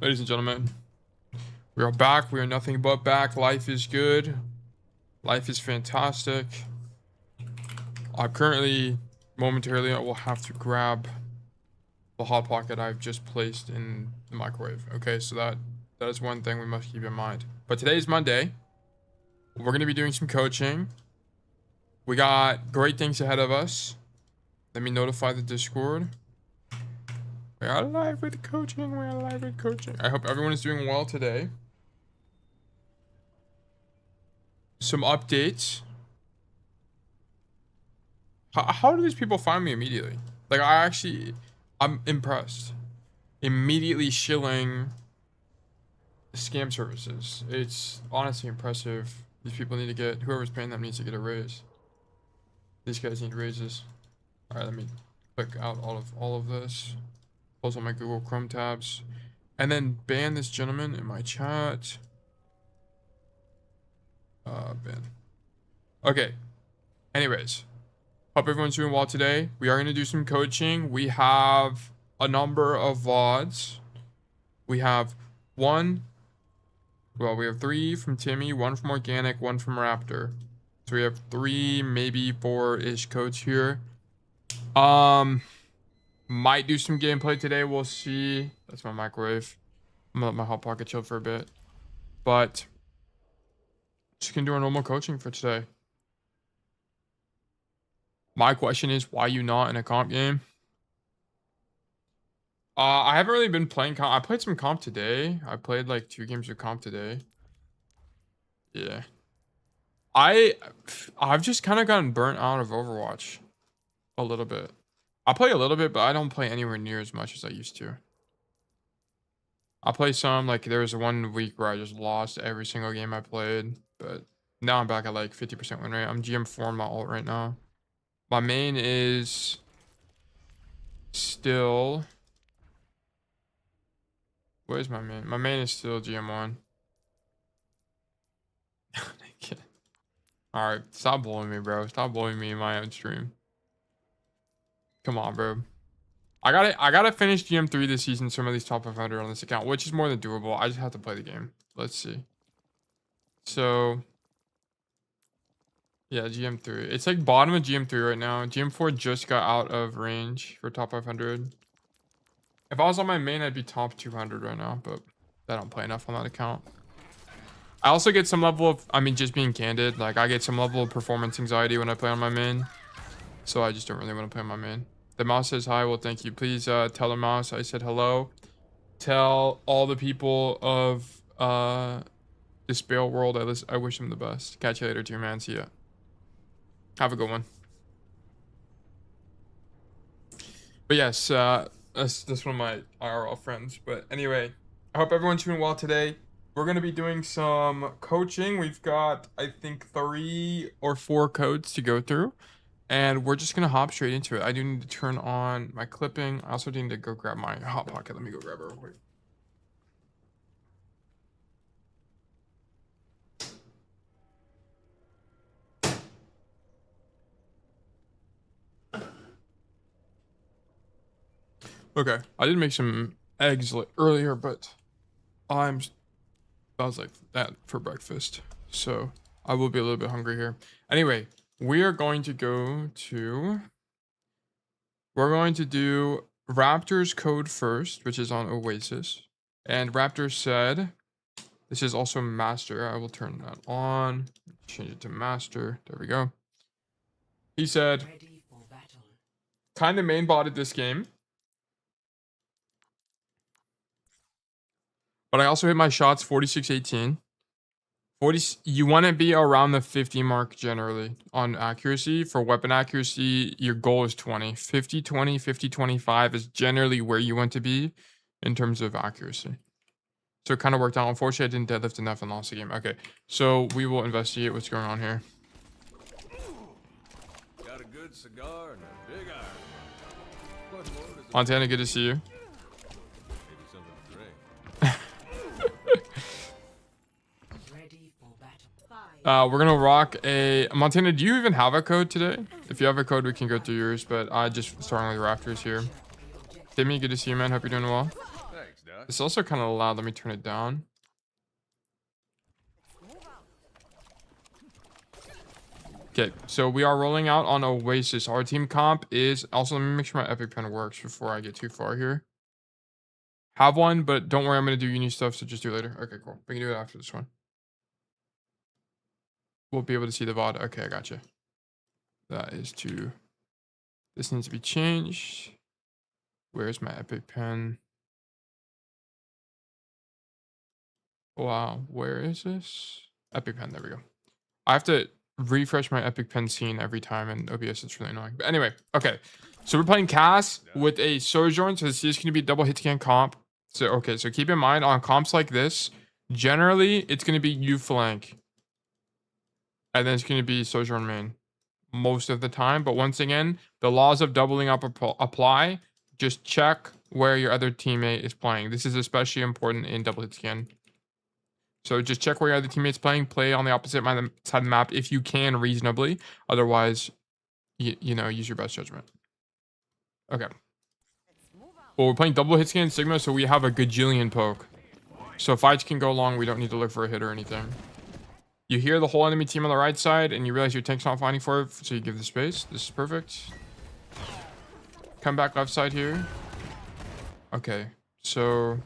Ladies and gentlemen, we are back. We are nothing but back. Life is good. Life is fantastic. I'm currently, momentarily, I will have to grab the Hot Pocket I've just placed in the microwave. Okay, so that is one thing we must keep in mind. But today is Monday. We're going to be doing some coaching. We got great things ahead of us. Let me notify the Discord. We are live with coaching. We are live with coaching. I hope everyone is doing well today. Some updates. How do these people find me immediately? Like, I'm impressed. Immediately shilling scam services. It's honestly impressive. These people need to get, whoever's paying them needs to get a raise. These guys need raises. All right, let me click out all of this. Close all my Google Chrome tabs. And then ban this gentleman in my chat. Ban. Okay. Anyways. Hope everyone's doing well today. We are going to do some coaching. We have a number of VODs. We have we have 3 from Timmy, 1 from Organic, 1 from Raptor. So we have 3, maybe 4-ish codes here. Might do some gameplay today. We'll see. That's my microwave. I'm gonna let my Hot Pocket chill for a bit. But just gonna do our normal coaching for today. My question is, why you not in a comp game? I haven't really been playing comp. I played some comp today. I played like 2 games of comp today. Yeah. I've just kind of gotten burnt out of Overwatch a little bit. I play a little bit, but I don't play anywhere near as much as I used to. I play some, like there was 1 week where I just lost every single game I played, but now I'm back at like 50% win rate. I'm GM4 on my ult right now. My main is still... Where's my main? My main is still GM1. Alright, stop bullying me, bro. Stop bullying me in my own stream. Come on, bro. I gotta finish GM3 this season, some of these top 500 on this account, which is more than doable. I just have to play the game. Let's see. So... yeah, GM3. It's like bottom of GM3 right now. GM4 just got out of range for top 500. If I was on my main, I'd be top 200 right now, but I don't play enough on that account. I also get some level of, I mean, just being candid, like I get some level of performance anxiety when I play on my main. So I just don't really want to play on my main. The mouse says hi. Well, thank you. Please tell the mouse I said hello. Tell all the people of this Bale world I wish them the best. Catch you later, too, man. See ya. Have a good one. But yes, that's one of my IRL friends. But anyway, I hope everyone's doing well today. We're going to be doing some coaching. We've got, I think, 3 or 4 codes to go through. And we're just going to hop straight into it. I do need to turn on my clipping. I also need to go grab my Hot Pocket. Let me go grab it real quick. Okay, I did make some eggs earlier, but I was like that for breakfast, so I will be a little bit hungry here. Anyway, we are going to go to, we're going to do Raptor's code first, which is on Oasis. And Raptor said, this is also master. I will turn that on, change it to master. There we go. He said, kind of main botted this game. But I also hit my shots 46-18. You want to be around the 50 mark generally on accuracy. For weapon accuracy, your goal is 20. 50-20, 50-25 is generally where you want to be in terms of accuracy. So it kind of worked out. Unfortunately, I didn't deadlift enough and lost the game. Okay, so we will investigate what's going on here. Got a good cigar and a big iron. Montana, good to see you. We're gonna rock a Montana. Do you even have a code today? If you have a code, we can go through yours. But I just starting with Raptors here. Timmy, good to see you, man. Hope you're doing well. Thanks, Doc. It's also kind of loud. Let me turn it down. Okay, so we are rolling out on Oasis. Our team comp is also, let me make sure my epic pen works before I get too far here. Have one, but don't worry, I'm gonna do uni stuff, so just do it later. Okay, cool. We can do it after this one. We'll be able to see the VOD. Okay, I gotcha. That is to, this needs to be changed. Where's my epic pen? Wow, where is this? Epic pen, there we go. I have to refresh my epic pen scene every time in OBS. It's really annoying. But anyway, okay. So we're playing Cass with a Sojourn. So this is going to be double hit scan comp. So, okay. So keep in mind on comps like this, generally it's going to be U flank. And then it's going to be Sojourn main most of the time. But once again, the laws of doubling up apply. Just check where your other teammate is playing. This is especially important in double hit scan. So just check where your other teammate's playing. Play on the opposite side of the map if you can reasonably. Otherwise, you know, use your best judgment. Okay. Well, we're playing double hit scan Sigma, so we have a gajillion poke. So fights can go long. We don't need to look for a hit or anything. You hear the whole enemy team on the right side, and you realize your tank's not fighting for it, so you give the space. This is perfect. Come back left side here. Okay, so...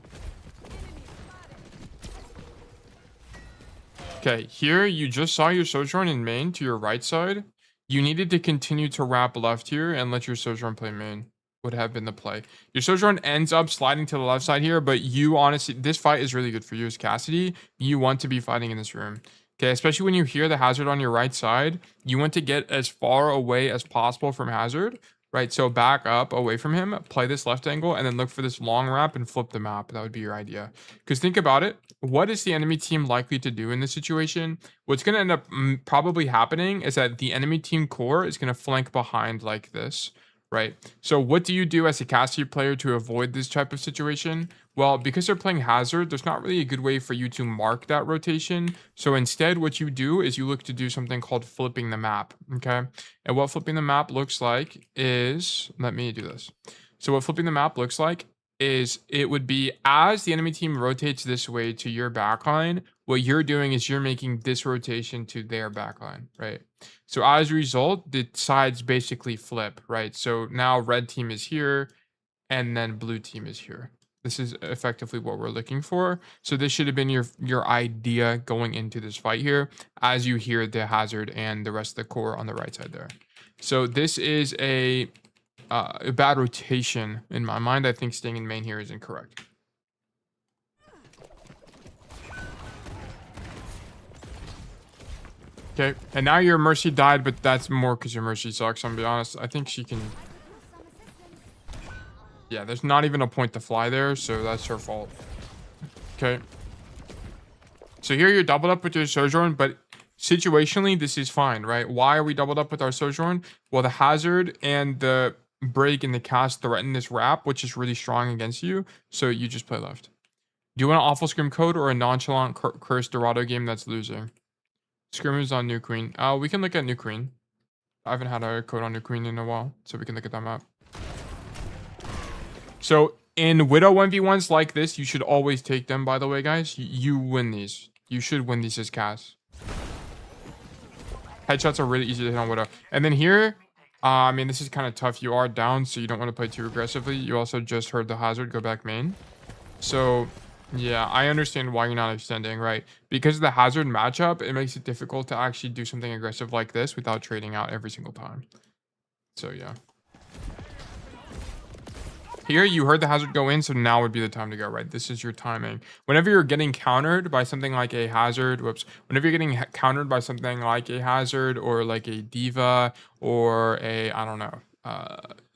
Okay, here you just saw your Sojourn in main to your right side. You needed to continue to wrap left here and let your Sojourn play main. Would have been the play. Your Sojourn ends up sliding to the left side here, but you honestly, this fight is really good for you as Cassidy. You want to be fighting in this room. Okay, especially when you hear the Hazard on your right side, you want to get as far away as possible from Hazard, right? So back up away from him, play this left angle, and then look for this long wrap and flip the map. That would be your idea. Because think about it. What is the enemy team likely to do in this situation? What's going to end up probably happening is that the enemy team core is going to flank behind like this, right? So what do you do as a Cassidy player to avoid this type of situation? Well, because they're playing Hazard, there's not really a good way for you to mark that rotation. So instead, what you do is you look to do something called flipping the map, okay? And what flipping the map looks like is, let me do this. So what flipping the map looks like is it would be as the enemy team rotates this way to your backline, what you're doing is you're making this rotation to their backline, right? So as a result, the sides basically flip, right? So now red team is here and then blue team is here. This is effectively what we're looking for. So this should have been your idea going into this fight here as you hear the Hazard and the rest of the core on the right side there. So this is a bad rotation in my mind. I think staying in main here is incorrect. Okay, and now your Mercy died, but that's more because your Mercy sucks, I'm gonna be honest. I think she can... Yeah, there's not even a point to fly there, so that's her fault. Okay. So here you're doubled up with your Sojourn, but situationally, this is fine, right? Why are we doubled up with our Sojourn? Well, the Hazard and the break in the cast threaten this wrap, which is really strong against you, so you just play left. Do you want an awful Scrim code or a nonchalant cursed Dorado game that's losing? Scrim is on New Queen. We can look at New Queen. I haven't had a code on New Queen in a while, so we can look at that map. So in Widow 1v1s like this, you should always take them, by the way, guys. You win these. You should win these as Cass. Headshots are really easy to hit on Widow. And then here, I mean, this is kind of tough. You are down, so you don't want to play too aggressively. You also just heard the Hazard go back main. So, yeah, I understand why you're not extending, right? Because of the Hazard matchup, it makes it difficult to actually do something aggressive like this without trading out every single time. So, yeah. Here, you heard the Hazard go in, so now would be the time to go, right? This is your timing. Whenever you're getting countered by something like a Hazard, whenever you're getting countered by something like a Hazard or like a Diva or a, I don't know,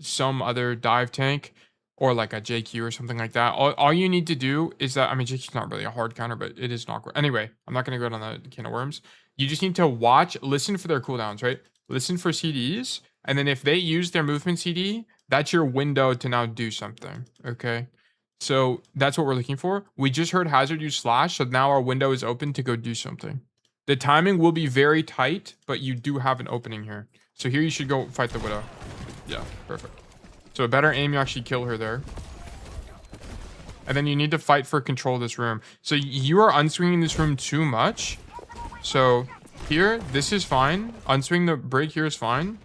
some other dive tank or like a JQ or something like that, all you need to do is that, I mean, JQ's not really a hard counter, but it is not. Anyway, I'm not going to go down the can of worms. You just need to listen for their cooldowns, right? Listen for CDs, and then if they use their movement CD, that's your window to now do something, okay? So that's what we're looking for. We just heard Hazard use Slash, so now our window is open to go do something. The timing will be very tight, but you do have an opening here. So here you should go fight the Widow. Yeah, perfect. So a better aim, you actually kill her there. And then you need to fight for control of this room. So you are unswinging this room too much. So here, this is fine. Unswing the break here is fine.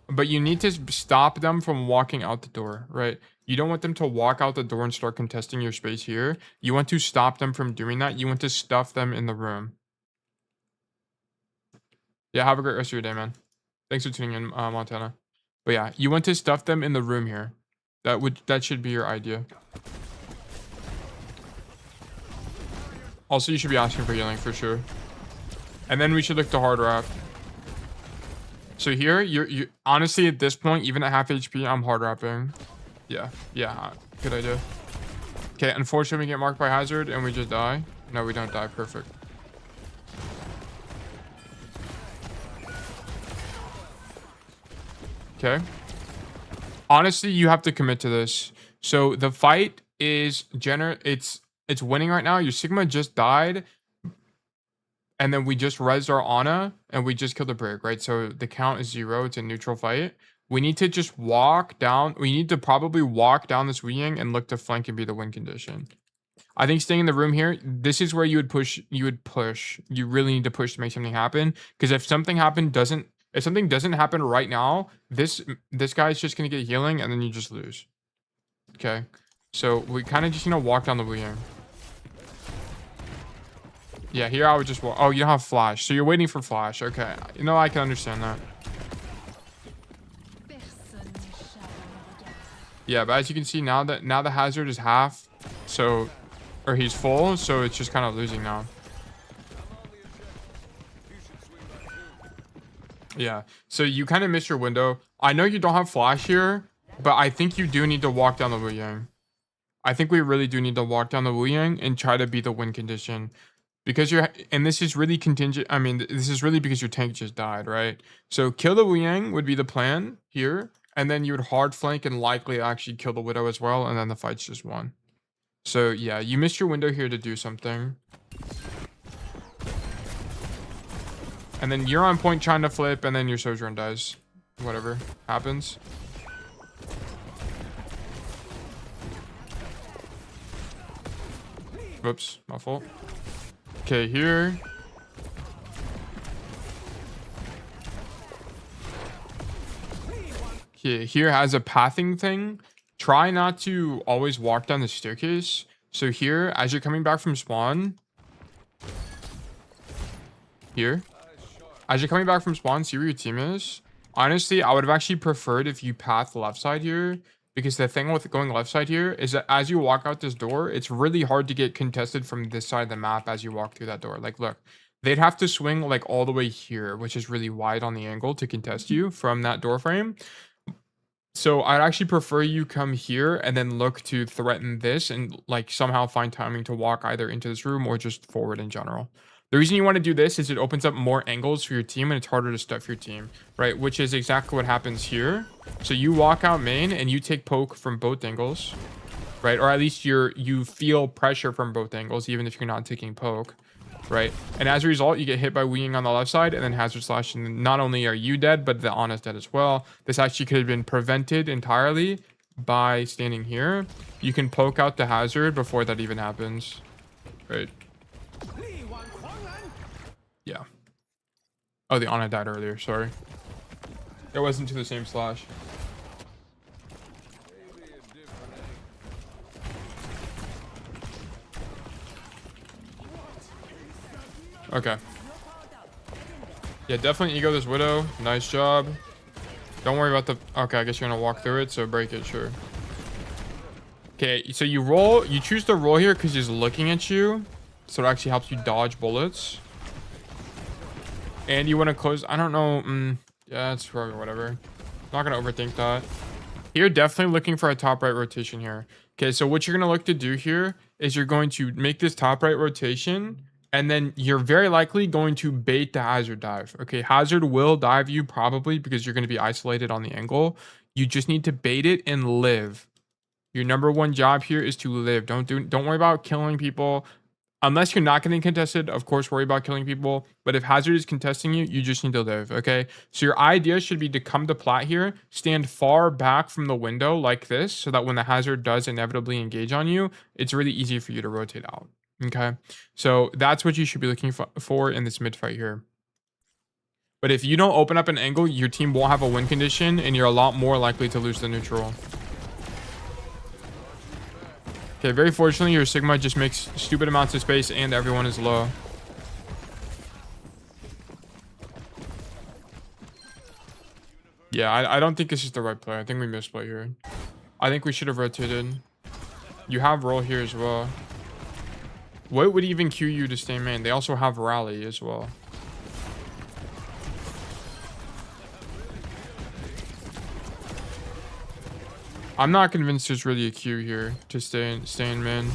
But you need to stop them from walking out the door, right? You don't want them to walk out the door and start contesting your space here. You want to stop them from doing that. You want to stuff them in the room. Yeah, have a great rest of your day, man. Thanks for tuning in, Montana. But yeah, you want to stuff them in the room here. That should be your idea. Also, you should be asking for healing for sure. And then we should look to hard wrap. So here, you honestly at this point, even at half HP, I'm hard wrapping. Yeah, good idea. Okay, unfortunately we get marked by hazard and we just die. No, we don't die. Perfect. Okay. Honestly, you have to commit to this. So the fight is it's winning right now. Your Sigma just died. And then we just rezzed our Ana and we just killed the break, right? So the count is 0. It's a neutral fight. We need to just walk down. We need to probably walk down this Wu Yang and look to flank and be the win condition. I think staying in the room here, this is where you would push. You really need to push to make something happen. Because if something doesn't happen right now, this guy's just going to get healing and then you just lose. Okay. So we kind of just need to walk down the Wu Yang. Yeah, here I would just walk. Oh, you don't have flash. So you're waiting for flash. Okay. You know, I can understand that. Yeah, but as you can see now the hazard is half. So, or he's full. So it's just kind of losing now. Yeah. So you kind of missed your window. I know you don't have flash here, but I think you do need to walk down the Wu Yang. I think we really do need to walk down the Wu Yang and try to beat the win condition. Because and this is really contingent. I mean, this is really because your tank just died, right? So kill the Wu Yang would be the plan here. And then you would hard flank and likely actually kill the Widow as well. And then the fight's just won. So yeah, you missed your window here to do something. And then you're on point trying to flip and then your Sojourn dies. Whatever happens. Whoops, my fault. Okay, here. Okay, here has a pathing thing. Try not to always walk down the staircase. So here, as you're coming back from spawn. Here. As you're coming back from spawn, see where your team is. Honestly, I would have actually preferred if you path left side here. Because the thing with going left side here is that as you walk out this door, it's really hard to get contested from this side of the map as you walk through that door. Like, look, they'd have to swing like all the way here, which is really wide on the angle to contest you from that door frame. So I'd actually prefer you come here and then look to threaten this and like somehow find timing to walk either into this room or just forward in general. The reason you want to do this is it opens up more angles for your team and it's harder to stuff your team, right? Which is exactly what happens here. So you walk out main and you take poke from both angles, right? Or at least you feel pressure from both angles, even if you're not taking poke, right? And as a result, you get hit by Wu Yang on the left side and then hazard slash. And not only are you dead, but the Ana's dead as well. This actually could have been prevented entirely by standing here. You can poke out the hazard before that even happens, right? Yeah. Oh, the Ana died earlier. Sorry. It wasn't to the same slash. Okay. Yeah, definitely ego this Widow. Nice job. Don't worry about the... Okay, I guess you're going to walk through it, so break it, sure. Okay, so you roll... You choose to roll here because he's looking at you. So it actually helps you dodge bullets. And you want to close... I don't know... yeah, it's probably whatever. Not going to overthink that. You're definitely looking for a top right rotation here. Okay, so what you're going to look to do here is you're going to make this top right rotation... And then you're very likely going to bait the hazard dive. Okay, hazard will dive you probably because you're going to be isolated on the angle. You just need to bait it and live. Your number one job here is to live. Don't worry about killing people. Unless you're not getting contested, of course, worry about killing people. But if Hazard is contesting you, you just need to live, okay? So your idea should be to come to plat here, stand far back from the window like this, so that when the Hazard does inevitably engage on you, it's really easy for you to rotate out, okay? So that's what you should be looking for in this mid fight here. But if you don't open up an angle, your team won't have a win condition, and you're a lot more likely to lose the neutral. Okay, very fortunately, your Sigma just makes stupid amounts of space and everyone is low. Yeah, I don't think this is the right play. I think we misplay here. I think we should have rotated. You have roll here as well. What would even queue you to stay main? They also have rally as well. I'm not convinced there's really a queue here to stay in main.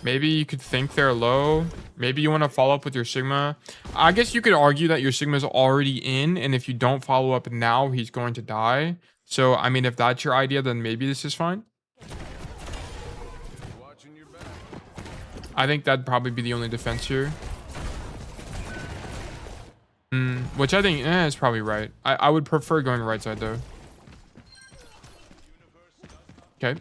Maybe you could think they're low. Maybe you want to follow up with your Sigma. I guess you could argue that your Sigma is already in, and if you don't follow up now, he's going to die. So, I mean, if that's your idea, then maybe this is fine. I think that'd probably be the only defense here. Which I think is probably right. I would prefer going right side, though. Okay.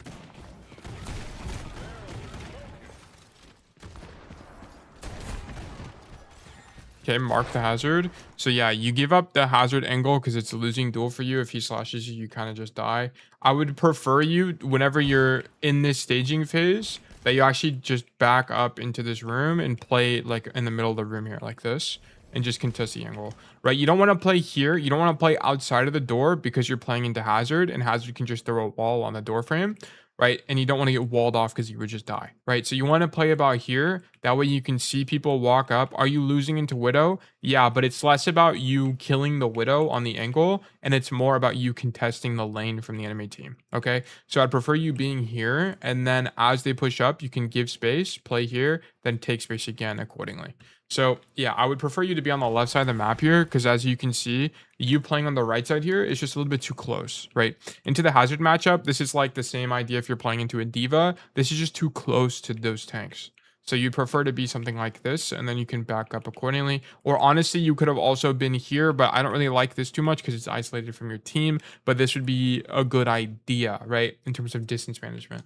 Okay, mark the hazard. So yeah, you give up the hazard angle because it's a losing duel for you. If he slashes you, you kind of just die. I would prefer you, whenever you're in this staging phase, that you actually just back up into this room and play like in the middle of the room here like this. And just contest the angle, right? You don't want to play here. You don't want to play outside of the door because you're playing into hazard, and hazard can just throw a wall on the door frame, right? And you don't want to get walled off because you would just die, right? So you want to play about here. That way you can see people walk up. Are you losing into Widow? Yeah, but it's less about you killing the Widow on the angle, and it's more about you contesting the lane from the enemy team, okay? So I'd prefer you being here, and then as they push up, you can give space, play here, then take space again accordingly. So yeah, I would prefer you to be on the left side of the map here, because as you can see, you playing on the right side here is just a little bit too close, right? Into the hazard matchup, this is like the same idea if you're playing into a diva. This is just too close to those tanks. So you prefer to be something like this, and then you can back up accordingly. Or honestly, you could have also been here, but I don't really like this too much because it's isolated from your team. But this would be a good idea, right? In terms of distance management.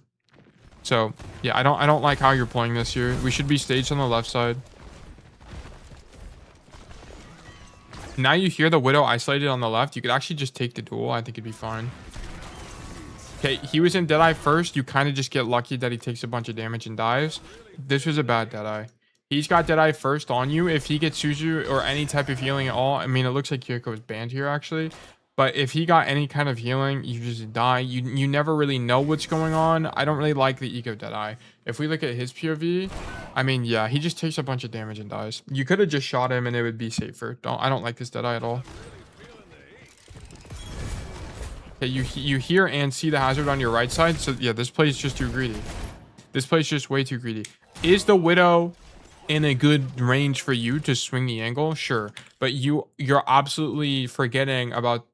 So yeah, I don't like how you're playing this here. We should be staged on the left side. Now you hear the Widow isolated on the left. You could actually just take the duel. I think it'd be fine. Okay, he was in Deadeye first. You kind of just get lucky that he takes a bunch of damage and dies. This was a bad Deadeye. He's got Deadeye first on you. If he gets Suzu or any type of healing at all, I mean, it looks like Kyoko is banned here, actually. But if he got any kind of healing, you just die. You never really know what's going on. I don't really like the eco Deadeye. If we look at his POV, I mean, yeah, he just takes a bunch of damage and dies. You could have just shot him and it would be safer. I don't like this Deadeye at all. Okay, you hear and see the hazard on your right side. So yeah, this play is just too greedy. This play is just way too greedy. Is the Widow in a good range for you to swing the angle? Sure. But you're absolutely forgetting about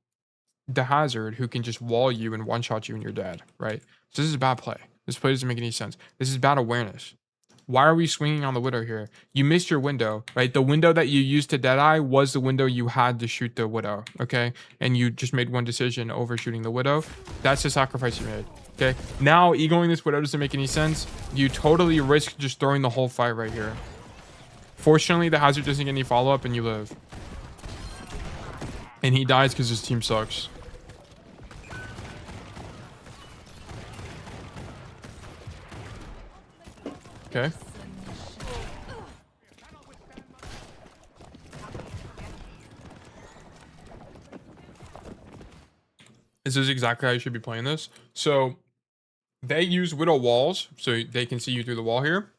the hazard who can just wall you and one-shot you and you're dead, right? So this is a bad play. This play doesn't make any sense. This is bad awareness. Why are we swinging on the Widow here? You missed your window, right? The window that you used to Deadeye was the window you had to shoot the Widow, okay? And you just made one decision over shooting the Widow. That's the sacrifice you made, okay? Now, egoing this Widow doesn't make any sense. You totally risk just throwing the whole fight right here. Fortunately, the hazard doesn't get any follow-up and you live. And he dies because his team sucks. Okay. This is exactly how you should be playing this. So they use Widow walls, so they can see you through the wall here.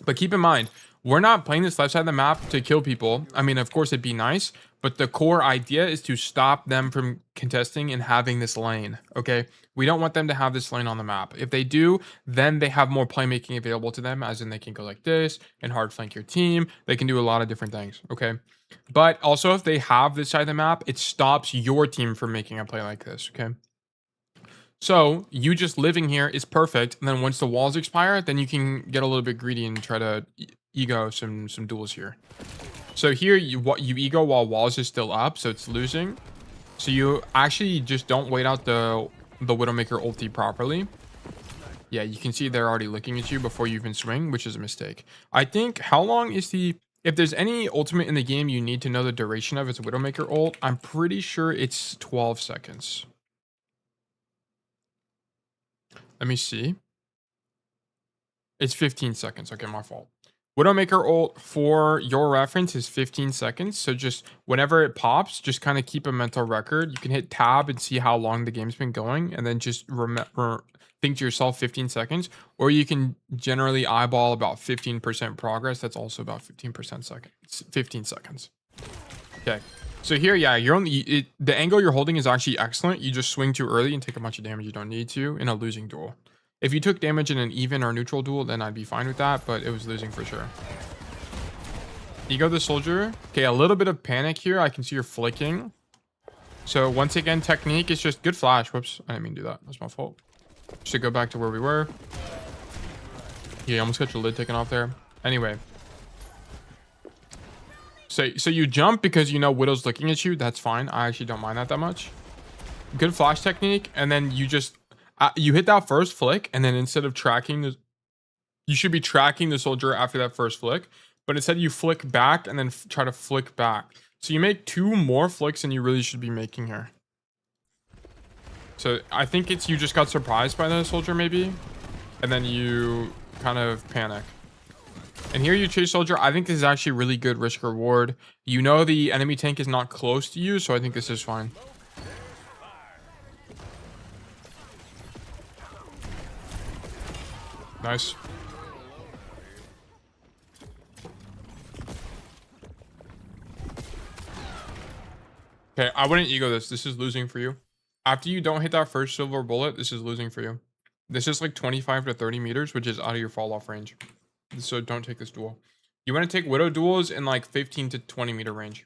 But keep in mind, we're not playing this left side of the map to kill people. I mean, of course, it'd be nice, but the core idea is to stop them from contesting and having this lane, okay? We don't want them to have this lane on the map. If they do, then they have more playmaking available to them, as in they can go like this and hard flank your team. They can do a lot of different things, okay? But also, if they have this side of the map, it stops your team from making a play like this, okay? So you just living here is perfect. And then once the walls expire, then you can get a little bit greedy and try to ego some duels here. So here you ego while walls is still up, so it's losing. So you actually just don't wait out the Widowmaker ulti properly. Yeah, you can see they're already looking at you before you even swing, which is a mistake. I think how long is the... If there's any ultimate in the game you need to know the duration of, it's Widowmaker ult. I'm pretty sure it's 12 seconds. Let me see. It's 15 seconds. Okay, my fault. Widowmaker ult, for your reference, is 15 seconds. So just whenever it pops, just kind of keep a mental record. You can hit tab and see how long the game's been going, and then just remember, think to yourself 15 seconds. Or you can generally eyeball about 15% progress. That's also about 15 seconds. Okay. So here, yeah, you're only the angle you're holding is actually excellent. You just swing too early and take a bunch of damage you don't need to in a losing duel. If you took damage in an even or neutral duel, then I'd be fine with that, but it was losing for sure. Ego the soldier. Okay, a little bit of panic here. I can see you're flicking. So once again, technique is just good flash. Whoops, I didn't mean to do that. That's my fault. Should go back to where we were. Yeah, almost got your lid taken off there. Anyway. So you jump because you know Widow's looking at you. That's fine. I actually don't mind that much. Good flash technique, and then you just... you hit that first flick, and then instead of tracking the... You should be tracking the soldier after that first flick, but instead you flick back and then try to flick back. So you make 2 more flicks than you really should be making here. So I think it's you just got surprised by the soldier maybe, and then you kind of panic. And here you chase soldier. I think this is actually really good risk reward. You know the enemy tank is not close to you, so I think this is fine. Nice. Okay, I wouldn't ego this. This is losing for you. After you don't hit that first silver bullet, this is losing for you. This is like 25 to 30 meters, which is out of your fall off range. So don't take this duel. You want to take Widow duels in like 15 to 20 meter range.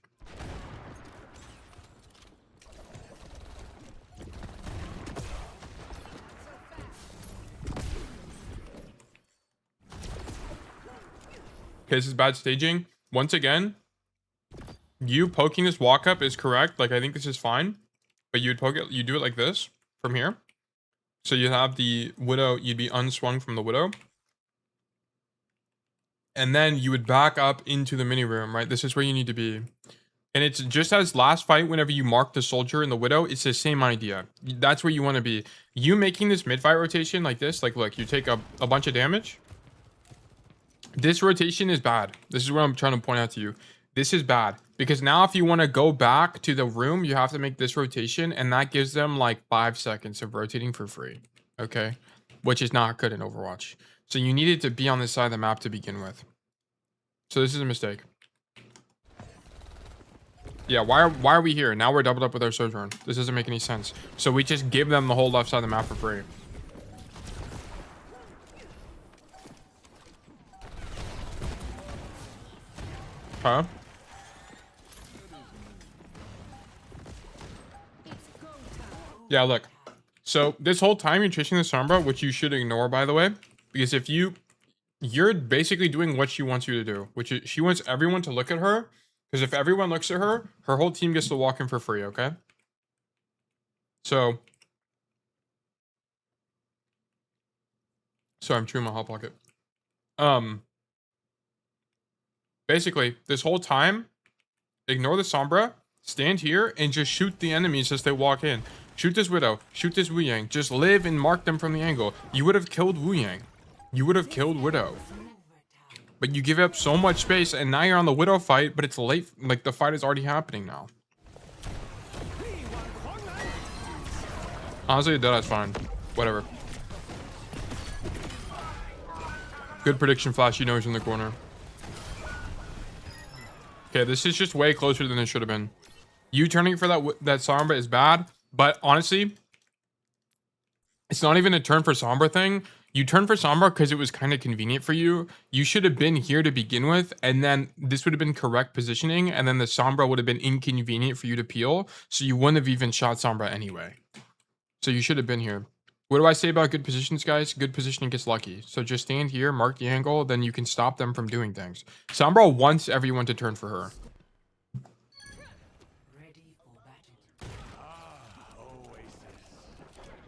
Okay, this is bad staging. Once again, you poking this walk up is correct. Like, I think this is fine. But you'd poke it, you do it like this from here. So you have the Widow, you'd be unswung from the Widow. And then you would back up into the mini room, right? This is where you need to be. And it's just as last fight, whenever you mark the soldier and the Widow, it's the same idea. That's where you want to be. You making this mid-fight rotation like this, like, look, you take a bunch of damage. This rotation is bad. This is what I'm trying to point out to you. This is bad. Because now if you want to go back to the room, you have to make this rotation. And that gives them like 5 seconds of rotating for free. Okay? Which is not good in Overwatch. So you needed to be on this side of the map to begin with. So this is a mistake. Yeah, why are we here? Now we're doubled up with our Sojourn. This doesn't make any sense. So we just give them the whole left side of the map for free. Huh? Yeah, look. So this whole time you're chasing the Sombra, which you should ignore, by the way. Because if you're basically doing what she wants you to do. Which is, she wants everyone to look at her. Because if everyone looks at her, her whole team gets to walk in for free, okay? So I'm chewing my hot pocket. Basically, this whole time, ignore the Sombra, stand here, and just shoot the enemies as they walk in. Shoot this Widow, shoot this Wu Yang. Just live and mark them from the angle. You would have killed Wu Yang. You would have killed Widow. But you give up so much space, and now you're on the Widow fight, but it's late. Like, the fight is already happening now. Honestly, that's fine. Whatever. Good prediction, Flash. You know he's in the corner. Okay, this is just way closer than it should have been. You turning for that Sombra is bad, but honestly, it's not even a turn for Sombra thing. You turn for Sombra because it was kind of convenient for you. You should have been here to begin with, and then this would have been correct positioning, and then the Sombra would have been inconvenient for you to peel, so you wouldn't have even shot Sombra anyway. So you should have been here. What do I say about good positions, guys? Good positioning gets lucky. So just stand here, mark the angle, then you can stop them from doing things. Sombra wants everyone to turn for her. Ready for battle. Oasis.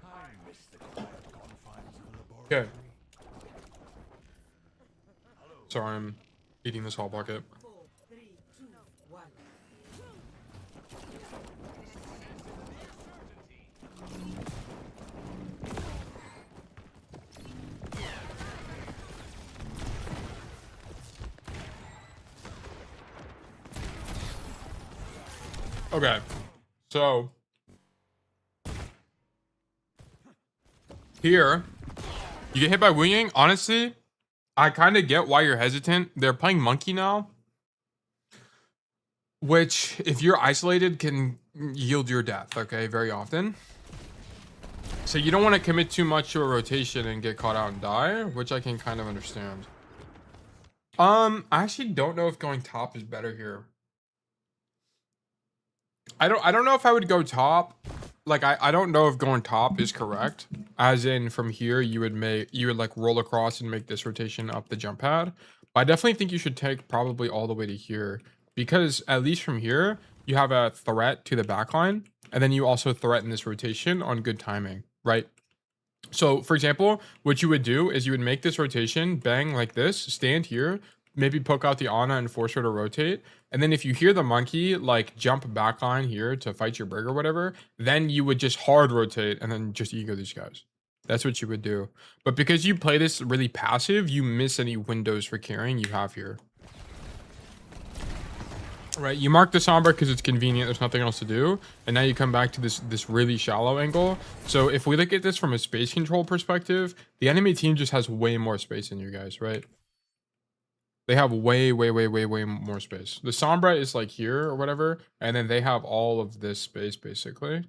I miss the quiet confines of the laboratory. Okay. Sorry, I'm eating this hot pocket. 4, 3, 2, 1. Okay. So here, you get hit by winging. Honestly, I kind of get why you're hesitant. They're playing monkey now, which if you're isolated can yield your death, okay, very often. So you don't want to commit too much to a rotation and get caught out and die, which I can kind of understand. I actually don't know if going top is better here. I don't know if I would go top. Like I don't know if going top is correct. As in from here you would like roll across and make this rotation up the jump pad. But I definitely think you should take probably all the way to here, because at least from here you have a threat to the backline, and then you also threaten this rotation on good timing, right? So for example, what you would do is you would make this rotation, bang like this, stand here, maybe poke out the Ana and force her to rotate. And then if you hear the monkey like jump back line here to fight your brig or whatever, then you would just hard rotate and then just ego these guys. That's what you would do. But because you play this really passive, you miss any windows for carrying you have here. Right, you mark the Sombra because it's convenient, there's nothing else to do, and now you come back to this really shallow angle. So if we look at this from a space control perspective, the enemy team just has way more space than you guys, right? They have way more space. The Sombra is like here or whatever, and then they have all of this space basically.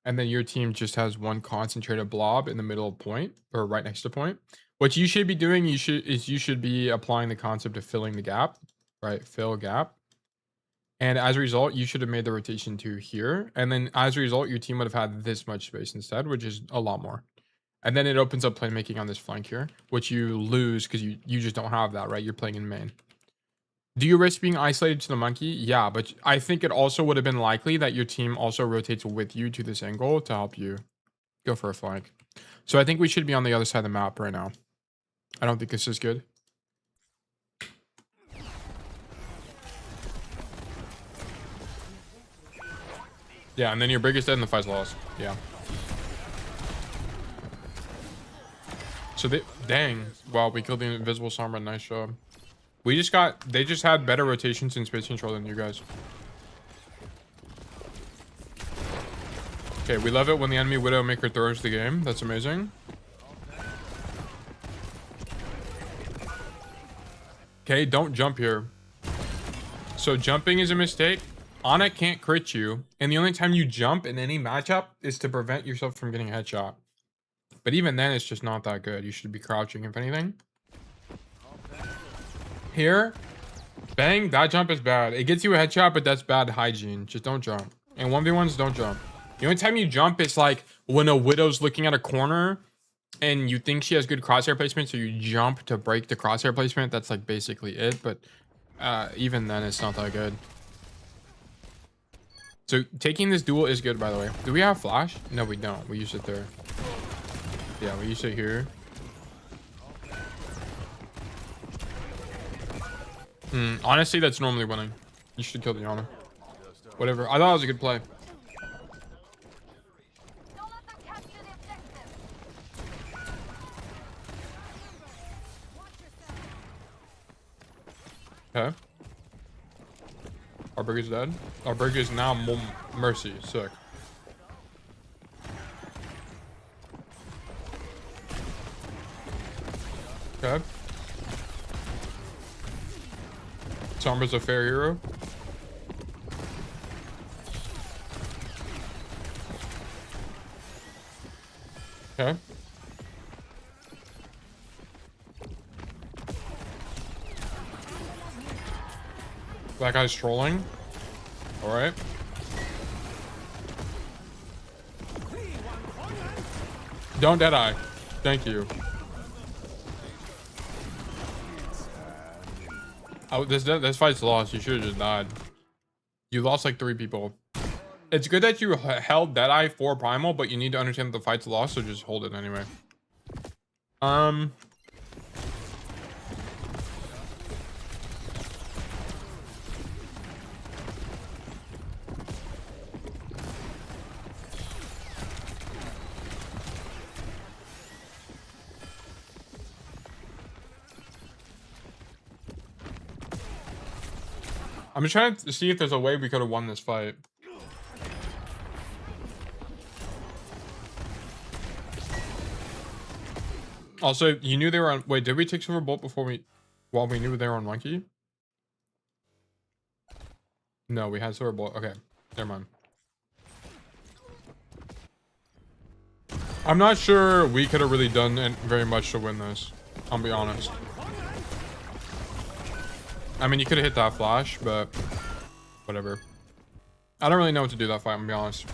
And then your team just has one concentrated blob in the middle of point, or right next to point. What you should be doing, you should be applying the concept of filling the gap, right? Fill gap. And as a result, you should have made the rotation to here. And then as a result, your team would have had this much space instead, which is a lot more. And then it opens up playmaking on this flank here, which you lose because you just don't have that, right? You're playing in main. Do you risk being isolated to the monkey? Yeah, but I think it also would have been likely that your team also rotates with you to this angle to help you go for a flank. So I think we should be on the other side of the map right now. I don't think this is good. Yeah, and then your brig is dead and the fight's lost. Yeah. So dang. Wow, we killed the invisible Sombra. Nice job. They just had better rotations in space control than you guys. Okay, we love it when the enemy Widowmaker throws the game. That's amazing. Okay, don't jump here. So jumping is a mistake. Ana can't crit you, and the only time you jump in any matchup is to prevent yourself from getting a headshot. But even then, it's just not that good. You should be crouching, if anything. Here, bang, that jump is bad. It gets you a headshot, but that's bad hygiene. Just don't jump. And 1v1s, don't jump. The only time you jump is like when a Widow's looking at a corner and you think she has good crosshair placement, so you jump to break the crosshair placement. That's like basically it, but even then, it's not that good. So taking this duel is good, by the way. Do we have flash? No, we don't. We use it there. Yeah, we use it here. Honestly, that's normally winning. You should kill the Ana. Whatever. I thought it was a good play. Okay. Our brig is dead. Our brig is now Mercy. Sick. Okay. Sombra's a fair hero. Okay. That guy's trolling. All right. Don't deadeye. Thank you. Oh, this fight's lost. You should have just died. You lost like 3 people. It's good that you held Deadeye for Primal, but you need to understand that the fight's lost, so just hold it anyway. I'm just trying to see if there's a way we could have won this fight. Also, you knew they were on... Wait, did we take Silver Bolt before we... While we knew they were on Monkey? No, we had Silver Bolt. Okay, never mind. I'm not sure we could have really done very much to win this. I'll be honest. I mean, you could have hit that flash, but whatever. I don't really know what to do that fight, I'm gonna be honest.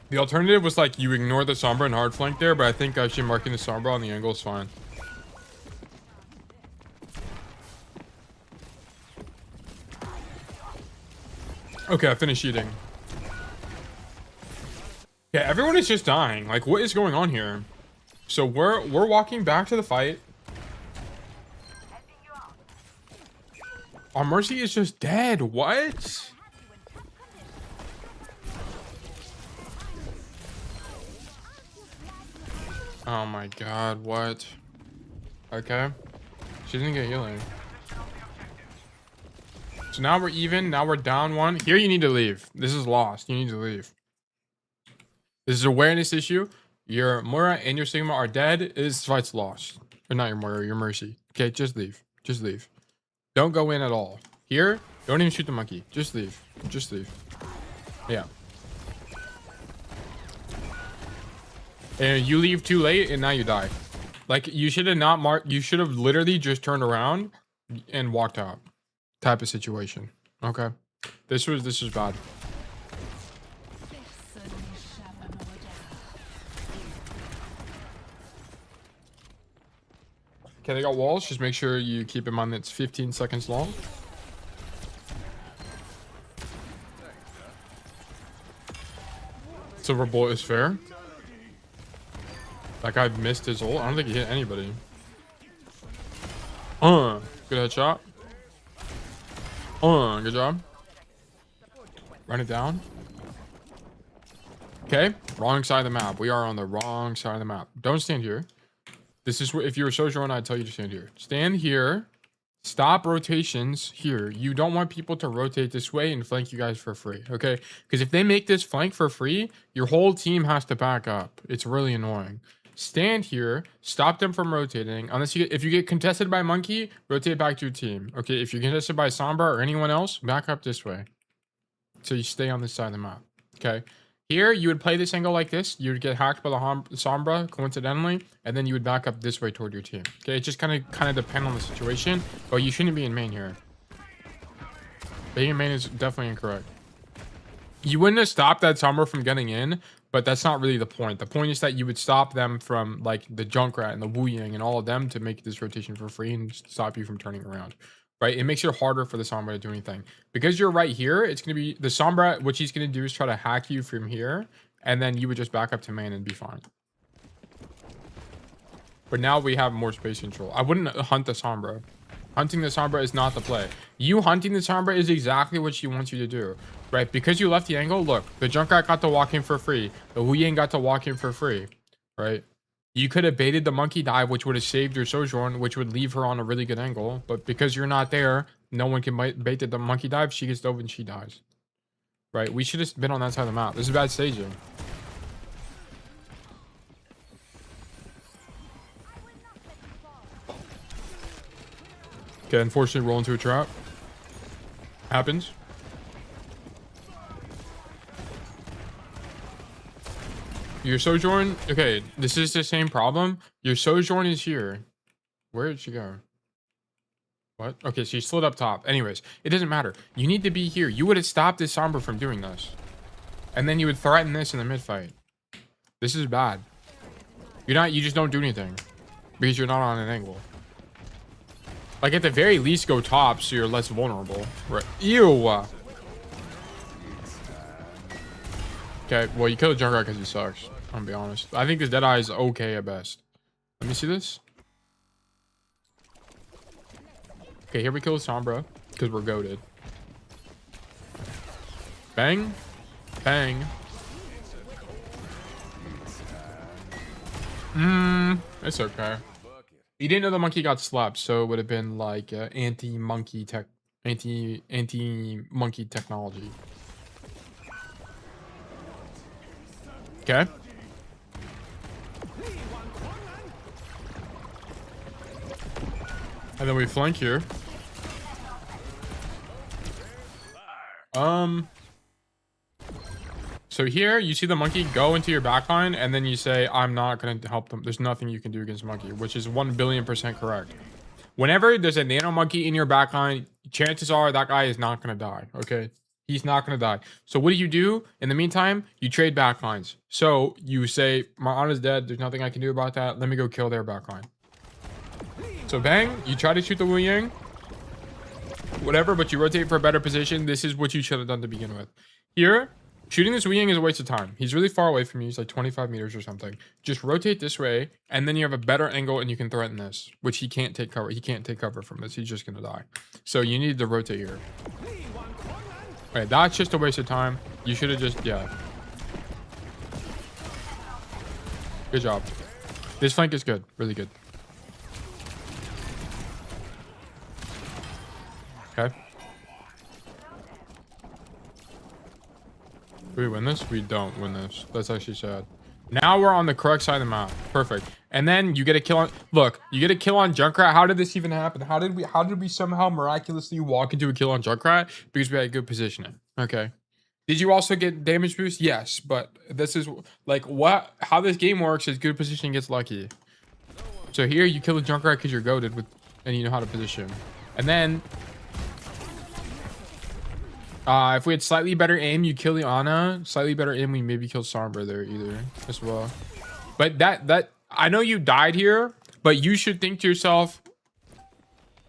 The alternative was like you ignore the Sombra and hard flank there, but I think actually marking the Sombra on the angle is fine. Okay, I finished eating. Yeah, everyone is just dying. Like, what is going on here? So we're walking back to the fight. Our Mercy is just dead. What? Oh my god, what? Okay. She didn't get healing. So now we're even. Now we're down 1. Here you need to leave. This is lost. You need to leave. This is an awareness issue. Your Moira and your Sigma are dead. This fight's lost. Or not your Moira, your Mercy. Okay, just leave. Just leave. Don't go in at all. Here, don't even shoot the monkey. Just leave. Just leave. Yeah. And you leave too late, and now you die. Like, you should have not marked. You should have literally just turned around and walked out. Type of situation. Okay. This was bad. Okay, they got walls. Just make sure you keep in mind that it's 15 seconds long. Silver Bolt is fair. That guy missed his ult. I don't think he hit anybody. Good headshot. Good job. Run it down. Okay, wrong side of the map. We are on the wrong side of the map. Don't stand here. This is where, if you were Sojourn, I'd tell you to stand here. Stand here. Stop rotations here. You don't want people to rotate this way and flank you guys for free, okay? Because if they make this flank for free, your whole team has to back up. It's really annoying. Stand here. Stop them from rotating. Unless if you get contested by Monkey, rotate back to your team. Okay, if you're contested by Sombra or anyone else, back up this way. So you stay on this side of the map, okay? Here, you would play this angle like this. You would get hacked by the Sombra, coincidentally, and then you would back up this way toward your team. Okay, it just kind of depends on the situation, but you shouldn't be in main here. Being in main is definitely incorrect. You wouldn't have stopped that Sombra from getting in, but that's not really the point. The point is that you would stop them from, like, the Junkrat and the Wu Yang and all of them to make this rotation for free and stop you from turning around. Right, it makes it harder for the Sombra to do anything. Because you're right here, it's going to be the Sombra, what he's going to do is try to hack you from here, and then you would just back up to main and be fine. But now we have more space control. I wouldn't hunt the Sombra. Hunting the Sombra is not the play. You hunting the Sombra is exactly what she wants you to do. Right, because you left the angle, look, the Junkrat got to walk in for free. The Wu Yang got to walk in for free. Right? You could have baited the monkey dive, which would have saved your Sojourn, which would leave her on a really good angle. But because you're not there, no one can bait the monkey dive. She gets dove and she dies. Right? We should have been on that side of the map. This is bad staging. Okay, unfortunately, roll into a trap. Happens. Your Sojourn, okay, this is the same problem. Your Sojourn is here. Where did she go? What? Okay, she slid up top. Anyways, it doesn't matter. You need to be here. You would have stopped this Sombra from doing this. And then you would threaten this in the mid fight. This is bad. You just don't do anything. Because you're not on an angle. Like at the very least go top so you're less vulnerable. Right. Ew. Okay, well you killed Junkrat because he sucks. I'm gonna be honest. I think this Deadeye is okay at best. Let me see this. Okay, here we kill Sombra because we're goated. Bang. Bang. It's okay. He didn't know the monkey got slapped, so it would have been like anti-monkey technology. Okay. And then we flank here. So here you see the monkey go into your backline and then you say, I'm not going to help them. There's nothing you can do against monkey, which is 1,000,000,000% correct. Whenever there's a nano monkey in your backline, chances are that guy is not going to die. Okay. He's not going to die. So what do? In the meantime, you trade backlines. So you say, my Ana's dead. There's nothing I can do about that. Let me go kill their backline. So bang, you try to shoot the Wu Yang. Whatever, but you rotate for a better position. This is what you should have done to begin with. Here, shooting this Wu Yang is a waste of time. He's really far away from you. He's like 25 meters or something. Just rotate this way, and then you have a better angle, and you can threaten this, which he can't take cover. He can't take cover from this. He's just going to die. So you need to rotate here. Okay, that's just a waste of time. You should have just, yeah. Good job. This flank is good. Really good. Okay. Do we win this? We don't win this. That's actually sad. Now we're on the correct side of the map. Perfect. And then you get a kill on... Look, you get a kill on Junkrat. How did this even happen? How did we somehow miraculously walk into a kill on Junkrat? Because we had good positioning. Okay. Did you also get damage boost? Yes. But this is... Like, what... How this game works is good positioning gets lucky. So here, you kill a Junkrat because you're goated with... And you know how to position. And then... if we had slightly better aim, you kill the Ana. Slightly better aim, we maybe kill Sombra there either as well. But that I know you died here, but you should think to yourself,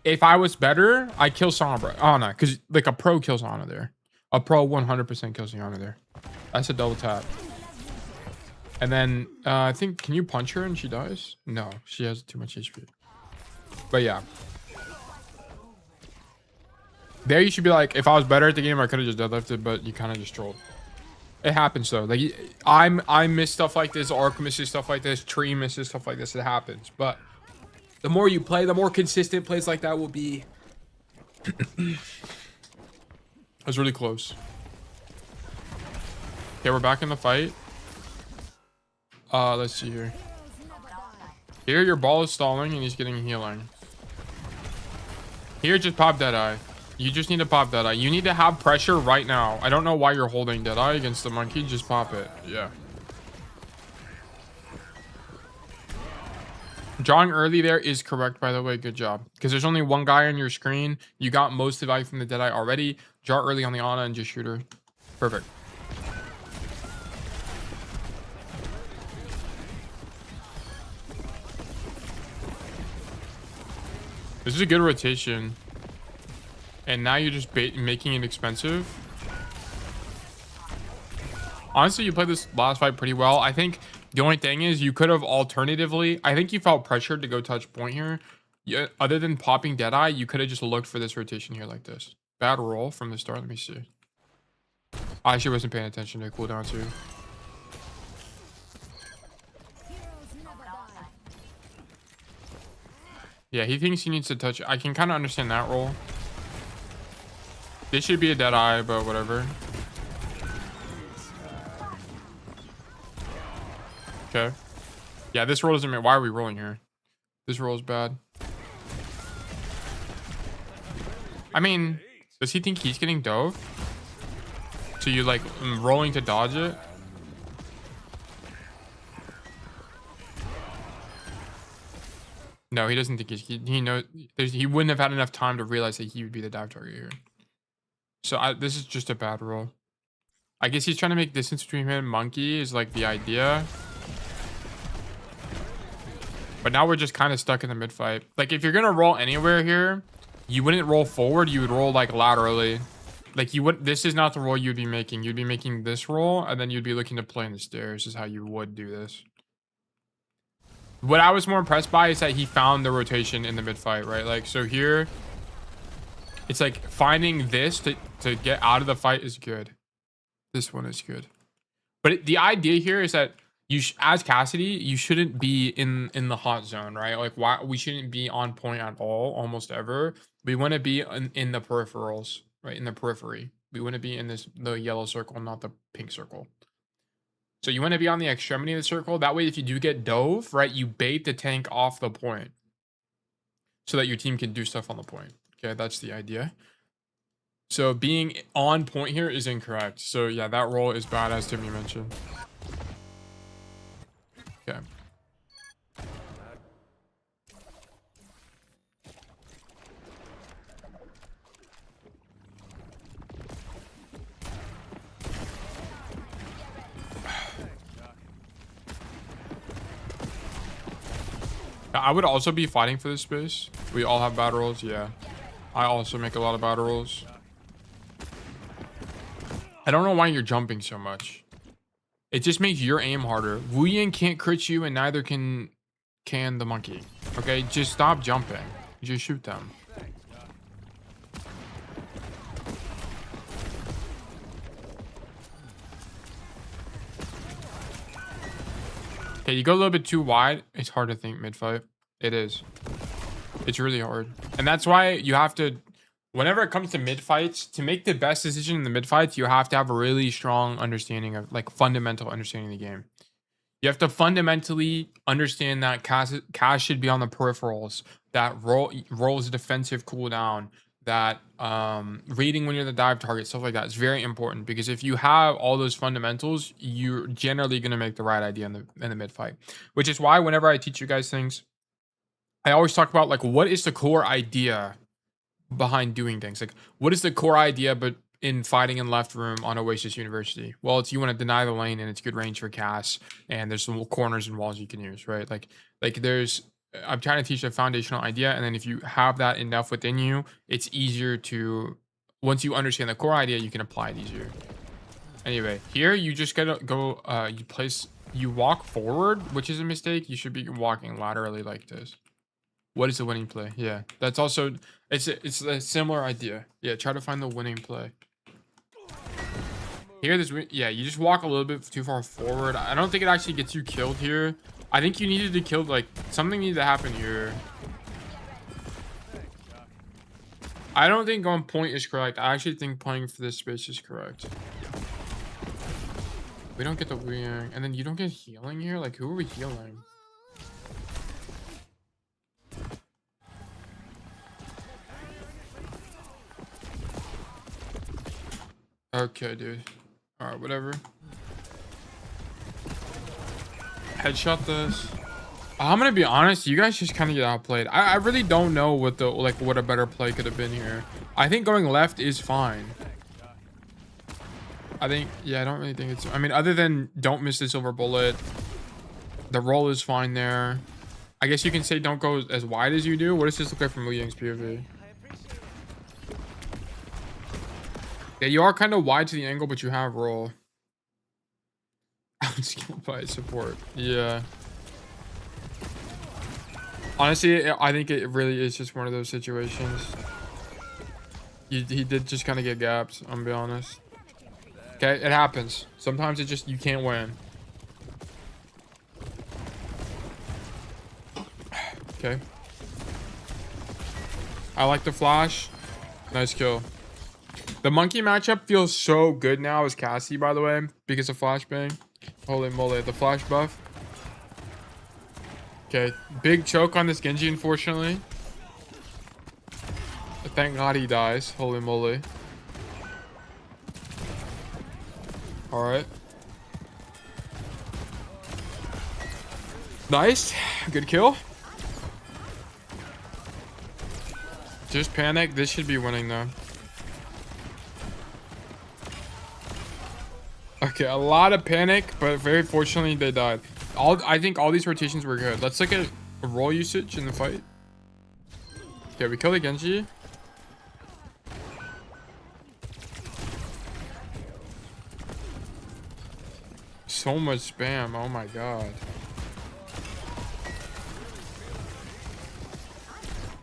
if I was better, I'd kill Sombra, Ana, because like a pro kills Ana there. A pro 100% kills the Ana there. That's a double tap. And then I think, can you punch her and she dies? No, she has too much HP. But yeah. There you should be like, if I was better at the game, I could have just deadlifted, but you kind of just trolled. It happens though. Like I miss stuff like this. Ark misses stuff like this. Tree misses stuff like this. It happens. But the more you play, the more consistent plays like that will be. It was really close. Okay, we're back in the fight. Let's see here. Here, your ball is stalling and he's getting healing. Here, just pop Deadeye. You just need to pop Deadeye. You need to have pressure right now. I don't know why you're holding Deadeye against the monkey. Just pop it. Yeah. Drawing early there is correct, by the way. Good job. Because there's only one guy on your screen. You got most of the value from the Deadeye already. Draw early on the Ana and just shoot her. Perfect. This is a good rotation. And now you're just making it expensive. Honestly, you played this last fight pretty well. I think the only thing is you could have alternatively... I think you felt pressured to go touch point here. Yeah, other than popping Deadeye, you could have just looked for this rotation here like this. Bad roll from the start. Let me see. I actually wasn't paying attention to cooldown too. Yeah, he thinks he needs to touch. I can kind of understand that roll. This should be a Deadeye, but whatever. Okay. Yeah, this roll doesn't matter. Why are we rolling here? This roll is bad. I mean, does he think he's getting dove? So you like rolling to dodge it? No, he doesn't think he knows. He wouldn't have had enough time to realize that he would be the dive target here. So this is just a bad roll. I guess he's trying to make distance between him and Monkey is like the idea. But now we're just kind of stuck in the mid fight. Like if you're gonna roll anywhere here, you wouldn't roll forward. You would roll like laterally. Like you would. This is not the roll you'd be making. You'd be making this roll, and then you'd be looking to play in the stairs. Is how you would do this. What I was more impressed by is that he found the rotation in the mid fight, right? Like so here, it's like finding this to get out of the fight is good. This one is good. But the idea here is that you as Cassidy, you shouldn't be in the hot zone, right? Like why we shouldn't be on point at all, almost ever. We want to be in the peripherals, right? In the periphery. We want to be in the yellow circle, not the pink circle. So you want to be on the extremity of the circle. That way, if you do get dove, right, you bait the tank off the point, so that your team can do stuff on the point. Okay, that's the idea. So being on point here is incorrect. So yeah, that roll is bad, as Timmy mentioned. Okay. I would also be fighting for this space. We all have battle rolls, yeah. I also make a lot of battle rolls. I don't know why you're jumping so much. It just makes your aim harder. Wu Yin can't crit you, and neither can the monkey. Okay, just stop jumping. Just shoot them. Okay, you go a little bit too wide. It's hard to think mid-fight. It is. It's really hard. And that's why you have to, whenever it comes to mid-fights, to make the best decision in the mid-fights, you have to have a really strong understanding of, like, fundamental understanding of the game. You have to fundamentally understand that Cass should be on the peripherals, that rolls defensive cooldown, that reading when you're the dive target, stuff like that is very important, because if you have all those fundamentals, you're generally going to make the right idea in the mid fight. Which is why whenever I teach you guys things, I always talk about, like, what is the core idea behind doing things? Like, what is the core idea but in fighting in left room on Oasis University? Well, it's you want to deny the lane, and it's good range for Cass, and there's some corners and walls you can use, right? Like there's, I'm trying to teach a foundational idea, and then if you have that enough within you, it's easier to, once you understand the core idea, you can apply it easier. Anyway, here you just gotta go, you walk forward, which is a mistake. You should be walking laterally like this. What is the winning play? Yeah, that's also, it's a similar idea. Yeah, try to find the winning play. Here, yeah, you just walk a little bit too far forward. I don't think it actually gets you killed here. I think you needed to kill, like, something needed to happen here. I don't think going point is correct. I actually think playing for this space is correct. We don't get the wing, and then you don't get healing here? Like, who are we healing? Okay, dude. Alright, whatever. Headshot this. I'm gonna be honest, you guys just kind of get outplayed. I really don't know what the, like, what a better play could have been here. I think going left is fine. I think, yeah, I don't really think it's, I mean, other than don't miss the silver bullet, the roll is fine there. I guess you can say don't go as wide as you do. What does this look like from Wu Ying's POV? Yeah, you are kind of wide to the angle, but you have roll. Outskilled by support. Yeah. Honestly, I think it really is just one of those situations. He did just kind of get gapped, I'm gonna be honest. Okay, it happens. Sometimes it just, you can't win. Okay. I like the flash. Nice kill. The monkey matchup feels so good now as Cassidy, by the way, because of flashbang. Holy moly, the flash buff. Okay, big choke on this Genji, unfortunately. Thank God he dies. Holy moly. Alright. Nice. Good kill. Just panic. This should be winning, though. Okay, a lot of panic, but very fortunately they died. I think all these rotations were good. Let's look at roll usage in the fight. Okay, we killed the Genji. So much spam. Oh my god.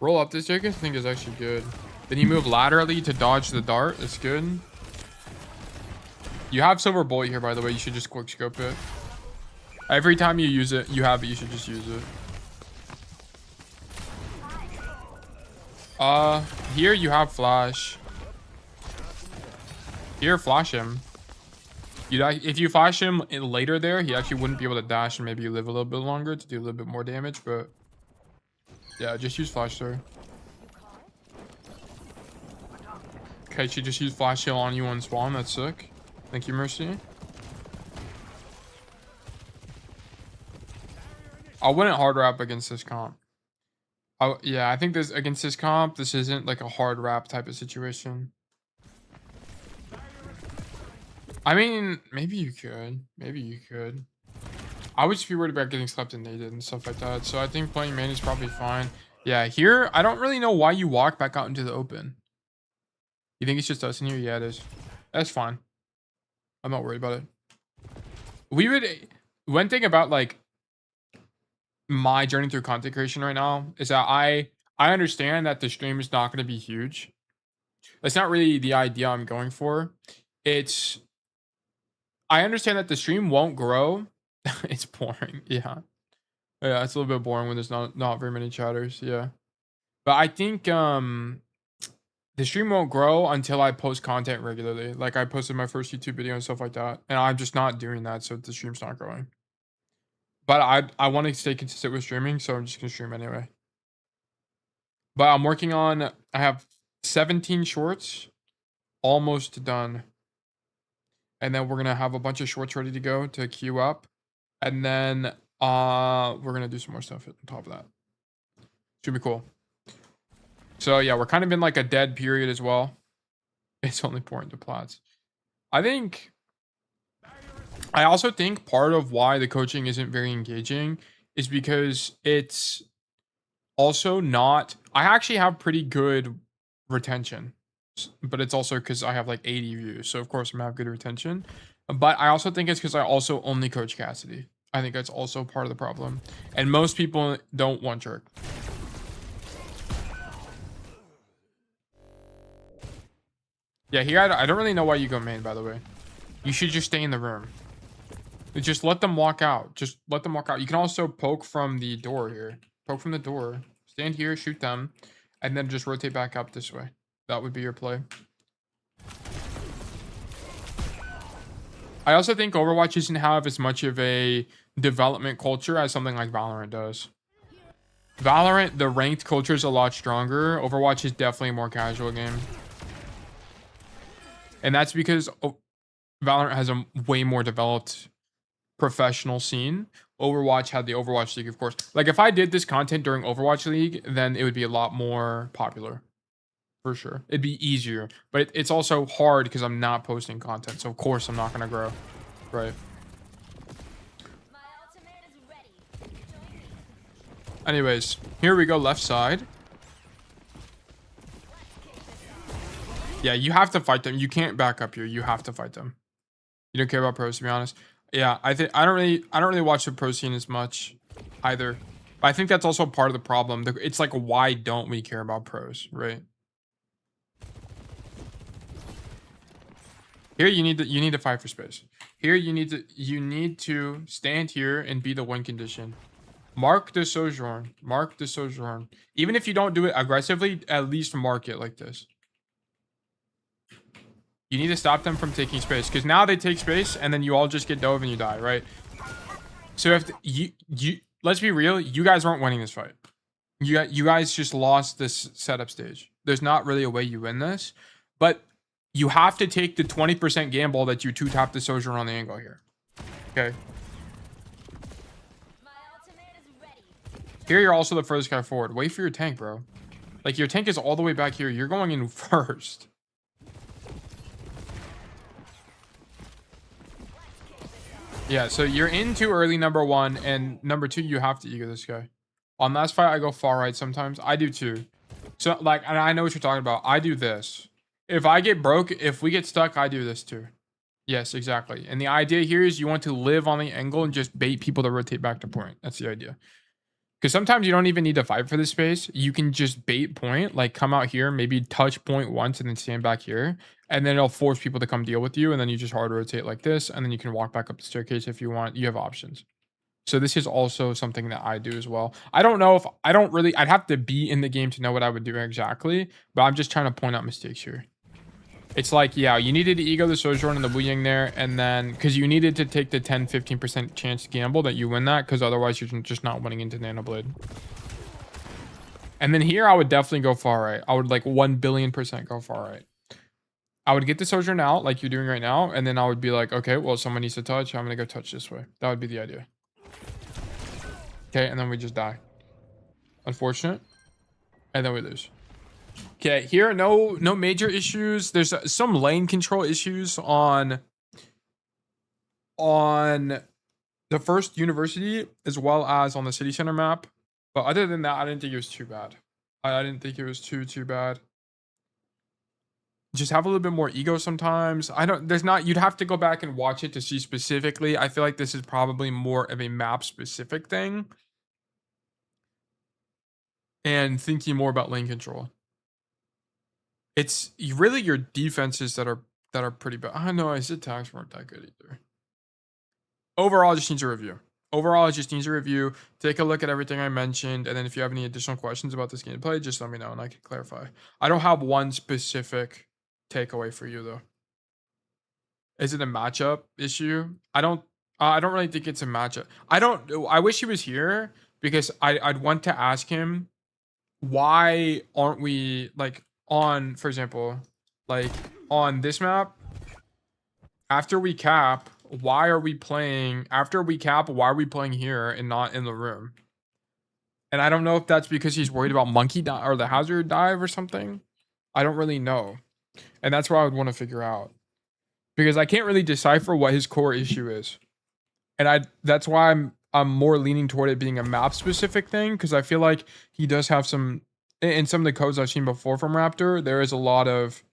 Roll up this Jake, I think is actually good. Then you move laterally to dodge the dart. That's good. You have silver bullet here, by the way. You should just quick scope it. Every time you use it, you have it. You should just use it. Here you have flash. Here, flash him. If you flash him later there, he actually wouldn't be able to dash and maybe live a little bit longer to do a little bit more damage, but yeah, just use flash there. Okay, she just used flash heal on you on spawn. That's sick. Thank you, Mercy. I wouldn't hard wrap against this comp. Yeah, I think this against this comp, this isn't like a hard wrap type of situation. I mean, maybe you could. Maybe you could. I would just be worried about getting slept and naded and stuff like that. So I think playing main is probably fine. Yeah, here, I don't really know why you walk back out into the open. You think it's just us in here? Yeah, it is. That's fine. I'm not worried about it. One thing about like my journey through content creation right now is that I understand that the stream is not going to be huge. That's not really the idea I'm going for. I understand that the stream won't grow. It's boring. Yeah. Yeah, it's a little bit boring when there's not very many chatters. Yeah. But I think the stream won't grow until I post content regularly. Like I posted my first YouTube video and stuff like that. And I'm just not doing that, so the stream's not growing. But I want to stay consistent with streaming, so I'm just gonna stream anyway. But I'm working on, I have 17 shorts almost done. And then we're gonna have a bunch of shorts ready to go to queue up. And then we're gonna do some more stuff on top of that. Should be cool. So yeah, we're kind of in like a dead period as well. It's only pouring to plats. I also think part of why the coaching isn't very engaging is because it's also not, I actually have pretty good retention, but it's also because I have like 80 views. So of course I'm gonna have good retention, but I also think it's because I also only coach Cassidy. I think that's also part of the problem. And most people don't want jerk. Yeah, here I don't really know why you go main, by the way. You should just stay in the room. Just let them walk out. Just let them walk out. You can also poke from the door here. Poke from the door. Stand here, shoot them, and then just rotate back up this way. That would be your play. I also think Overwatch doesn't have as much of a development culture as something like Valorant does. Valorant, the ranked culture is a lot stronger. Overwatch is definitely a more casual game. And that's because Valorant has a way more developed professional scene. Overwatch had the Overwatch League, of course. Like if I did this content during Overwatch League, then it would be a lot more popular. For sure. It'd be easier. But it's also hard because I'm not posting content. So of course I'm not going to grow. Right. Anyways, here we go, left side. Yeah, you have to fight them. You can't back up here. You have to fight them. You don't care about pros, to be honest. Yeah, I don't really watch the pro scene as much either. But I think that's also part of the problem. It's like, why don't we care about pros, right? Here you need to fight for space. Here you need to stand here and be the win condition. Mark the sojourn. Mark the sojourn. Even if you don't do it aggressively, at least mark it like this. You need to stop them from taking space, because now they take space and then you all just get dove and you die, right? So if you let's be real, you guys aren't winning this fight. You guys just lost this setup stage. There's not really a way you win this, but you have to take the 20% gamble that you two-tap the sojourn on the angle here. Okay. Here you're also the furthest guy forward. Wait for your tank, bro. Like your tank is all the way back here. You're going in first. Yeah, so you're in too early, number one, and number two, you have to ego this guy. On last fight, I go far right sometimes. I do too. So, like, and I know what you're talking about. I do this. If I get broke, if we get stuck, I do this too. Yes, exactly. And the idea here is you want to live on the angle and just bait people to rotate back to point. That's the idea. Because sometimes you don't even need to fight for the space. You can just bait point, like come out here, maybe touch point once and then stand back here. And then it'll force people to come deal with you. And then you just hard rotate like this. And then you can walk back up the staircase if you want. You have options. So this is also something that I do as well. I don't know if I'd have to be in the game to know what I would do exactly. But I'm just trying to point out mistakes here. It's like, yeah, you needed to ego the Sojourn and the Wu Yang there, and then because you needed to take the 10-15% chance gamble that you win that, because otherwise you're just not winning into Nano Blade. And then here I would definitely go far right. I would like 1,000,000,000% go far right. I would get the Sojourn out like you're doing right now, and then I would be like, okay, well, someone needs to touch. I'm gonna go touch this way. That would be the idea. Okay, and then we just die. Unfortunate. And then we lose. Okay, here no major issues. There's some lane control issues on the first university as well as on the city center map. But other than that, I didn't think it was too bad. I didn't think it was too bad. Just have a little bit more ego sometimes. You'd have to go back and watch it to see specifically. I feel like this is probably more of a map specific thing. And thinking more about lane control. It's really your defenses that are pretty bad. I know his attacks weren't that good either. Overall, it just needs a review. Overall, it just needs a review. Take a look at everything I mentioned, and then if you have any additional questions about this gameplay, just let me know and I can clarify. I don't have one specific takeaway for you though. Is it a matchup issue? I don't really think it's a matchup. I wish he was here because I'd want to ask him why aren't we like on, for example, like on this map, after we cap, why are we playing here and not in the room? And I don't know if that's because he's worried about monkey dive or the hazard dive or something. I don't really know. And that's what I would want to figure out. Because I can't really decipher what his core issue is. And that's why I'm more leaning toward it being a map specific thing, because I feel like he does have some, in some of the codes I've seen before from Raptor, there is a lot of,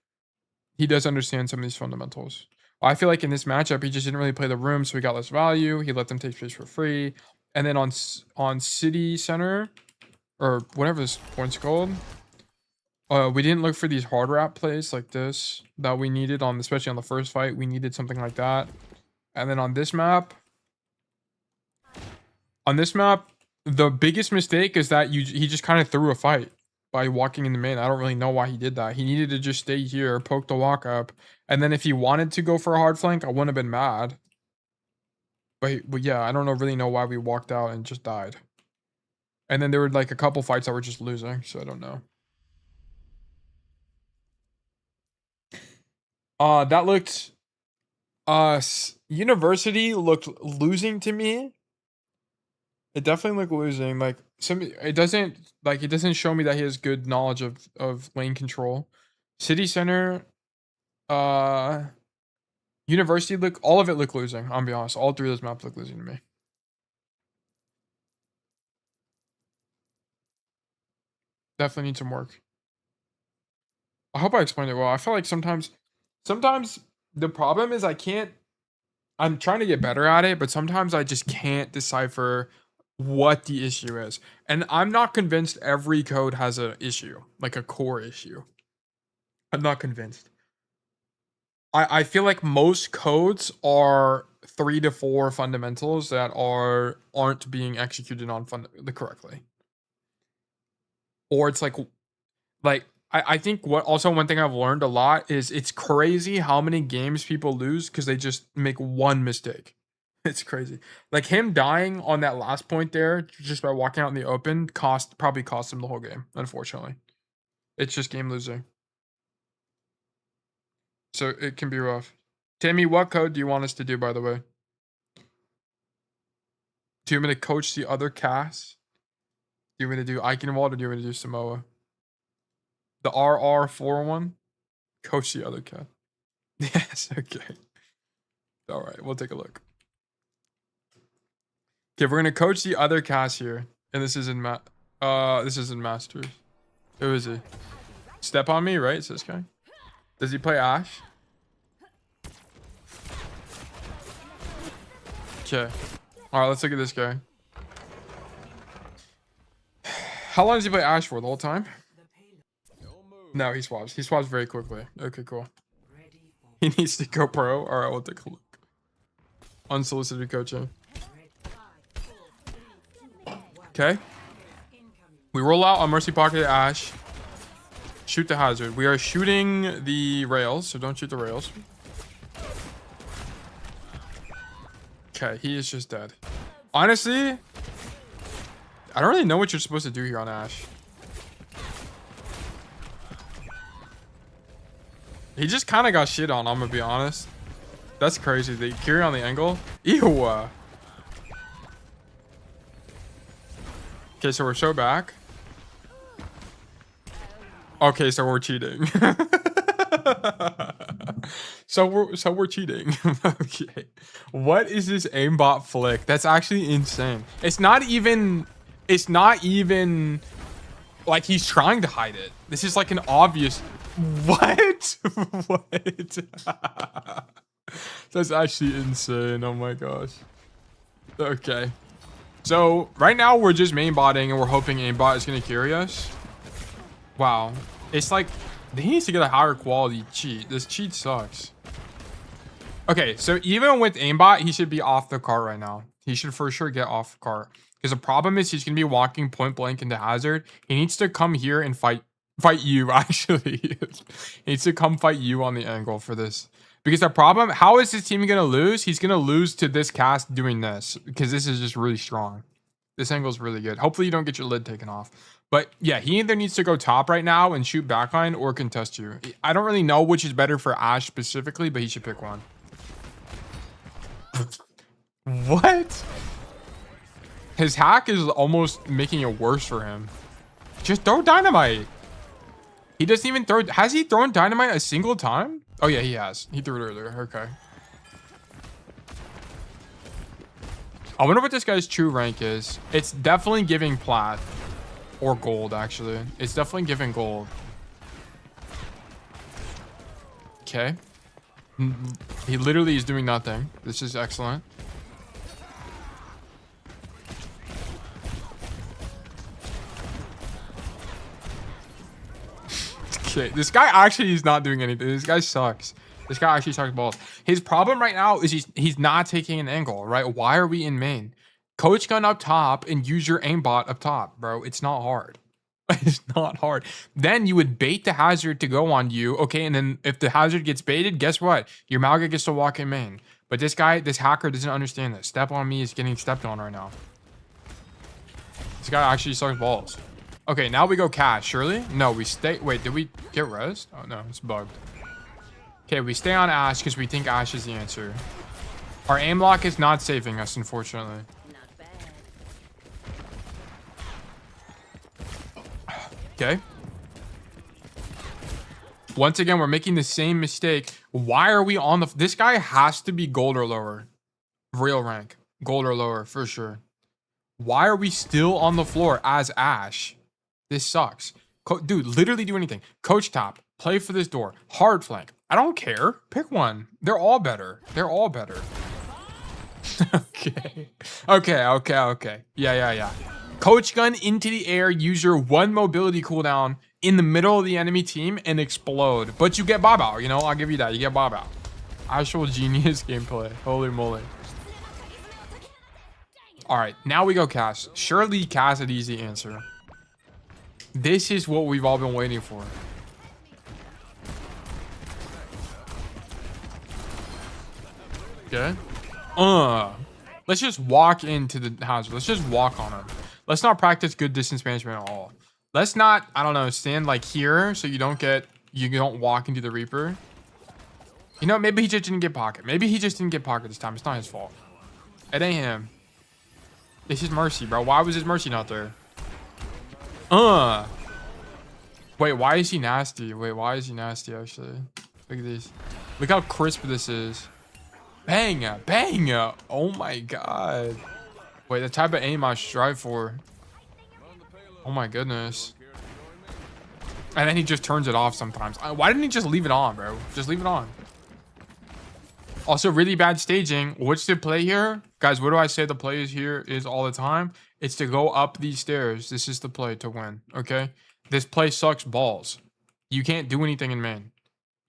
he does understand some of these fundamentals. I feel like in this matchup, he just didn't really play the room, so he got less value. He let them take space for free. And then on City Center, or whatever this point's called, we didn't look for these hard wrap plays like this that we needed on, especially on the first fight. We needed something like that. And then on this map, the biggest mistake is that he just kind of threw a fight by walking in the main. I don't really know why he did that. He needed to just stay here, poke the walk up, and then if he wanted to go for a hard flank, I wouldn't have been mad. But yeah, I don't really know why we walked out and just died. And then there were like a couple fights that were just losing, so I don't know. That looked, University looked losing to me. It definitely looked losing. Like it doesn't show me that he has good knowledge of lane control. City Center, University all of it looked losing. I'll be honest, all three of those maps look losing to me. Definitely need some work. I hope I explained it well. I feel like sometimes the problem is I'm trying to get better at it, but sometimes I just can't decipher what the issue is. And I'm not convinced every code has an issue, like a core issue. I'm not convinced. I feel like most codes are 3 to 4 fundamentals that aren't being executed on correctly. Or it's like I think one thing I've learned a lot is it's crazy how many games people lose because they just make one mistake. It's crazy. Like him dying on that last point there just by walking out in the open probably cost him the whole game, unfortunately. It's just game losing. So it can be rough. Tammy, what code do you want us to do, by the way? Do you want me to coach the other cast? Do you want me to do Eichenwald or do you want me to do Samoa? The RR4 one? Coach the other cast. Yes, okay. All right, we'll take a look. Okay, we're gonna coach the other Cass here, and this isn't Masters. Who is he? StepOnMe, right? It's this guy. Does he play Ash? Okay. All right, let's look at this guy. How long does he play Ash for? The whole time? No, he swaps. He swaps very quickly. Okay, cool. He needs to go pro. All right, we'll take a look. Unsolicited coaching. Okay. We roll out on Mercy Pocket Ash. Shoot the hazard. We are shooting the rails, so don't shoot the rails. Okay, he is just dead. Honestly, I don't really know what you're supposed to do here on Ash. He just kind of got shit on, I'm gonna be honest. That's crazy. They carry on the angle. Ew. Okay, so we're so back. Okay, so we're cheating. so we're cheating. Okay. What is this aimbot flick? That's actually insane. It's not even like he's trying to hide it. This is like an obvious what? What? That's actually insane. Oh my gosh. Okay. So right now we're just mainbotting and we're hoping aimbot is gonna carry us. Wow. It's like he needs to get a higher quality cheat. This cheat sucks. Okay, so even with aimbot, he should be off the cart right now. He should for sure get off the cart. Because the problem is he's gonna be walking point blank into hazard. He needs to come here and fight you, actually. He needs to come fight you on the angle for this. Because the problem, how is his team gonna lose? He's gonna lose to this cast doing this. Because this is just really strong. This angle is really good. Hopefully you don't get your lid taken off. But yeah, he either needs to go top right now and shoot backline or contest you. I don't really know which is better for Ash specifically, but he should pick one. What? His hack is almost making it worse for him. Just throw dynamite. He doesn't even throw. Has he thrown dynamite a single time? Oh yeah, he has. He threw it earlier. Okay. I wonder what this guy's true rank is. It's definitely giving plat. Or gold, actually. It's definitely giving gold. Okay. He literally is doing nothing. This is excellent. Okay, this guy actually is not doing anything. This guy sucks. This guy actually sucks balls. His problem right now is he's not taking an angle, right? Why are we in main? Coach gun up top and use your aimbot up top, bro. It's not hard. It's not hard. Then you would bait the hazard to go on you, okay? And then if the hazard gets baited, guess what? Your Malga gets to walk in main. But this guy, this hacker doesn't understand this. StepOnMe is getting stepped on right now. This guy actually sucks balls. Okay, now we go Cash. Surely? No, we stay. Wait, did we get res? Oh, no, it's bugged. Okay, we stay on Ash because we think Ash is the answer. Our aim lock is not saving us, unfortunately. Okay. Once again, we're making the same mistake. Why are we on the... This guy has to be gold or lower. Real rank. Gold or lower, for sure. Why are we still on the floor as Ash? This sucks. Dude, literally do anything. Coach top. Play for this door. Hard flank. I don't care. Pick one. They're all better. They're all better. Okay. Okay. Yeah. Coach gun into the air, use your one mobility cooldown in the middle of the enemy team and explode. But you get bob out, you know, I'll give you that. You get bob out. Actual genius gameplay. Holy moly. All right, now we go Cass. Surely Cassidy's the answer. This is what we've all been waiting for. Okay. Let's just walk into the hazard. Let's just walk on him. Let's not practice good distance management at all. Let's not, I don't know, stand like here so you don't walk into the Reaper. You know, maybe he just didn't get pocket. Maybe he just didn't get pocket this time. It's not his fault. It ain't him. It's his Mercy, bro. Why was his Mercy not there? Wait, why is he nasty? Wait, why is he nasty, actually? Look at this. Look how crisp this is. Bang. Oh my god. Wait, the type of aim I strive for. Oh my goodness. And then he just turns it off sometimes. Why didn't he just leave it on, bro? Just leave it on. Also, really bad staging. What's the play here? Guys, what do I say the play is here is all the time? It's to go up these stairs. This is the play to win, okay? This play sucks balls. You can't do anything in main.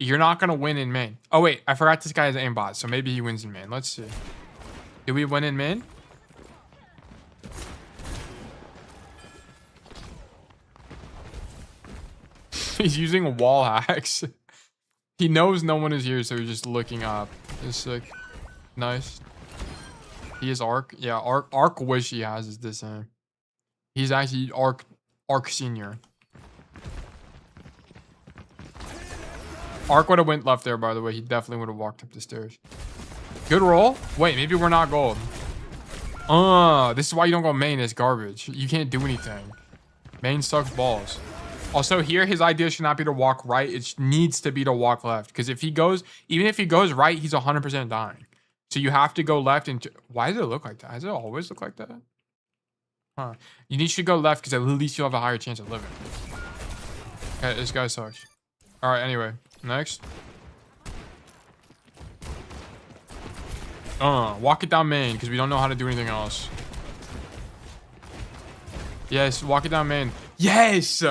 You're not going to win in main. Oh, wait. I forgot this guy has aimbot, so maybe he wins in main. Let's see. Did we win in main? He's using wall hacks. He knows no one is here, so he's just looking up. It's sick. Nice. He is Arc. Yeah, Arc wish he has is this name. He's actually Arc Senior. Arc would have went left there, by the way. He definitely would have walked up the stairs. Good roll. Wait, maybe we're not gold. This is why you don't go main. It's garbage. You can't do anything. Main sucks balls. Also, here, his idea should not be to walk right. It needs to be to walk left. Because if he goes, even if he goes right, he's 100% dying. So you have to go left. And why does it look like that? Does it always look like that? Huh. You need to go left because at least you'll have a higher chance of living. Okay, this guy sucks. All right, anyway. Next. Walk it down main because we don't know how to do anything else. Yes, walk it down main. Yes!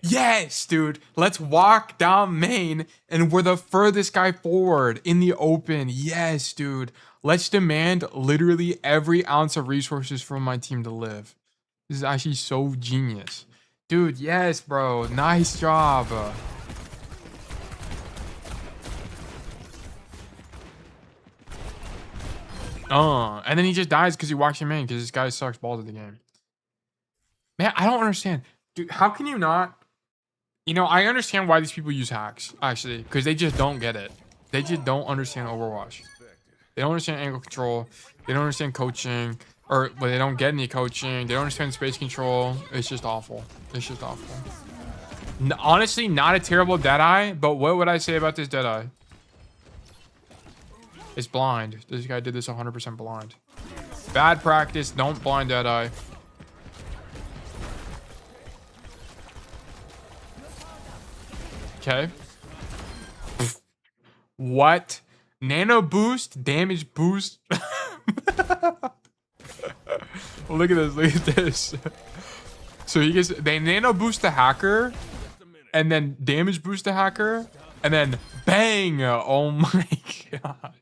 Yes, dude. Let's walk down main and we're the furthest guy forward in the open. Yes, dude. Let's demand literally every ounce of resources from my team to live. This is actually so genius. Dude, yes, bro. Nice job. And then he just dies because he walks him in because this guy sucks balls at the game. Man, I don't understand. Dude, how can you not? You know, I understand why these people use hacks, actually, because they just don't get it. They just don't understand Overwatch. They don't understand angle control. They don't understand coaching, or well, they don't get any coaching. They don't understand space control. It's just awful. It's just awful. Honestly, not a terrible Deadeye, but what would I say about this Deadeye? It's blind. This guy did this 100% blind. Bad practice. Don't blind Deadeye. Okay. What? Nano boost? Damage boost? Look at this. Look at this. So he gets... They nano boost the hacker. And then damage boost the hacker. And then bang! Oh my god.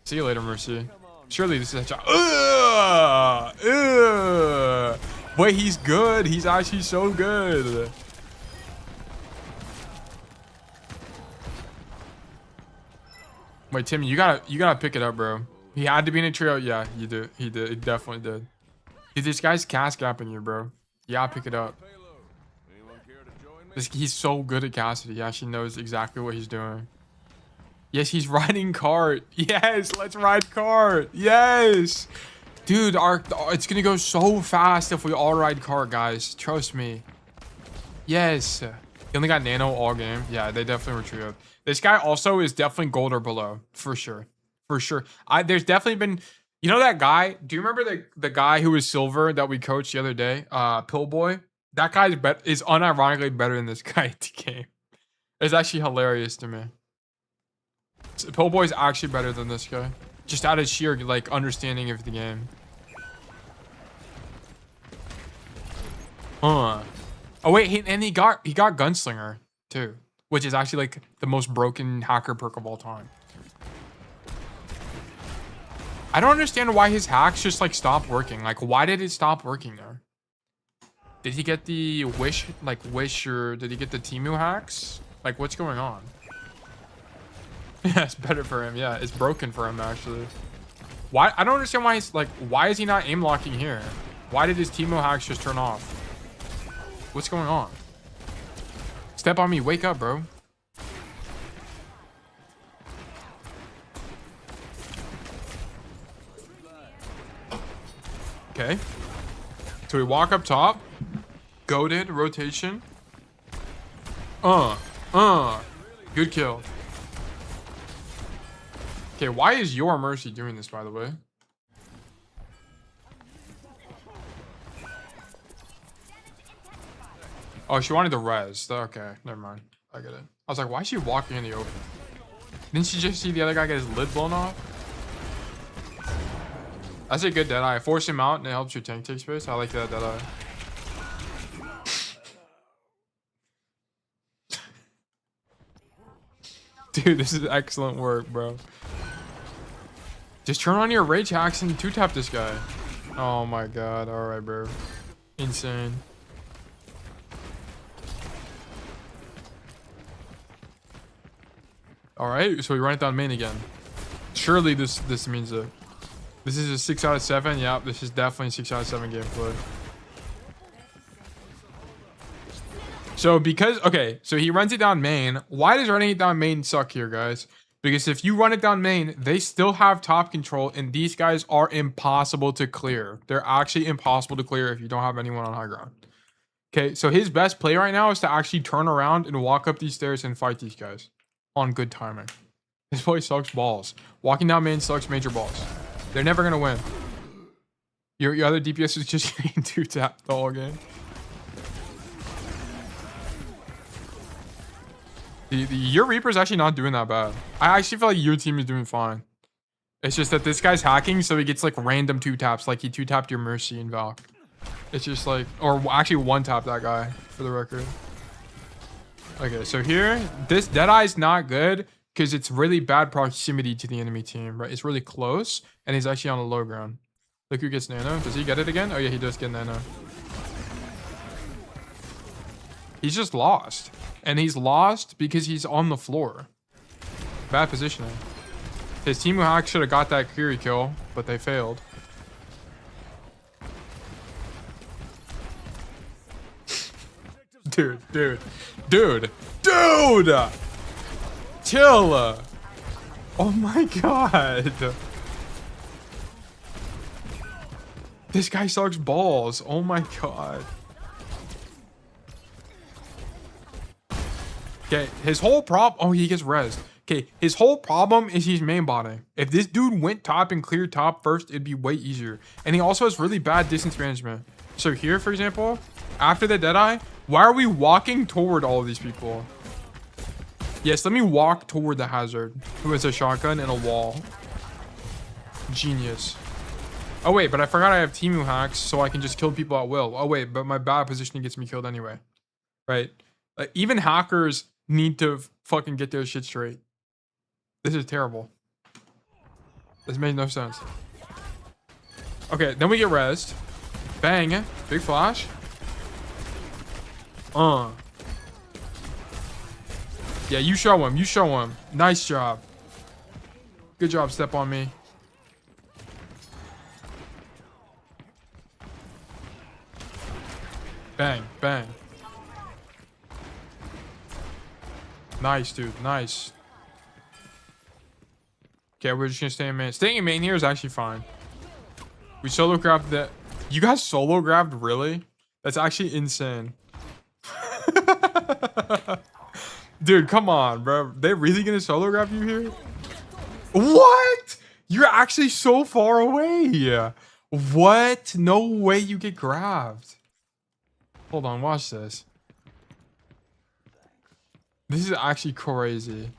See you later, Mercy. Surely this is a shot. Wait, he's good. He's actually so good. Wait, Tim, you gotta pick it up, bro. He had to be in a trio. Yeah, you did. He did. He definitely did. Dude, this guy's cast gapping you, bro. Yeah, pick it up. He's so good at Cassidy. He actually knows exactly what he's doing. Yes, he's riding cart. Yes, let's ride cart. Yes. Dude, it's gonna go so fast if we all ride cart, guys. Trust me. Yes. He only got nano all game. Yeah, they definitely were trioed. This guy also is definitely gold or below. For sure. For sure. There's definitely been... You know that guy? Do you remember the guy who was silver that we coached the other day? Pillboy? That guy is unironically better than this guy at the game. It's actually hilarious to me. Pillboy's actually better than this guy. Just out of sheer like understanding of the game. Oh wait, he got Gunslinger too, which is actually like the most broken hacker perk of all time. I don't understand why his hacks just like stopped working. Like, why did it stop working there? Did he get the wish, or did he get the Timu hacks? Like, what's going on? Yeah, it's better for him. Yeah, it's broken for him, actually. Why? I don't understand why he's, like, why is he not aim locking here? Why did his Timu hacks just turn off? What's going on? StepOnMe, wake up, bro. Okay. So we walk up top. Goated, rotation. Good kill. Okay, why is your Mercy doing this, by the way? Oh, she wanted the res. Okay, never mind. I get it. I was like, why is she walking in the open? Didn't she just see the other guy get his lid blown off? That's a good Deadeye. Force him out and it helps your tank take space. I like that Deadeye. Dude, this is excellent work, bro. Just turn on your rage hacks and 2-tap this guy. Oh my god. Alright, bro. Insane. Alright, so we run it down main again. Surely this means it. This is a 6 out of 7. Yep, this is definitely a 6 out of 7 gameplay. So because, okay, so he runs it down main. Why does running it down main suck here, guys? Because if you run it down main, they still have top control, and these guys are impossible to clear. They're actually impossible to clear if you don't have anyone on high ground. Okay, so his best play right now is to actually turn around and walk up these stairs and fight these guys on good timing. This play sucks balls. Walking down main sucks major balls. They're never gonna win. Your other DPS is just getting 2-tap the whole game. Your Reaper's actually not doing that bad. I actually feel like your team is doing fine. It's just that this guy's hacking, so he gets like random 2-taps, like he 2-tapped your Mercy and Valk. It's just like, or actually 1-tap that guy, for the record. Okay, so here, this Deadeye's not good because it's really bad proximity to the enemy team, right? It's really close, and he's actually on the low ground. Look who gets Nano. Does he get it again? Oh yeah, he does get Nano. He's just lost. And he's lost because he's on the floor. Bad positioning. His team hack should have got that Kiri kill, but they failed. Dude. Chill. Oh my god. This guy sucks balls. Oh my god. Okay, his whole problem. Oh, he gets rezzed. Okay, his whole problem is he's main botting. If this dude went top and cleared top first, it'd be way easier. And he also has really bad distance management. So here, for example, after the Deadeye, why are we walking toward all of these people? Yes, let me walk toward the hazard, who has a shotgun and a wall. Genius. Oh wait, but I forgot I have Temu hacks, so I can just kill people at will. Oh wait, but my bad positioning gets me killed anyway. Right? Like, even hackers need to fucking get their shit straight. This is terrible. This made no sense. Okay, then we get rezzed. Bang. Big flash. Yeah, you show him. You show him. Nice job. Good job, StepOnMe. Bang, bang. Nice, dude. Nice. Okay, we're just gonna stay in main. Staying in main here is actually fine. We solo grabbed that. You guys solo grabbed, really? That's actually insane. Dude, come on, bro. They really gonna solo grab you here? What? You're actually so far away. What? No way you get grabbed. Hold on, watch this. This is actually crazy.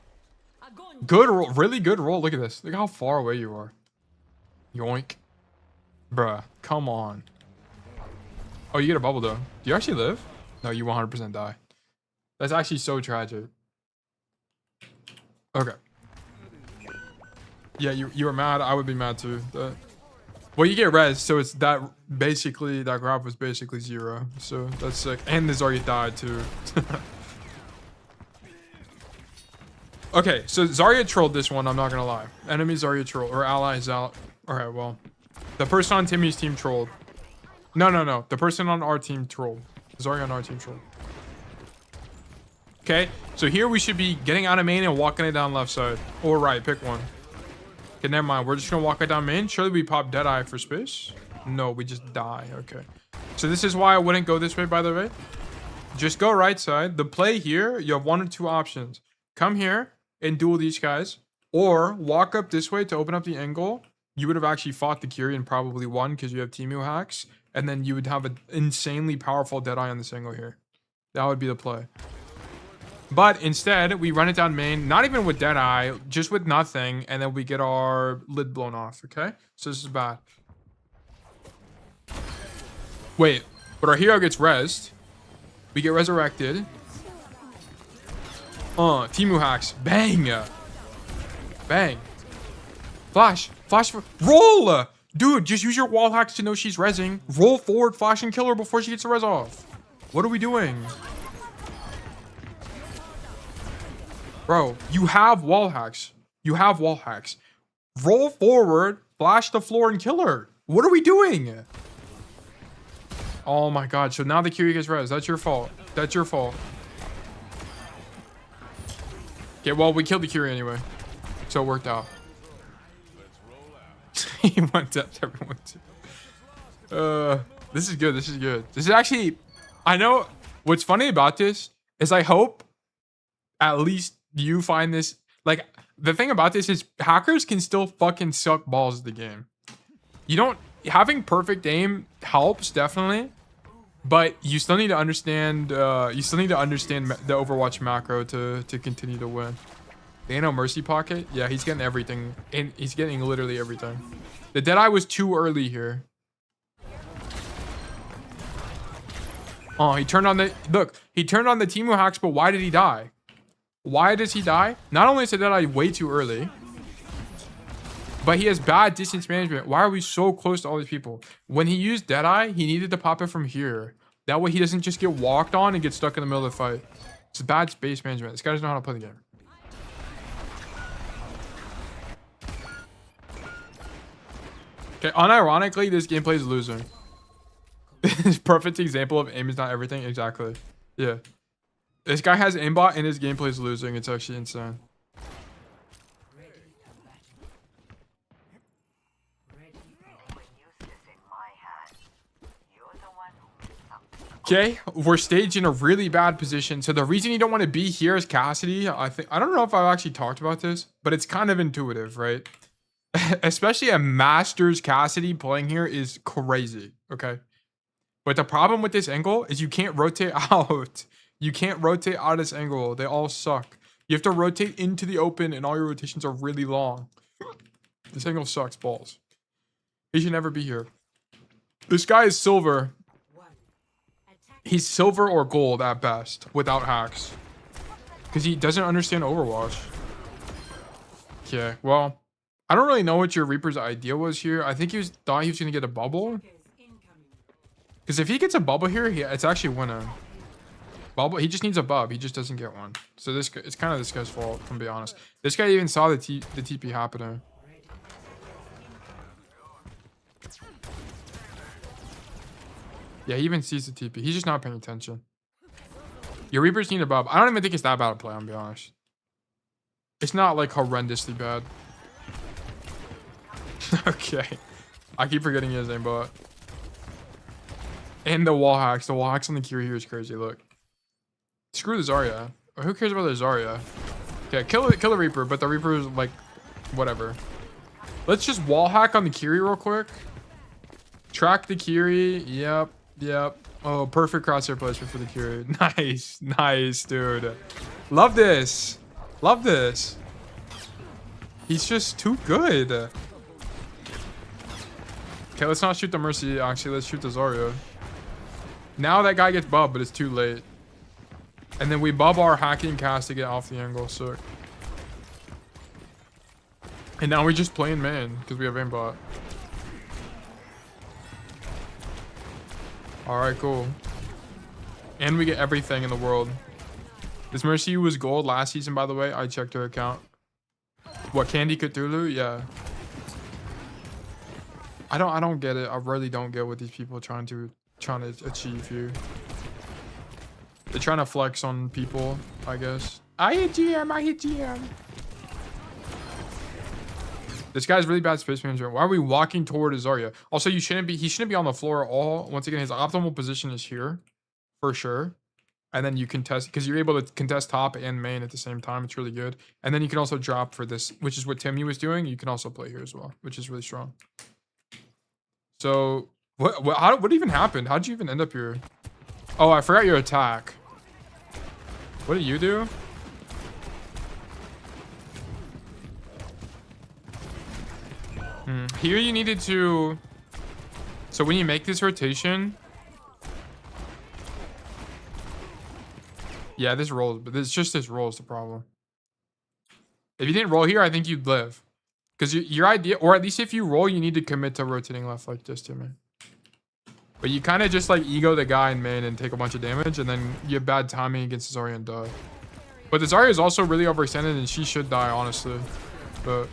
Good roll, really good roll. Look at this. Look how far away you are. Yoink. Bruh, come on. Oh, you get a bubble though. Do you actually live? No, you 100% die. That's actually so tragic. Okay. Yeah, you were mad. I would be mad too. Well, you get res, so it's that basically, that grab was basically 0. So that's sick. And the Zarya died too. Okay, so Zarya trolled this one, I'm not gonna lie. Enemy Zarya troll, or allies out. Alright, well. The person on Timmy's team trolled. No. The person on our team trolled. Zarya on our team trolled. Okay, so here we should be getting out of main and walking it down left side. Or right, pick one. Okay, never mind. We're just gonna walk it down main. Surely we pop Deadeye for space. No, we just die. Okay. So this is why I wouldn't go this way, by the way. Just go right side. The play here, you have 1 or 2 options. Come here and duel these guys, or walk up this way to open up the angle. You would have actually fought the Kiri and probably won because you have Temu hacks, and then you would have an insanely powerful Deadeye on this angle here. That would be the play. But instead, we run it down main, not even with Deadeye, just with nothing, and then we get our lid blown off, okay? So this is bad. Wait, but our hero gets rezzed. We get resurrected. Timu hacks. Bang! Bang. Flash. Flash. Roll! Dude, just use your wall hacks to know she's rezzing. Roll forward, flash, and kill her before she gets the res off. What are we doing? Bro, you have wall hacks. You have wall hacks. Roll forward, flash the floor, and kill her. What are we doing? Oh my god, so now the Kyrie gets res. That's your fault. That's your fault. Okay, well, we killed the Kyrie anyway. So it worked out. He went depth, everyone. This is good. This is good. This is actually... I know what's funny about this is I hope at least you find this... Like, the thing about this is hackers can still fucking suck balls at the game. You don't... Having perfect aim helps, definitely. But you still need to understand... the Overwatch macro to continue to win. Dano Mercy Pocket? Yeah, he's getting everything. And he's getting literally everything. The Deadeye was too early here. Oh, he turned on the... Look, he turned on the Timu hacks, but why did he die? Why does he die? Not only is the Deadeye way too early, but he has bad distance management. Why are we so close to all these people? When he used Deadeye, he needed to pop it from here. That way he doesn't just get walked on and get stuck in the middle of the fight. It's bad space management. This guy doesn't know how to play the game. Okay, unironically, this gameplay is losing. Perfect example of aim is not everything. Exactly. Yeah. This guy has aimbot and his gameplay is losing. It's actually insane. Okay, we're staged in a really bad position. So the reason you don't want to be here is Cassidy. I don't know if I've actually talked about this, but it's kind of intuitive, right? Especially a Masters Cassidy playing here is crazy, okay? But the problem with this angle is you can't rotate out. You can't rotate out of this angle. They all suck. You have to rotate into the open and all your rotations are really long. This angle sucks balls. He should never be here. This guy is silver. He's silver or gold at best without hacks. Because he doesn't understand Overwatch. Okay, well, I don't really know what your Reaper's idea was here. I think thought he was going to get a bubble. Because if he gets a bubble here, it's actually winning. Bubble, he just needs a bub. He just doesn't get one. So it's kind of this guy's fault, if I'm being honest. This guy even saw the TP happening. Yeah, he even sees the TP. He's just not paying attention. Your Reapers need a bub. I don't even think it's that bad a play, I'm being honest. It's not like horrendously bad. Okay. I keep forgetting his aimbot. And the wall hacks. The wall hacks on the Kyrie here is crazy. Look. Screw the Zarya. Or who cares about the Zarya? Okay, kill the Reaper, but the Reaper is like, whatever. Let's just wall hack on the Kyrie real quick. Track the Kyrie. Yep. Yep. Oh, perfect crosshair placement for the Kyrie. Nice. Nice, dude. Love this. Love this. He's just too good. Okay, let's not shoot the Mercy. Actually, let's shoot the Zarya. Now that guy gets bubbed, but it's too late. And then we bub our hacking cast to get off the angle. So, and now we're just playing man because we have aimbot. All right, cool. And we get everything in the world. This Mercy was gold last season, by the way. I checked her account. What, Candy Cthulhu? Yeah. I don't get it. I really don't get what these people are trying to achieve here. They're trying to flex on people, I guess. I hit GM. I hit GM. This guy's really bad space management. Why are we walking toward Zarya? Also, he shouldn't be on the floor at all. Once again, his optimal position is here, for sure. And then you contest, because you're able to contest top and main at the same time. It's really good. And then you can also drop for this, which is what Timmy was doing. You can also play here as well, which is really strong. So, what even happened? How'd you even end up here? Oh, I forgot your attack. What do you do? Here you needed to... So when you make this rotation... Yeah, this rolls, but it's just this roll is the problem. If you didn't roll here, I think you'd live. Because your idea, or at least if you roll, you need to commit to rotating left like this to me. But you kind of just like ego the guy in main and take a bunch of damage, and then you have bad timing against the Zarya and die. But the Zarya is also really overextended, and she should die, honestly. But...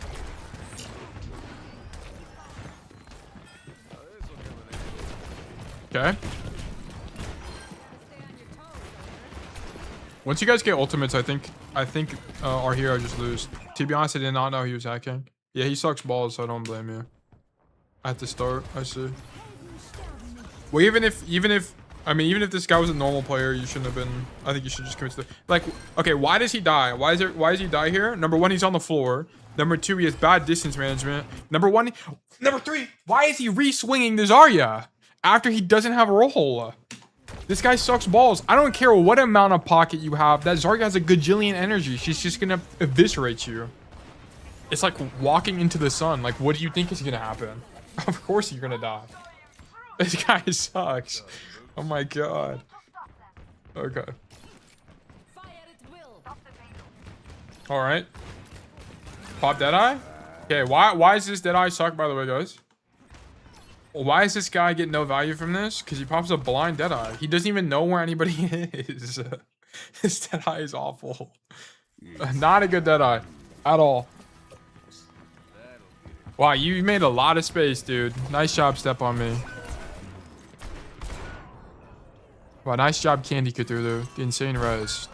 Okay. Once you guys get ultimates, I think our hero just lose. To be honest, I did not know he was hacking. Yeah, he sucks balls, so I don't blame you. At the start, I see. Well, even if this guy was a normal player, you shouldn't have been. I think you should just commit to the, like. Okay, why does he die? Why does he die here? Number one, he's on the floor. Number two, he has bad distance management. Number three, why is he re-swinging the Zarya after he doesn't have a roll? This guy sucks balls. I don't care what amount of pocket you have. That Zarya has a gajillion energy. She's just gonna eviscerate you. It's like walking into the sun. Like, what do you think is gonna happen? Of course you're gonna die. This guy sucks. Oh my god. Okay. All right. Pop Deadeye. Okay. Why is this Deadeye suck? By the way, guys. Why does this guy get no value from this? Because he pops a blind Deadeye. He doesn't even know where anybody is. This Deadeye is awful. Not a good Deadeye at all. Wow, you made a lot of space, dude. Nice job, StepOnMe. Wow, nice job, Candy Cthulhu. The insane res.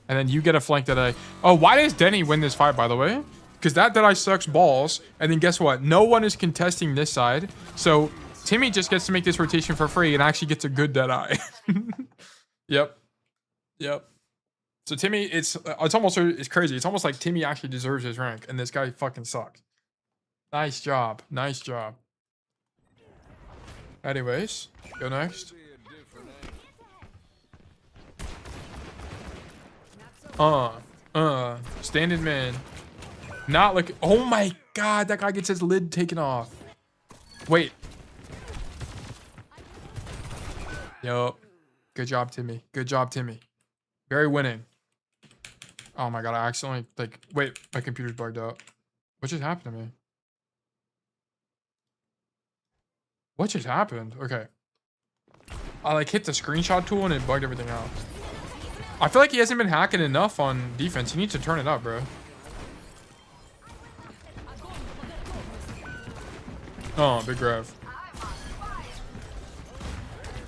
And then you get a flank Deadeye. Oh, why does Denny win this fight, by the way? Because that Deadeye sucks balls. And then guess what? No one is contesting this side. So Timmy just gets to make this rotation for free and actually gets a good Deadeye. Yep. So Timmy, it's crazy. It's almost like Timmy actually deserves his rank. And this guy fucking sucks. Nice job. Anyways, go next. Standing man. Not like, oh my god, that guy gets his lid taken off. Wait. Yup. Good job, Timmy. Very winning. Oh my god, I accidentally, like, wait, my computer's bugged out. What just happened to me? What just happened? Okay. I like hit the screenshot tool and it bugged everything out. I feel like he hasn't been hacking enough on defense. He needs to turn it up, bro. Oh, big rev.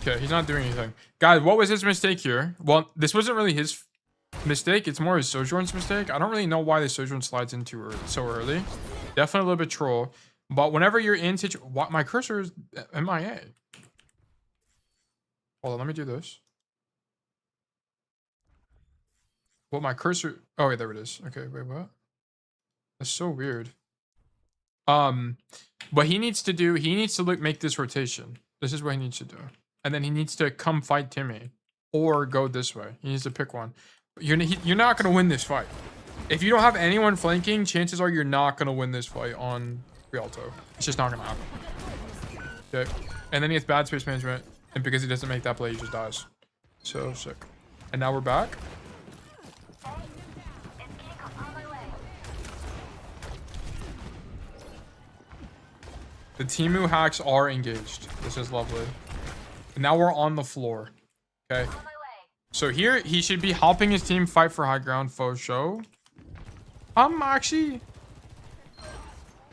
Okay, he's not doing anything. Guys, what was his mistake here? Well, this wasn't really his mistake. It's more his Sojourn's mistake. I don't really know why the Sojourn slides in so early. Definitely a little bit troll. But whenever you're in situation... My cursor is MIA. Hold on, let me do this. Well, my cursor... Oh, wait, there it is. Okay, wait, what? That's so weird. What he needs to do... He needs to make this rotation. This is what he needs to do. And then he needs to come fight Timmy. Or go this way. He needs to pick one. You're not going to win this fight. If you don't have anyone flanking, chances are you're not going to win this fight on Rialto. It's just not going to happen. Okay. And then he has bad space management. And because he doesn't make that play, he just dies. So sick. And now we're back. The Temu hacks are engaged. This is lovely. And now we're on the floor. Okay. So here, he should be helping his team fight for high ground faux show. Actually...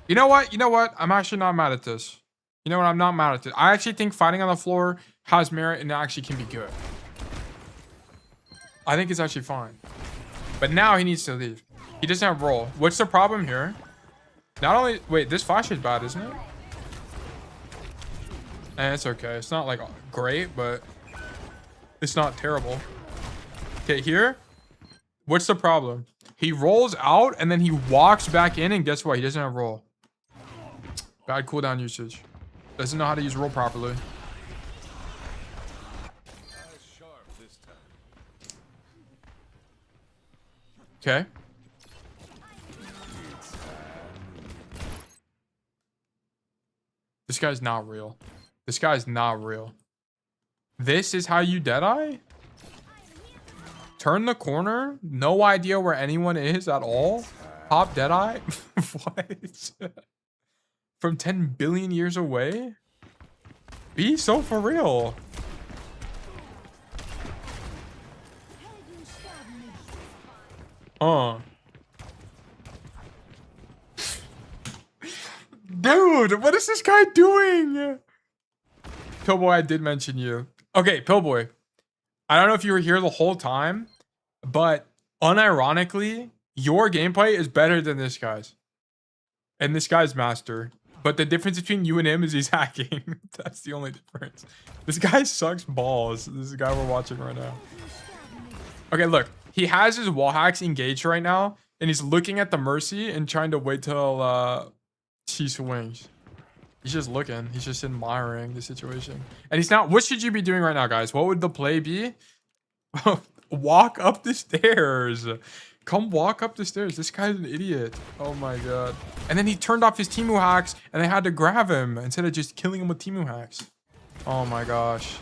You know what? I'm actually not mad at this. You know what? I'm not mad at it. I actually think fighting on the floor has merit and it actually can be good. I think it's actually fine. But now he needs to leave. He doesn't have roll. What's the problem here? Not only... Wait, this flash is bad, isn't it? And it's okay. It's not like great, but it's not terrible. Okay, here. What's the problem? He rolls out and then he walks back in and guess what? He doesn't have roll. Bad cooldown usage. Doesn't know how to use roll properly. Okay. This guy's not real. This guy's not real. This is how you Deadeye? Turn the corner? No idea where anyone is at all? Pop Deadeye? What? From 10 billion years away? Be so for real. Dude, what is this guy doing? Pillboy, I did mention you. Okay, Pillboy. I don't know if you were here the whole time, but unironically, your gameplay is better than this guy's. And this guy's master. But the difference between you and him is he's hacking. That's the only difference. This guy sucks balls. This is the guy we're watching right now. Okay, look. He has his wall hacks engaged right now, and he's looking at the Mercy and trying to wait till she swings. He's just looking. He's just admiring the situation. And he's not... What should you be doing right now, guys? What would the play be? Walk up the stairs. Come walk up the stairs. This guy's an idiot. Oh my god. And then he turned off his Temu hacks, and they had to grab him instead of just killing him with Temu hacks. Oh my gosh.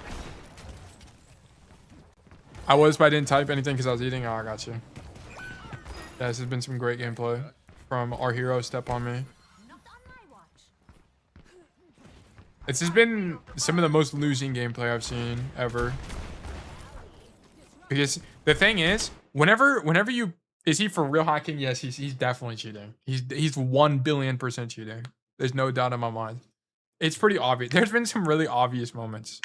I was, but I didn't type anything because I was eating. Oh, I got you. Yeah, this has been some great gameplay from our hero, StepOnMe. This has been some of the most losing gameplay I've seen ever. Because the thing is, whenever you... Is he for real hacking? Yes, he's definitely cheating. He's 1 billion% cheating. There's no doubt in my mind. It's pretty obvious. There's been some really obvious moments.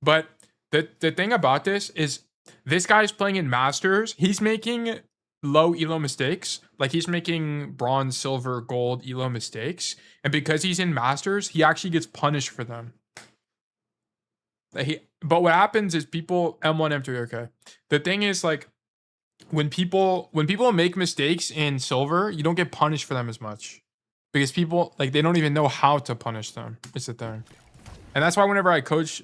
But the thing about this is this guy's playing in Masters. He's making low elo mistakes. Like he's making bronze, silver, gold elo mistakes. And because he's in Masters, he actually gets punished for them. But what happens is people M1, M3, okay. The thing is like when people make mistakes in silver, you don't get punished for them as much. Because people like they don't even know how to punish them. It's the thing. And that's why whenever I coach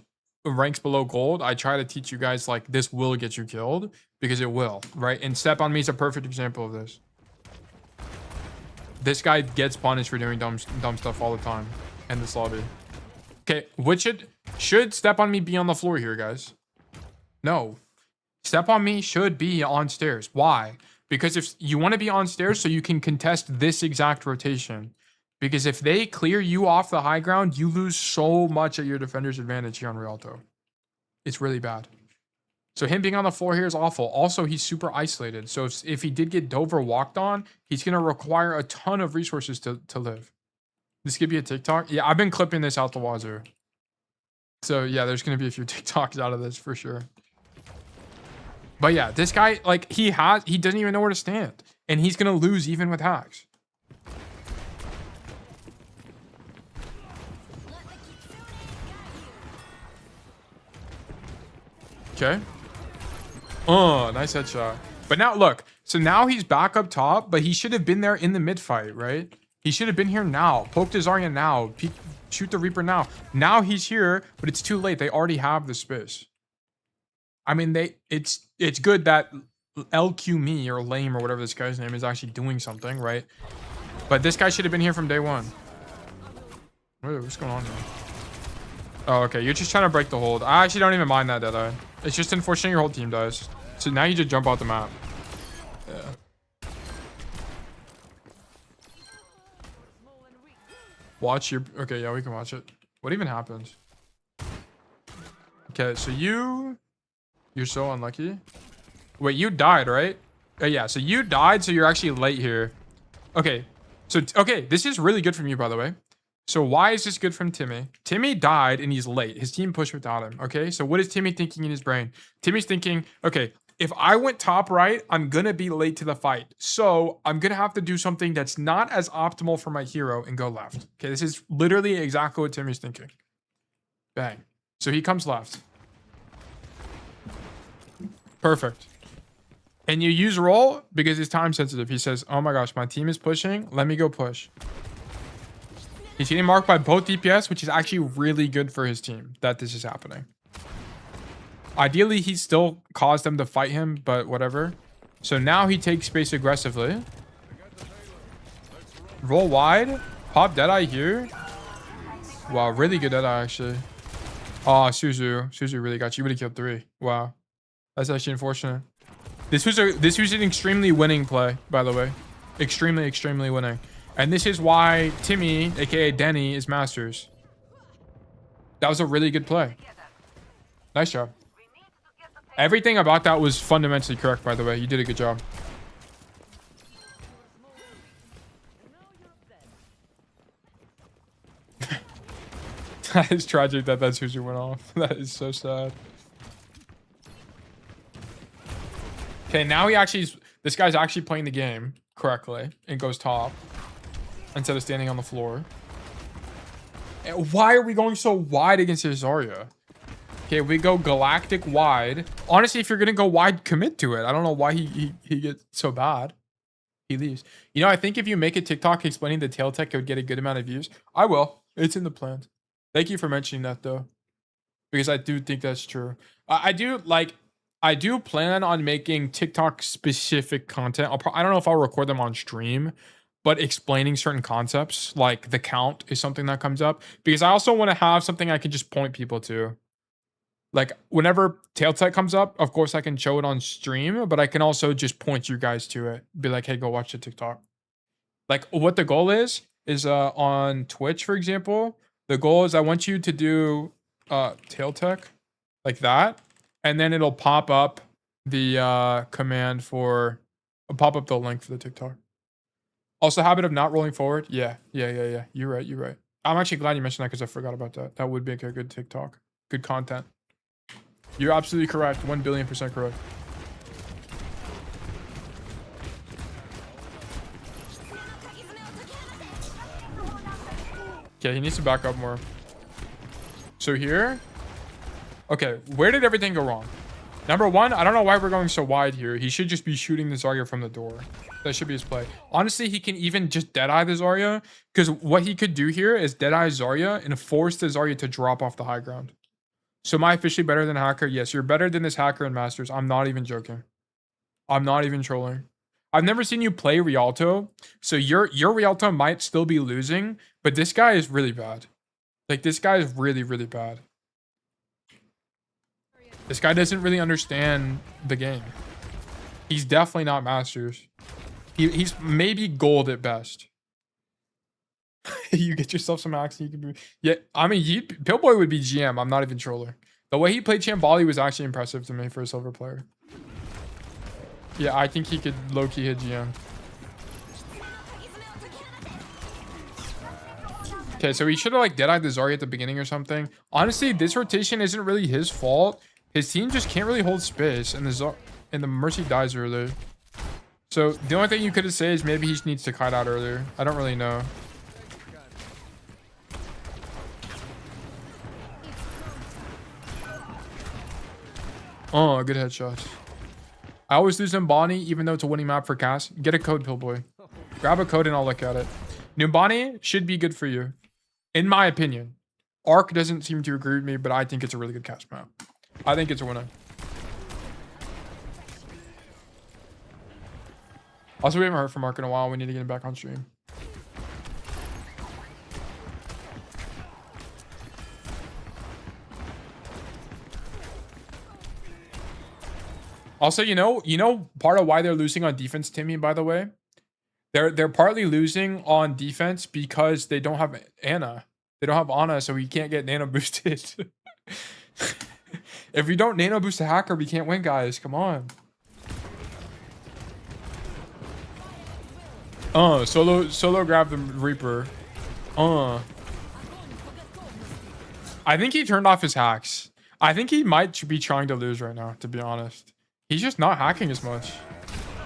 ranks below gold, I try to teach you guys like this will get you killed because it will, right? And StepOnMe is a perfect example of this. This guy gets punished for doing dumb stuff all the time in this lobby. Okay, should StepOnMe be on the floor here, guys? No. StepOnMe should be on stairs. Why? Because if you want to be on stairs so you can contest this exact rotation. Because if they clear you off the high ground, you lose so much at your defender's advantage here on Rialto. It's really bad. So him being on the floor here is awful. Also, he's super isolated. So if he did get Dover walked on, he's going to require a ton of resources to live. This could be a TikTok. Yeah, I've been clipping this out the wazoo. So yeah, there's going to be a few TikToks out of this for sure. But yeah, this guy, like, he doesn't even know where to stand. And he's going to lose even with hacks. Okay. Oh, nice headshot. But now, look. So now he's back up top, but he should have been there in the mid fight, right? He should have been here now. Poke the Zarya now. Shoot the Reaper now. Now he's here, but it's too late. They already have the space. I mean, it's good that LQ me or Lame or whatever this guy's name is actually doing something, right? But this guy should have been here from day one. Wait, what's going on here? Oh, okay. You're just trying to break the hold. I actually don't even mind that Deadeye. It's just unfortunate your whole team dies. So now you just jump out the map. Yeah. Watch your... Okay, yeah, we can watch it. What even happens? Okay, so you're so unlucky. Wait, you died, right? Yeah, so you died, so you're actually late here. Okay, so... Okay, this is really good from you, by the way. So why is this good from Timmy? Timmy died and he's late. His team pushed without him, okay? So what is Timmy thinking in his brain? Timmy's thinking, okay, if I went top right, I'm going to be late to the fight. So I'm going to have to do something that's not as optimal for my hero and go left. Okay, this is literally exactly what Timmy's thinking. Bang. So he comes left. Perfect. And you use roll because it's time sensitive. He says, oh my gosh, my team is pushing. Let me go push. He's getting marked by both DPS, which is actually really good for his team that this is happening. Ideally, he still caused them to fight him, but whatever. So now he takes space aggressively. Roll wide. Pop Deadeye here. Wow, really good Deadeye actually. Oh, Suzu. Suzu really got you. You would have killed 3. Wow. That's actually unfortunate. This was an extremely winning play, by the way. Extremely winning. And this is why Timmy, aka Denny, is Masters. That was a really good play. Nice job. Everything about that was fundamentally correct, by the way. You did a good job. That is tragic that Suzu went off. That is so sad. Okay, now this guy's actually playing the game correctly and goes top instead of standing on the floor. And why are we going so wide against his Zarya? Okay, we go galactic wide. Honestly, if you're gonna go wide, commit to it. I don't know why he gets so bad. He leaves. You know, I think if you make a TikTok explaining the tail tech, it would get a good amount of views. I will. It's in the plans. Thank you for mentioning that though, because I do think that's true. I do plan on making TikTok specific content. I don't know if I'll record them on stream, but explaining certain concepts like the count is something that comes up, because I also want to have something I can just point people to. Like whenever tail tech comes up, of course I can show it on stream, but I can also just point you guys to it. Be like, hey, go watch the TikTok. Like what the goal is on Twitch, for example, the goal is I want you to do tail tech like that. And then it'll pop up the command for, pop up the link for the TikTok. Also, habit of not rolling forward. Yeah. You're right. I'm actually glad you mentioned that because I forgot about that. That would make a good TikTok. Good content. You're absolutely correct. 1,000,000,000% correct. Okay, he needs to back up more. So here. Okay, where did everything go wrong? Number one, I don't know why we're going so wide here. He should just be shooting the Zarya from the door. That should be his play. Honestly, he can even just Deadeye the Zarya, because what he could do here is Deadeye Zarya and force the Zarya to drop off the high ground. So am I officially better than Hacker? Yes, you're better than this Hacker in Masters. I'm not even joking. I'm not even trolling. I've never seen you play Rialto, so your Rialto might still be losing, but this guy is really bad. Like, this guy is really, really bad. This guy doesn't really understand the game. He's definitely not Masters. He's maybe gold at best. You get yourself some hacks. You can be, yeah. I mean, Pillboy would be GM. I'm not even trolling. The way he played Chambali was actually impressive to me for a silver player. Yeah, I think he could low-key hit GM. Okay, so he should have like Deadeye the Zarya at the beginning or something. Honestly, this rotation isn't really his fault. His team just can't really hold space, and the Mercy dies early. So the only thing you could have said is maybe he just needs to kite out earlier. I don't really know. Oh, good headshots. I always lose Numbani, even though it's a winning map for Cass. Get a code, Pillboy. Grab a code and I'll look at it. Numbani should be good for you, in my opinion. Arc doesn't seem to agree with me, but I think it's a really good Cass map. I think it's a winner. Also, we haven't heard from Arc in a while. We need to get him back on stream. Also, you know, part of why they're losing on defense, Timmy, by the way, they're partly losing on defense because they don't have Ana. They don't have Ana, so we can't get nano boosted. If we don't nano boost a Hacker, we can't win, guys. Come on. Solo grab the Reaper. I think he turned off his hacks. I think he might be trying to lose right now, to be honest. He's just not hacking as much.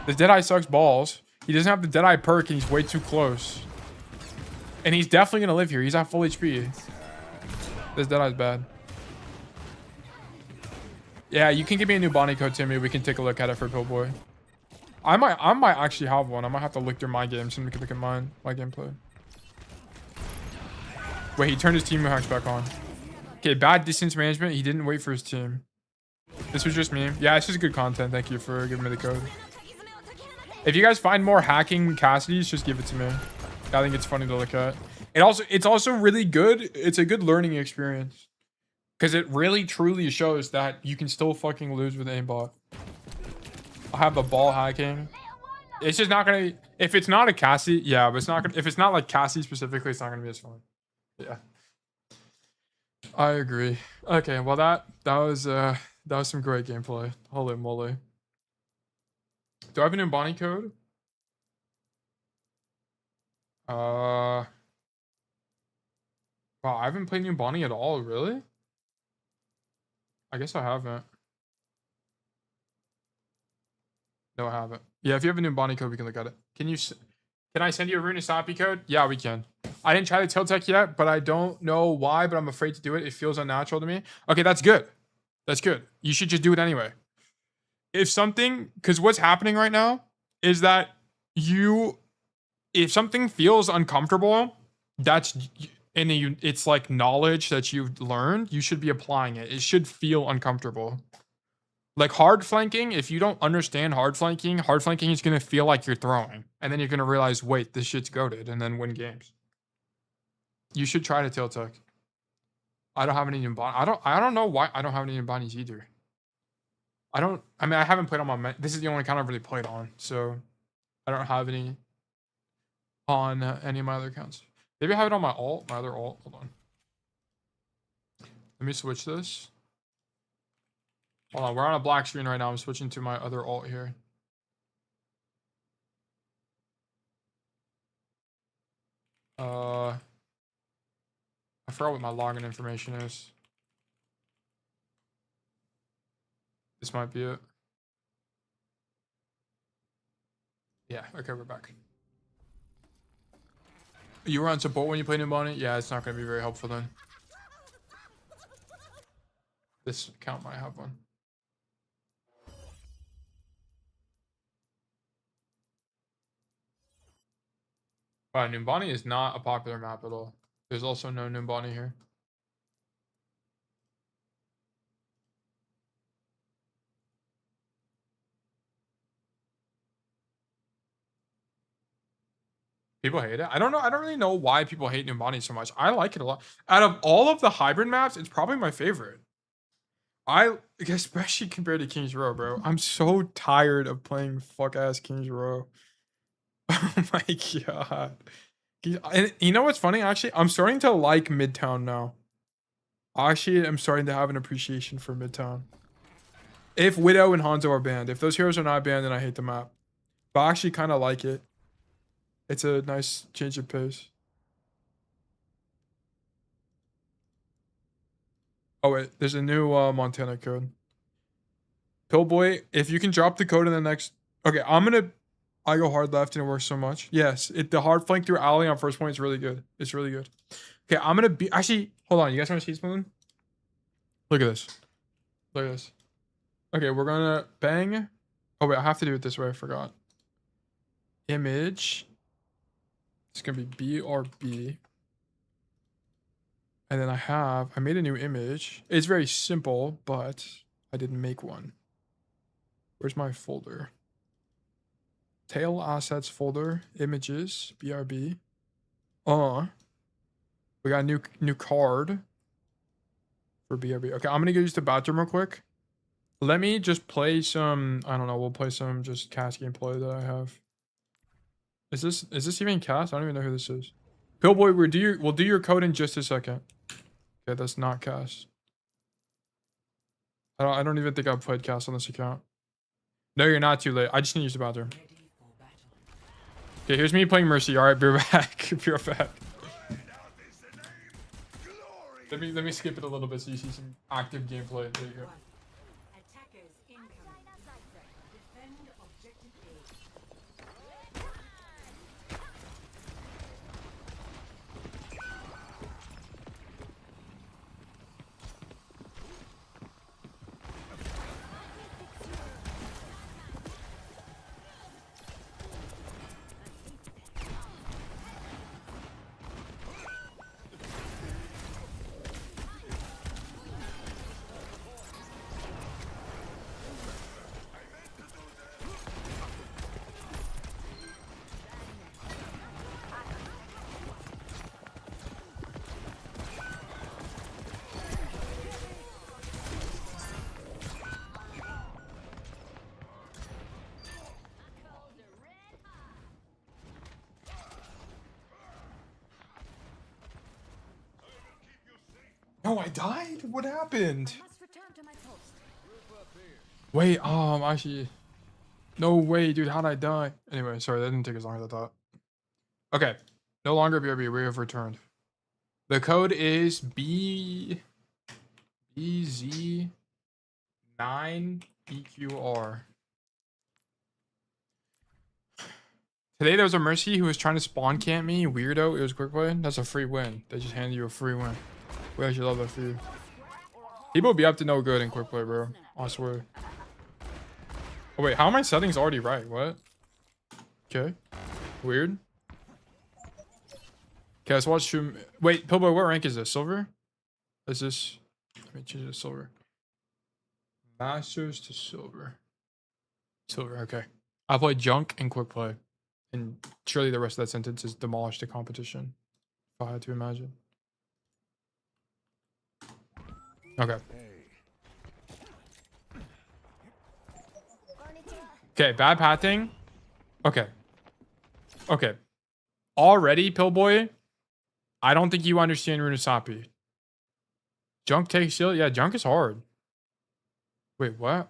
The Deadeye sucks balls. He doesn't have the Deadeye perk and he's way too close. And he's definitely going to live here. He's at full HP. This Deadeye's bad. Yeah, you can give me a new Bonnie code, Timmy. We can take a look at it for Pillboy. I might actually have one. I might have to look through my games and we can look at my gameplay. Wait, he turned his team hacks back on. Okay, bad distance management. He didn't wait for his team. This was just me. Yeah, it's just good content. Thank you for giving me the code. If you guys find more hacking Cassidy's, just give it to me. I think it's funny to look at. It's also really good. It's a good learning experience. Because it really truly shows that you can still fucking lose with aimbot. I have the ball hacking. It's just not gonna, if it's not a Cassie, yeah, but it's not gonna, if it's not like Cassie specifically, it's not gonna be as fun. Yeah. I agree. Okay, well that was some great gameplay. Holy moly. Do I have a new Bonnie code? Wow, I haven't played New Bonnie at all, really? I guess I haven't. No, I haven't. Yeah, if you have a new Bonnie code, we can look at it. Can I send you a Runasapi code? Yeah, we can. I didn't try the tilt tech yet, but I don't know why, but I'm afraid to do it. It feels unnatural to me. Okay, that's good. That's good. You should just do it anyway. If something, because what's happening right now is that if something feels uncomfortable, it's like knowledge that you've learned, you should be applying it. It should feel uncomfortable. Like hard flanking, if you don't understand hard flanking is going to feel like you're throwing. And then you're going to realize, wait, this shit's goated, and then win games. You should try to tilt tuck. I don't have any Numbani. I don't know why I don't have any Numbanis either. I mean, I haven't played on my, this is the only account I've really played on, so I don't have any on any of my other accounts. Maybe I have it on my other alt. Hold on. Let me switch this. Hold on, we're on a black screen right now. I'm switching to my other alt here. I forgot what my login information is. This might be it. Yeah, okay, we're back. You were on support when you played Numbani? Yeah, it's not going to be very helpful then. This account might have one. Wow, Numbani is not a popular map at all. There's also no Numbani here. People hate it. I don't know. I don't really know why people hate Numbani so much. I like it a lot. Out of all of the hybrid maps, it's probably my favorite. Especially compared to King's Row, bro. I'm so tired of playing fuck ass King's Row. Oh my god. And you know what's funny? Actually, I'm starting to like Midtown now. Actually, I'm starting to have an appreciation for Midtown. If Widow and Hanzo are banned. If those heroes are not banned, then I hate the map. But I actually kind of like it. It's a nice change of pace. Oh wait, there's a new Montana code. Pillboy, if you can drop the code in the next... Okay, I go hard left and it works so much. Yes, the hard flank through alley on first point is really good. It's really good. Okay, I'm gonna be... Actually, hold on. You guys want to see something? Look at this. Look at this. Okay, we're gonna bang. Oh wait, I have to do it this way. I forgot. Image. It's gonna be BRB. And then I made a new image. It's very simple, but I didn't make one. Where's my folder? Tail assets folder, images, BRB. We got a new card for BRB. Okay, I'm gonna go use the bathroom real quick. Let me just play some, I don't know, we'll play some just cast gameplay that I have. Is this even cast? I don't even know who this is. Pillboy, we'll do your code in just a second. Okay, that's not cast. I don't even think I've played cast on this account. No, you're not too late. I just need to use the bathroom. Okay, here's me playing Mercy. All right, be right back. Be right back. Let me skip it a little bit so you see some active gameplay. There you go. Attackers incoming. Defend objective A. No, I died? What happened? I must return to my post. Wait, actually... No way, dude. How'd I die? Anyway, sorry, that didn't take as long as I thought. Okay. No longer BRB. We have returned. The code is BZ9EQR. Today there was a Mercy who was trying to spawn camp me. Weirdo. It was quick play. That's a free win. They just handed you a free win. We actually love that for you. People be up to no good in quick play, bro. I swear. Oh, wait. How are my settings already right? What? Okay. Weird. Okay, let's watch him. Wait, Pillboy, what rank is this? Silver? Is this? Let me change it to silver. Masters to silver. Silver, okay. I play junk and quick play. And surely the rest of that sentence is demolish the competition. If I had to imagine. Okay. Okay, bad pathing. Okay. Okay. Already, Pillboy, I don't think you understand Runasapi. Junk takes shield? Yeah, junk is hard. Wait, what?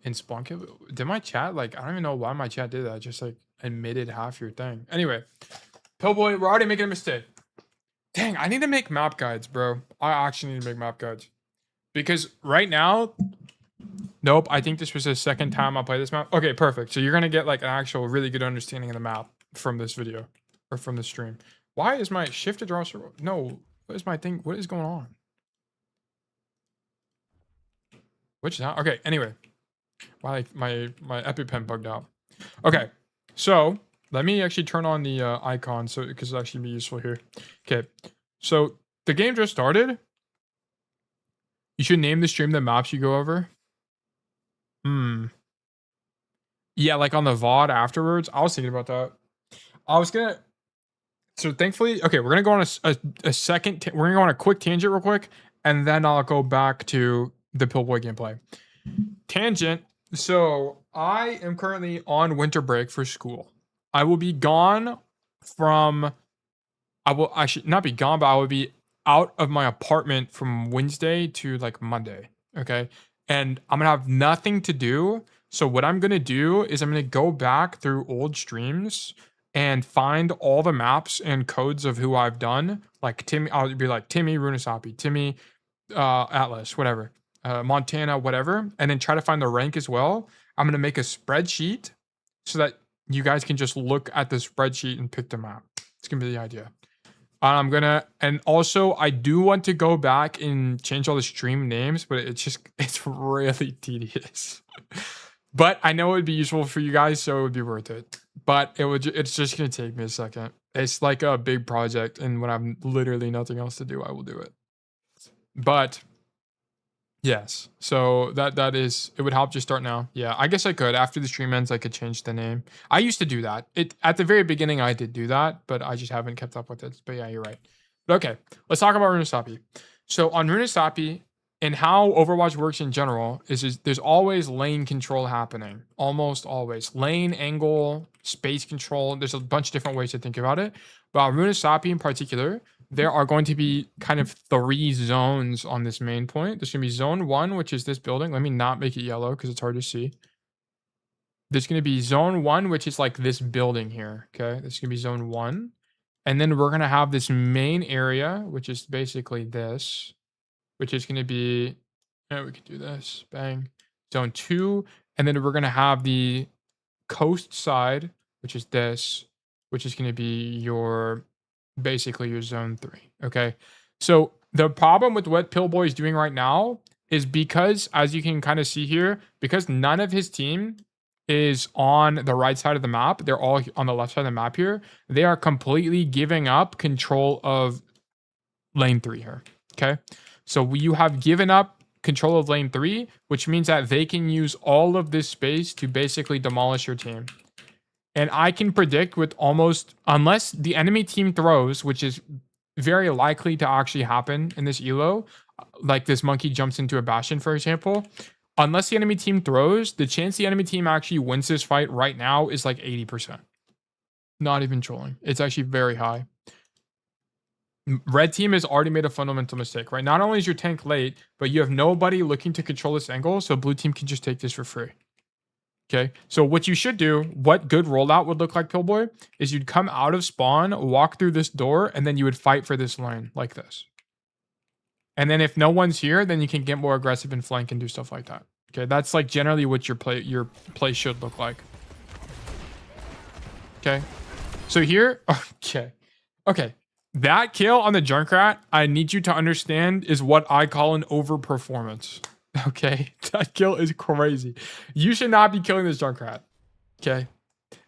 In Splunk? Did my chat, like, I don't even know why my chat did that. Just, like, admitted half your thing. Anyway. Pillboy, we're already making a mistake. Dang, I need to make map guides, bro. I actually need to make map guides. Because right now... Nope, I think this was the second time I play this map. Okay, perfect. So you're going to get, like, an actual really good understanding of the map from this video. Or from the stream. Why is my shift to draw... No, what is my thing? What is going on? Which now? Okay, anyway. My EpiPen bugged out. Okay, so let me actually turn on the icon so because it'll actually be useful here. Okay, so the game just started. You should name the stream the maps you go over. Yeah, like on the VOD afterwards. I was thinking about that. I was gonna. So thankfully, okay, we're gonna go on a second. We're gonna go on a quick tangent real quick, and then I'll go back to the Pillboy gameplay. Tangent. So I am currently on winter break for school. I will be gone from. I should not be gone, but I will be out of my apartment from Wednesday to like Monday. Okay, and I'm gonna have nothing to do. So what I'm gonna do is I'm gonna go back through old streams and find all the maps and codes of who I've done. Like Timmy, I'll be like Timmy Runasapi, Timmy Atlas, whatever. Montana, whatever, and then try to find the rank as well. I'm going to make a spreadsheet so that you guys can just look at the spreadsheet and pick the map. It's going to be the idea. And also I do want to go back and change all the stream names, but it's really tedious. But I know it would be useful for you guys, so it would be worth it. But it's just going to take me a second. It's like a big project, and when I'm literally nothing else to do, I will do it. But yes, so that is, it would help just start now. Yeah, I guess I could. After the stream ends, I could change the name. I used to do that. At the very beginning, I did do that, but I just haven't kept up with it. But yeah, you're right. But okay, let's talk about Runasapi. So on Runasapi, and how Overwatch works in general, is there's always lane control happening. Almost always. Lane, angle, space control. There's a bunch of different ways to think about it. But on Runasapi in particular, there are going to be kind of 3 zones on this main point. There's going to be zone 1, which is this building. Let me not make it yellow because it's hard to see. There's going to be zone 1, which is like this building here. Okay, this is going to be zone 1. And then we're going to have this main area, which is basically this, which is going to be, yeah, we could do this, bang. Zone 2. And then we're going to have the coast side, which is this, which is going to be your... basically your zone 3. Okay, so the problem with what Pillboy is doing right now is because, as you can kind of see here, because none of his team is on the right side of the map, they're all on the left side of the map here. They are completely giving up control of lane 3 here. Okay, so you have given up control of lane 3, which means that they can use all of this space to basically demolish your team. And I can predict with almost, unless the enemy team throws, which is very likely to actually happen in this elo, like this monkey jumps into a bastion, for example, unless the enemy team throws, the chance the enemy team actually wins this fight right now is like 80%. Not even trolling. It's actually very high. Red team has already made a fundamental mistake, right? Not only is your tank late, but you have nobody looking to control this angle, so blue team can just take this for free. Okay, so what you should do, what good rollout would look like, Pillboy, is you'd come out of spawn, walk through this door, and then you would fight for this lane like this. And then if no one's here, then you can get more aggressive and flank and do stuff like that. Okay, that's like generally what your play should look like. Okay, so here, okay. That kill on the Junkrat, I need you to understand, is what I call an overperformance. Okay, that kill is crazy. You should not be killing this Junkrat. Okay,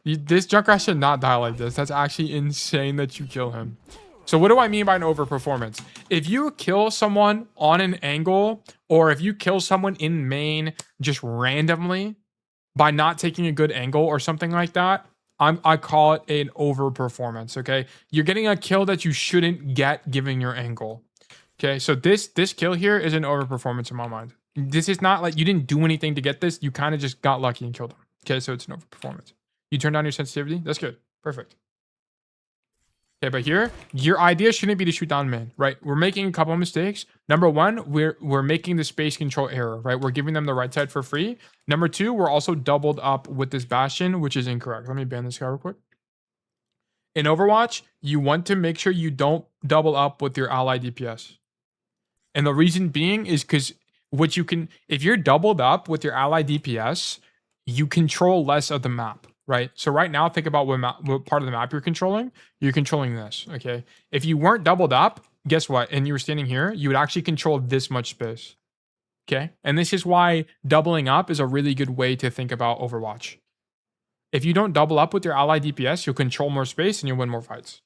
this Junkrat should not die like this. That's actually insane that you kill him. So what do I mean by an overperformance? If you kill someone on an angle, or if you kill someone in main just randomly by not taking a good angle or something like that, I call it an overperformance. Okay, you're getting a kill that you shouldn't get given your angle. Okay, so this kill here is an overperformance in my mind. This is not like you didn't do anything to get this. You kind of just got lucky and killed him. Okay, so it's an overperformance. You turn down your sensitivity. That's good. Perfect. Okay, but here, your idea shouldn't be to shoot down man, right? We're making a couple of mistakes. Number one, we're making the space control error, right? We're giving them the right side for free. Number two, we're also doubled up with this Bastion, which is incorrect. Let me ban this guy real quick. In Overwatch, you want to make sure you don't double up with your ally DPS. And the reason being is because what you can, if you're doubled up with your ally DPS, you control less of the map, right? So right now, think about what part of the map you're controlling. You're controlling this, okay? If you weren't doubled up, guess what? And you were standing here, you would actually control this much space, okay? And this is why doubling up is a really good way to think about Overwatch. If you don't double up with your ally DPS, you'll control more space and you'll win more fights.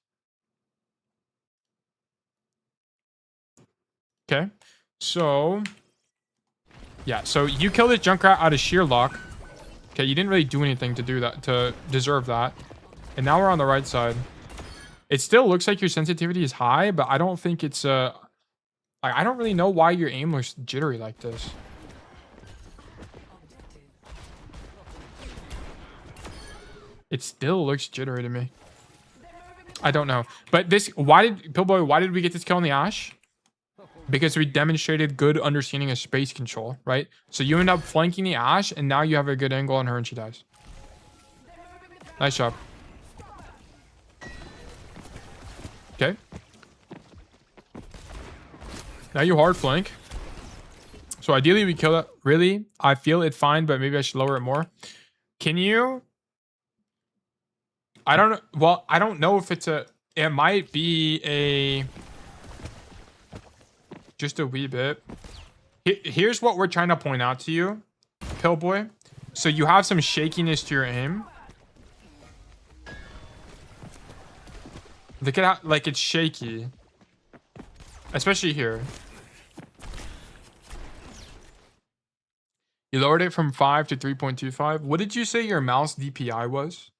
Okay, so yeah, so you kill this Junkrat out of sheer luck. Okay, you didn't really do anything to do that, to deserve that. And now we're on the right side. It still looks like your sensitivity is high, but I don't think it's I don't really know why your aim looks jittery like this. It still looks jittery to me. I don't know. But this, Pillboy, why did we get this kill on the Ash? Because we demonstrated good understanding of space control, right? So you end up flanking the Ash, and now you have a good angle on her and she dies. Nice job. Okay. Now you hard flank. So ideally we kill that. Really? I feel it fine, but maybe I should lower it more. Can you... I don't know. Well, I don't know if it's a... It might be a... Just a wee bit. Here's what we're trying to point out to you, Pillboy. So you have some shakiness to your aim. Look at how, like, it's shaky. Especially here. You lowered it from 5 to 3.25. What did you say your mouse DPI was?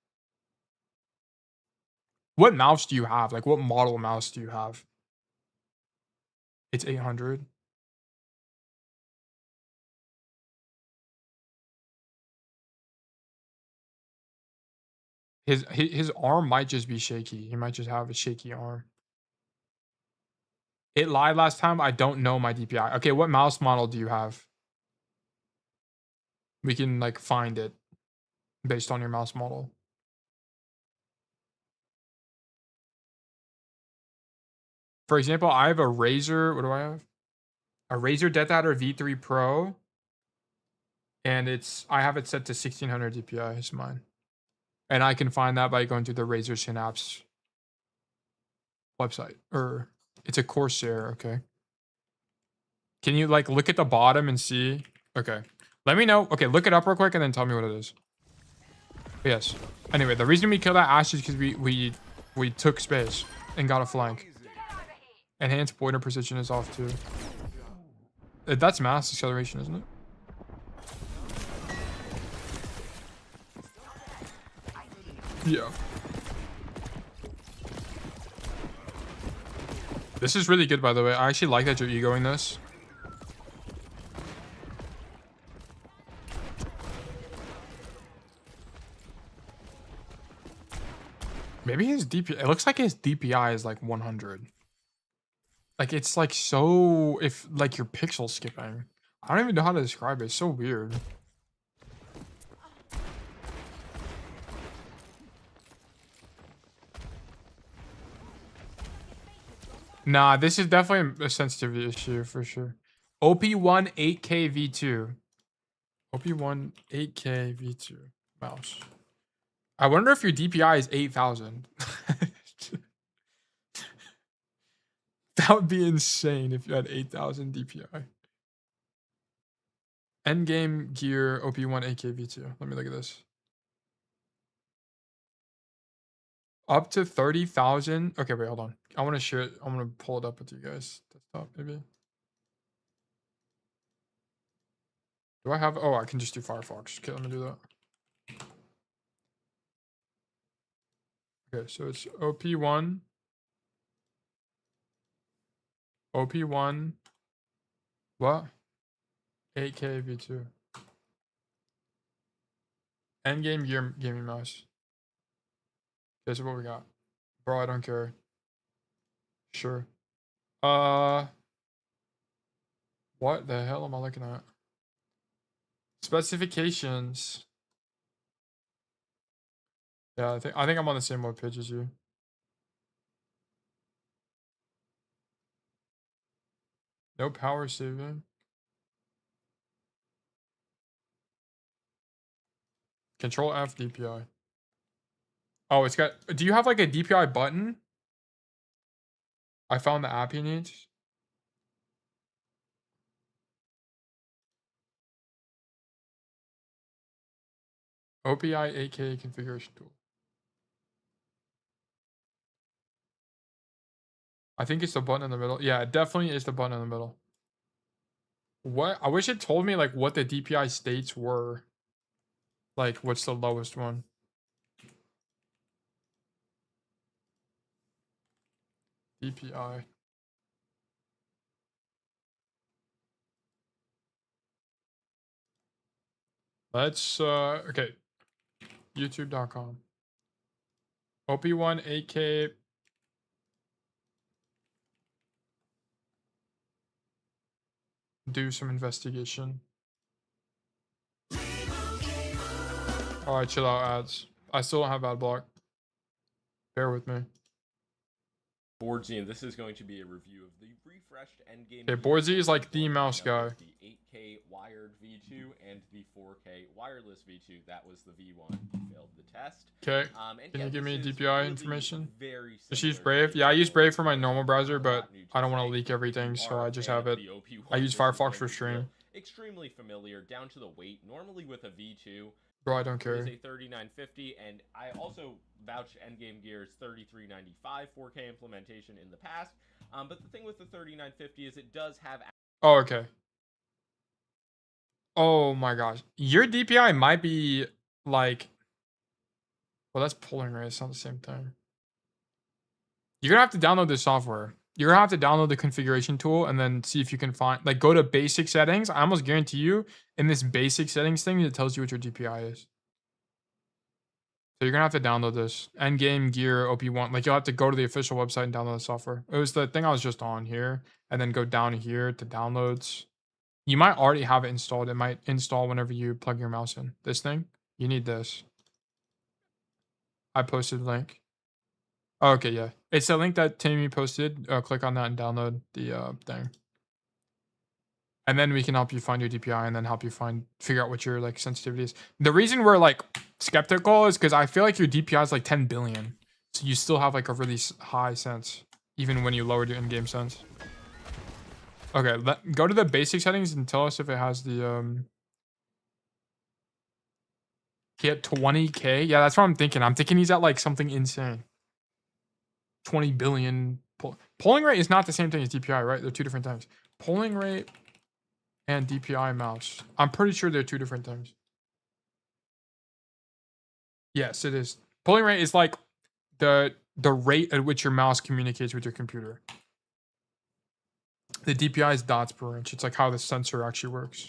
What mouse do you have? Like, what model mouse do you have? It's 800. His arm might just be shaky. He might just have a shaky arm. It lied last time. I don't know my DPI. Okay, what mouse model do you have? We can like find it based on your mouse model. For example, I have a Razer. What do I have? A Razer Death Adder V3 Pro. And I have it set to 1600 DPI. It's mine. And I can find that by going to the Razer Synapse website. Or it's a Corsair, okay. Can you like look at the bottom and see? Okay. Let me know. Okay, look it up real quick and then tell me what it is. But yes. Anyway, the reason we killed that Ash is because we took space and got a flank. Enhanced pointer precision is off too. That's mass acceleration, isn't it? Yeah. This is really good, by the way. I actually like that you're egoing this. Maybe his DPI... It looks like his DPI is like 100. Like it's like so if like you're pixel skipping. I don't even know how to describe it. It's so weird. Nah, this is definitely a sensitivity issue for sure. OP1 8K V2. OP1 8K V2 mouse. I wonder if your DPI is 8,000. That would be insane if you had 8,000 DPI. Endgame gear OP1 8K V2. Let me look at this. Up to 30,000. Okay, wait, hold on. I want to share it. I want to pull it up with you guys. Desktop, maybe. Do I have? Oh, I can just do Firefox. Okay, let me do that. Okay, so it's OP1. OP1. What? 8K V2. Endgame gear gaming mouse. Okay, so what we got? Bro, I don't care. Sure. What the hell am I looking at? Specifications. Yeah, I think I'm on the same web page as you. No power saving. Control F DPI. Oh, it's got. Do you have like a DPI button? I found the app he needs. OPI 8K configuration tool. I think it's the button in the middle. Yeah, it definitely is the button in the middle. What? I wish it told me like what the DPI states were. Like, what's the lowest one? DPI. Let's okay. YouTube.com. OP1 8K. Do some investigation. Alright, chill out ads. I still don't have ad block. Bear with me. Boardsy, and this is going to be a review of the refreshed endgame. Okay, Boardsy is like the mouse guy. The 8K wired V2 and the 4K wireless V2. That was the V1. Failed the test. Okay. Can you give me DPI information? Just use Brave. Yeah, I use Brave for my normal browser, but I don't want to leak everything, so I just have it. I use Firefox for stream. Extremely familiar, down to the weight. Normally with a V2. Bro, I don't care. It is a 3950, and I also vouched Endgame Gear's 3395 4K implementation in the past. But the thing with the 3950 is it does have. Oh, okay. Oh my gosh, your DPI might be like. Well, that's polling rate. It's not the same thing. You're gonna have to download this software. You're gonna have to download the configuration tool and then see if you can find, like, go to basic settings. I almost guarantee you in this basic settings thing, it tells you what your DPI is. So you're gonna have to download this Endgame Gear OP1. Like, you'll have to go to the official website and download the software. It was the thing I was just on here, and then go down here to downloads. You might already have it installed. It might install whenever you plug your mouse in. This thing, you need this. I posted the link. Oh, okay, yeah. It's the link that Timmy posted. Click on that and download the thing. And then we can help you find your DPI and then help you figure out what your like sensitivity is. The reason we're like skeptical is because I feel like your DPI is like 10 billion. So you still have like a really high sense, even when you lowered your in-game sense. Okay, go to the basic settings and tell us if it has the he had 20K. Yeah, that's what I'm thinking. I'm thinking he's at like something insane. 20 billion. Polling rate is not the same thing as DPI, right? They're two different things. Polling rate and DPI mouse. I'm pretty sure they're two different things. Yes, it is. Polling rate is like the rate at which your mouse communicates with your computer. The DPI is dots per inch. It's like how the sensor actually works.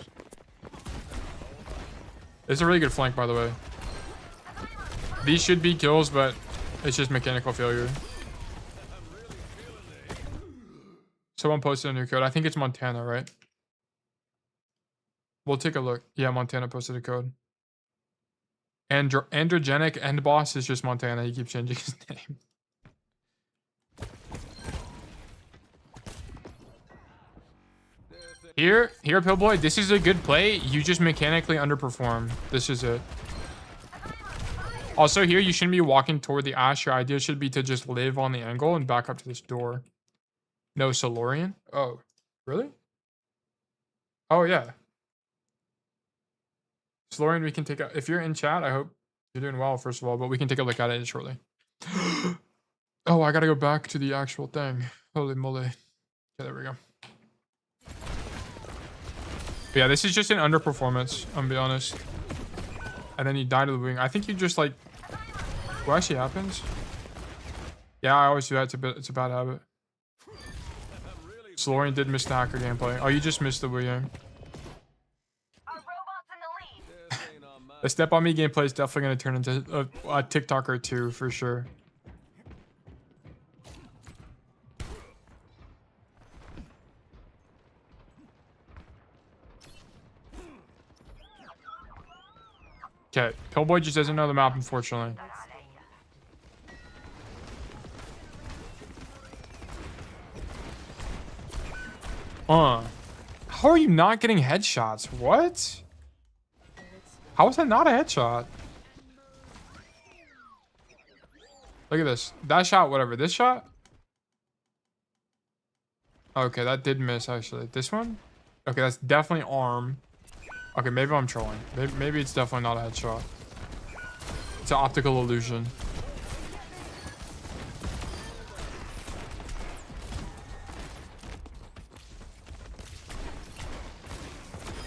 It's a really good flank, by the way. These should be kills, but it's just mechanical failure. Someone posted a new code. I think it's Montana, right? We'll take a look. Yeah, Montana posted a code. Androgenic End Boss is just Montana. He keeps changing his name. Here, Pillboy, this is a good play. You just mechanically underperform. This is it. Also, here, you shouldn't be walking toward the Ash. Your idea should be to just live on the angle and back up to this door. No Solorian? Oh, really? Oh, yeah. Solorian, we can take a... If you're in chat, I hope you're doing well, first of all, but we can take a look at it shortly. Oh, I gotta go back to the actual thing. Holy moly. Okay, there we go. But yeah, this is just an underperformance, I'm gonna be honest. And then you die to the wing. I think you just like... What actually happens? Yeah, I always do that. It's a bad habit. Solorian did miss the hacker gameplay. Oh, you just missed the wing. The StepOnMe gameplay is definitely going to turn into a TikTok or two for sure. Okay, Pillboy just doesn't know the map, unfortunately. How are you not getting headshots? What? How is that not a headshot? Look at this. That shot, whatever. This shot? Okay, that did miss, actually. This one? Okay, that's definitely arm. Okay, maybe I'm trolling. Maybe it's definitely not a headshot. It's an optical illusion.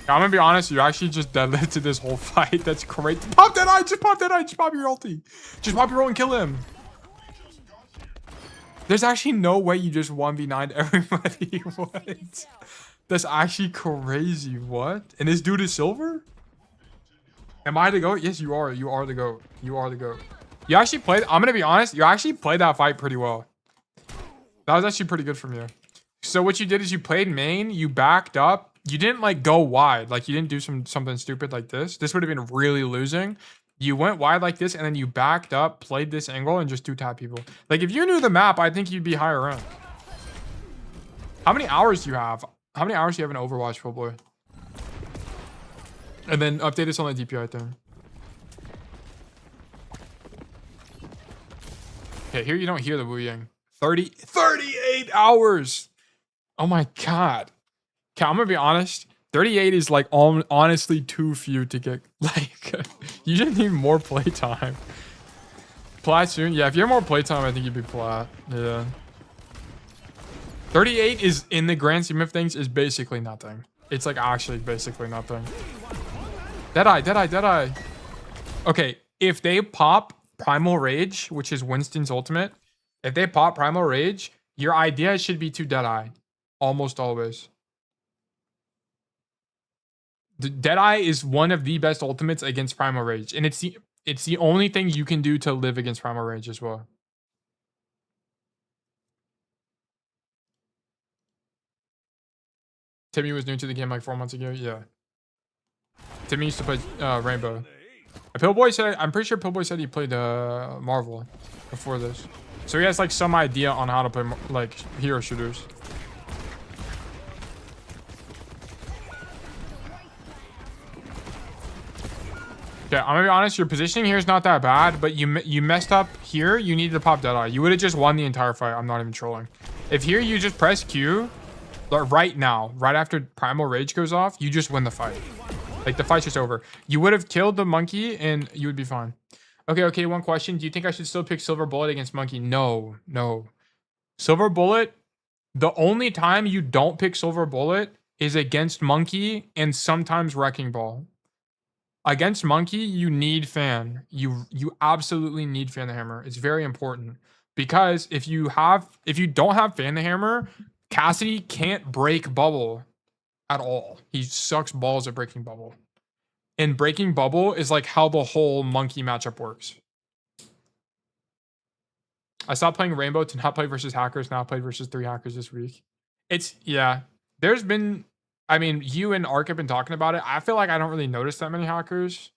I'm gonna be honest, you actually just deadlifted this whole fight. That's great. Pop that eye! Just pop that eye! Just pop your ulti! Just pop your ult and kill him! There's actually no way you just 1v9'd everybody. What? That's actually crazy. What? And this dude is silver? Am I the GOAT? Yes, you are. You are the GOAT. You are the GOAT. You actually played... I'm gonna be honest, you actually played that fight pretty well. That was actually pretty good from you. So what you did is you played main, you backed up. You didn't like go wide. Like you didn't do something stupid like this. This would have been really losing. You went wide like this and then you backed up, played this angle and just 2-tap people. Like if you knew the map, I think you'd be higher rank. How many hours do you have? How many hours do you have in Overwatch, Pillboy? And then update us on the DPI thing. Okay, here you don't hear the Wu Yang. 38 hours. Oh my God. Okay, I'm gonna be honest. 38 is like honestly too few to get like. You just need more playtime. Plat soon, yeah. If you have more playtime, I think you'd be plat. Yeah. 38 is in the grand scheme of things is basically nothing. It's like actually basically nothing. Deadeye. Okay, if they pop Primal Rage, which is Winston's ultimate, if they pop Primal Rage, your idea should be to Deadeye, almost always. Deadeye is one of the best ultimates against Primal Rage, and it's the only thing you can do to live against Primal Rage as well. Timmy was new to the game like 4 months ago. Yeah. Timmy used to play Rainbow. Pillboy said, I'm pretty sure Pillboy said he played Marvel before this, so he has like some idea on how to play like hero shooters. Okay, I'm gonna be honest, your positioning here is not that bad, but you messed up here. You needed to pop Deadeye. You would have just won the entire fight. I'm not even trolling. If here you just press Q, right now, right after Primal Rage goes off, you just win the fight. Like, the fight's just over. You would have killed the monkey, and you would be fine. Okay, one question. Do you think I should still pick Silver Bullet against Monkey? No. Silver Bullet, the only time you don't pick Silver Bullet is against Monkey and sometimes Wrecking Ball. Against Monkey, you need Fan. You absolutely need Fan the Hammer. It's very important. Because if you don't have Fan the Hammer, Cassidy can't break Bubble at all. He sucks balls at breaking Bubble. And breaking Bubble is like how the whole Monkey matchup works. I stopped playing Rainbow to not play versus hackers. Now I played versus 3 hackers this week. It's yeah. There's been, I mean, you and Ark have been talking about it. I feel like I don't really notice that many hackers,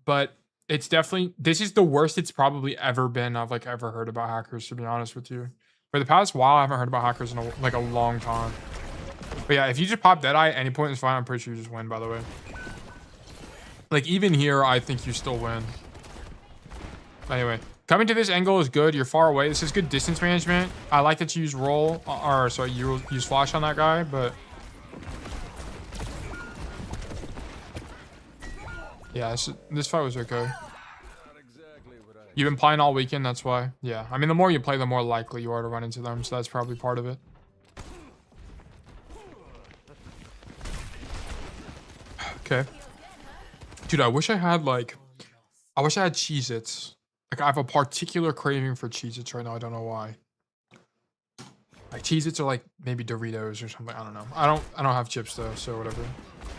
but it's definitely, this is the worst it's probably ever been I've like ever heard about hackers, to be honest with you. For the past while, I haven't heard about hackers in like a long time. But yeah, if you just pop Deadeye at any point in this fight, I'm pretty sure you just win, by the way. Like even here, I think you still win. Anyway, coming to this angle is good. You're far away. This is good distance management. I like that you use roll, or sorry, you use flash on that guy, but yeah, this fight was okay. You've been playing all weekend, that's why. Yeah, I mean, the more you play, the more likely you are to run into them, so that's probably part of it. Okay. Dude, I wish I had Cheez-Its. Like, I have a particular craving for Cheez-Its right now. I don't know why. Like, Cheez-Its are like maybe Doritos or something. I don't know. I don't have chips though, so whatever.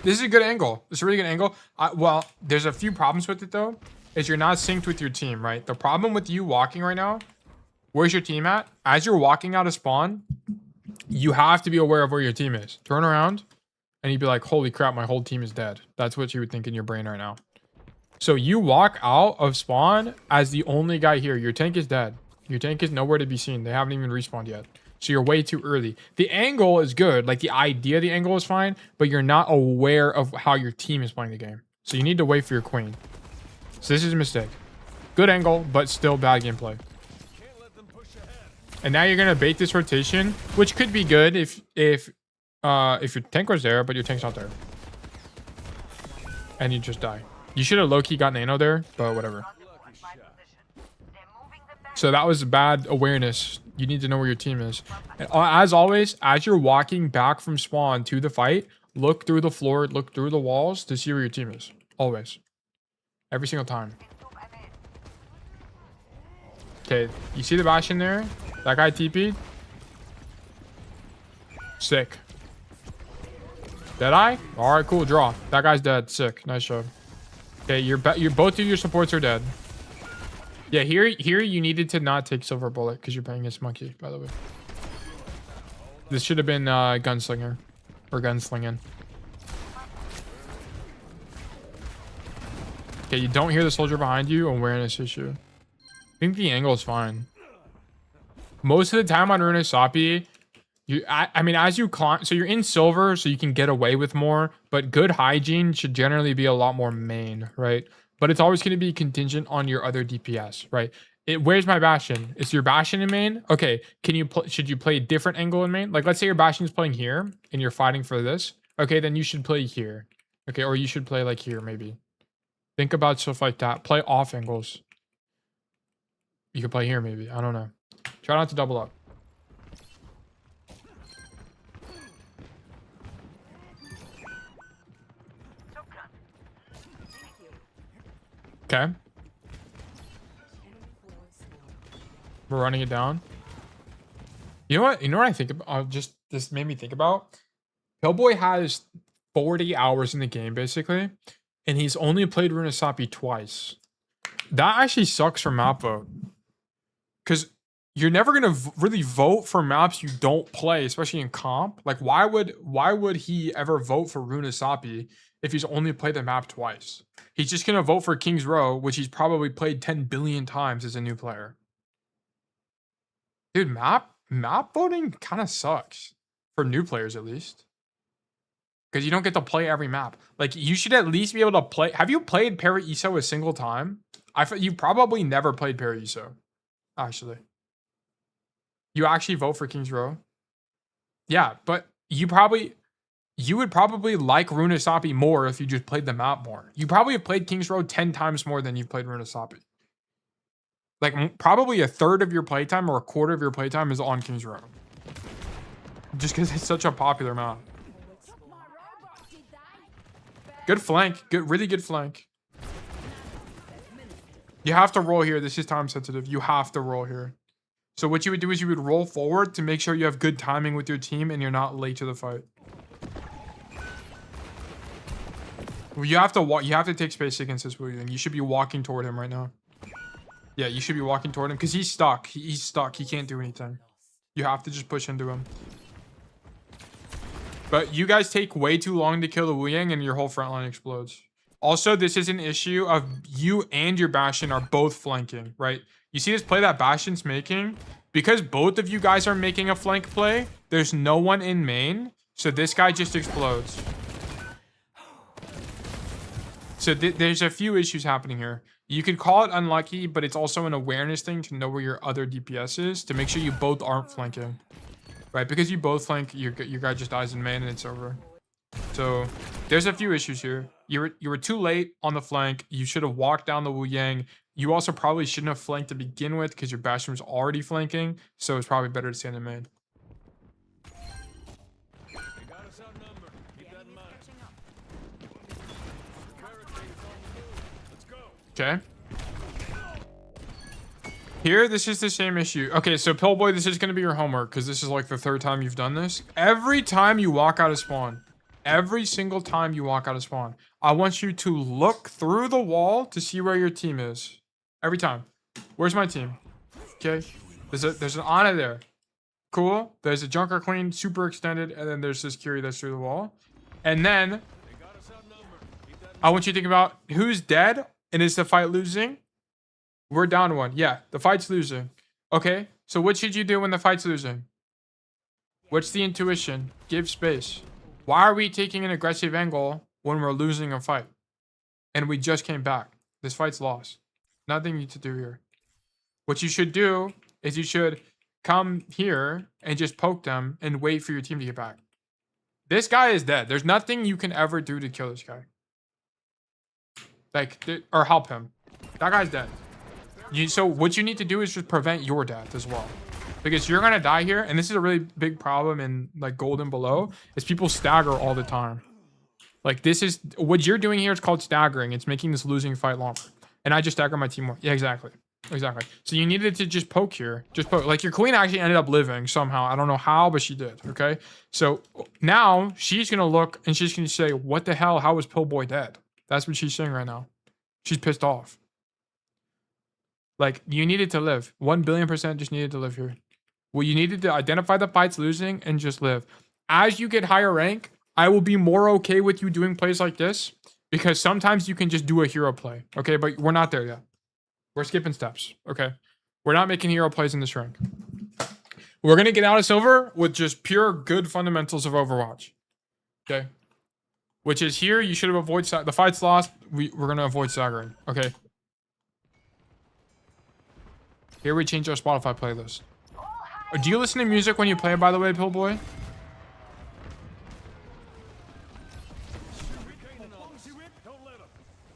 This is a good angle. This is a really good angle. Well, there's a few problems with it though. Is you're not synced with your team, right? The problem with you walking right now, where's your team at? As you're walking out of spawn, you have to be aware of where your team is. Turn around, and you'd be like, holy crap, my whole team is dead. That's what you would think in your brain right now. So you walk out of spawn as the only guy here. Your tank is dead. Your tank is nowhere to be seen. They haven't even respawned yet. So you're way too early. The angle is good. Like the idea of the angle is fine, but you're not aware of how your team is playing the game. So you need to wait for your queen. So this is a mistake. Good angle, but still bad gameplay. And now you're gonna bait this rotation, which could be good if your tank was there, but your tank's not there. And you just die. You should have low-key got nano there, but whatever. So that was bad awareness. You need to know where your team is. And as always, as you're walking back from spawn to the fight, look through the floor, look through the walls to see where your team is. Always. Every single time. Okay, you see the Bastion there? That guy TP'd? Sick. Deadeye? Alright, cool, draw. That guy's dead. Sick. Nice job. Okay, you're both of your supports are dead. Yeah, here you needed to not take silver bullet because you're playing against monkey, by the way. This should have been gunslinger or gunslinging. Okay, you don't hear the soldier behind you. Awareness issue. I think the angle is fine. Most of the time on Runasapi, I mean, as you climb, so you're in silver, so you can get away with more, but good hygiene should generally be a lot more main, right? But it's always going to be contingent on your other DPS, right? Where's my Bastion? Is your Bastion in main? Okay, should you play a different angle in main? Like, let's say your Bastion's playing here, and you're fighting for this. Okay, then you should play here. Okay, or you should play like here, maybe. Think about stuff like that. Play off angles. You could play here, maybe. I don't know. Try not to double up. Okay. We're running it down. You know what? You know what I think about? This made me think about. Pillboy has 40 hours in the game, basically. And he's only played Runasapi twice. That actually sucks for map vote. Because you're never going to really vote for maps you don't play, especially in comp. Like, why would he ever vote for Runasapi if he's only played the map twice? He's just going to vote for King's Row, which he's probably played 10 billion times as a new player. Dude, map voting kind of sucks. For new players, at least. Because you don't get to play every map. Like, you should at least be able to play. Have you played Paraiso a single time? You probably never played Paraiso, actually. You actually vote for King's Row? Yeah, but you would probably like Runasapi more if you just played the map more. You probably have played King's Row 10 times more than you've played Runasapi. Like, probably a third of your playtime or a quarter of your playtime is on King's Row. Just because it's such a popular map. Good flank. Really good flank. You have to roll here. This is time sensitive. You have to roll here. So what you would do is you would roll forward to make sure you have good timing with your team and you're not late to the fight. Well, you have to walk. You have to take space against this William. You should be walking toward him right now. Yeah, you should be walking toward him because he's stuck. He's stuck. He can't do anything. You have to just push into him. But you guys take way too long to kill the Wu Yang and your whole front line explodes. Also, this is an issue of you and your Bastion are both flanking, right? You see this play that Bastion's making? Because both of you guys are making a flank play, there's no one in main, so this guy just explodes. So there's a few issues happening here. You could call it unlucky, but it's also an awareness thing to know where your other DPS is to make sure you both aren't flanking. Right, because you both flank, your guy just dies in main and it's over. So there's a few issues here. You were too late on the flank. You should have walked down the Wu Yang. You also probably shouldn't have flanked to begin with because your Bastion was already flanking. So it's probably better to stand in main. They got us outnumbered. Keep that in mind. Barricades on the move. Let's go. Okay. Here, this is the same issue. Okay, so Pillboy, this is going to be your homework because this is like the 3rd time you've done this. Every time you walk out of spawn, every single time you walk out of spawn, I want you to look through the wall to see where your team is. Every time. Where's my team? Okay. There's an Ana there. Cool. There's a Junker Queen, super extended, and then there's this Curie that's through the wall. And then I want you to think about who's dead and is the fight losing? We're down 1. Yeah, the fight's losing. Okay, so what should you do when the fight's losing? What's the intuition? Give space. Why are we taking an aggressive angle when we're losing a fight? And we just came back. This fight's lost. Nothing you need to do here. What you should do is you should come here and just poke them and wait for your team to get back. This guy is dead. There's nothing you can ever do to kill this guy. Like, or help him. That guy's dead. So what you need to do is just prevent your death as well. Because you're going to die here. And this is a really big problem in like gold and below. Is people stagger all the time. Like this is what you're doing here is called staggering. It's making this losing fight longer. And I just stagger my team more. Yeah, exactly. Exactly. So you needed to just poke here. Just poke. Like your queen actually ended up living somehow. I don't know how, but she did. Okay. So now she's going to look and she's going to say, what the hell? How is Pillboy dead? That's what she's saying right now. She's pissed off. Like, you needed to live. 1 billion% just needed to live here. Well, you needed to identify the fights losing and just live. As you get higher rank, I will be more okay with you doing plays like this. Because sometimes you can just do a hero play. Okay, but we're not there yet. We're skipping steps. Okay. We're not making hero plays in this rank. We're going to get out of silver with just pure good fundamentals of Overwatch. Okay. Which is here, you should have avoided... The fight's lost. We're going to avoid staggering. Okay. Here we change our Spotify playlist. Do you listen to music when you play, by the way, Pillboy?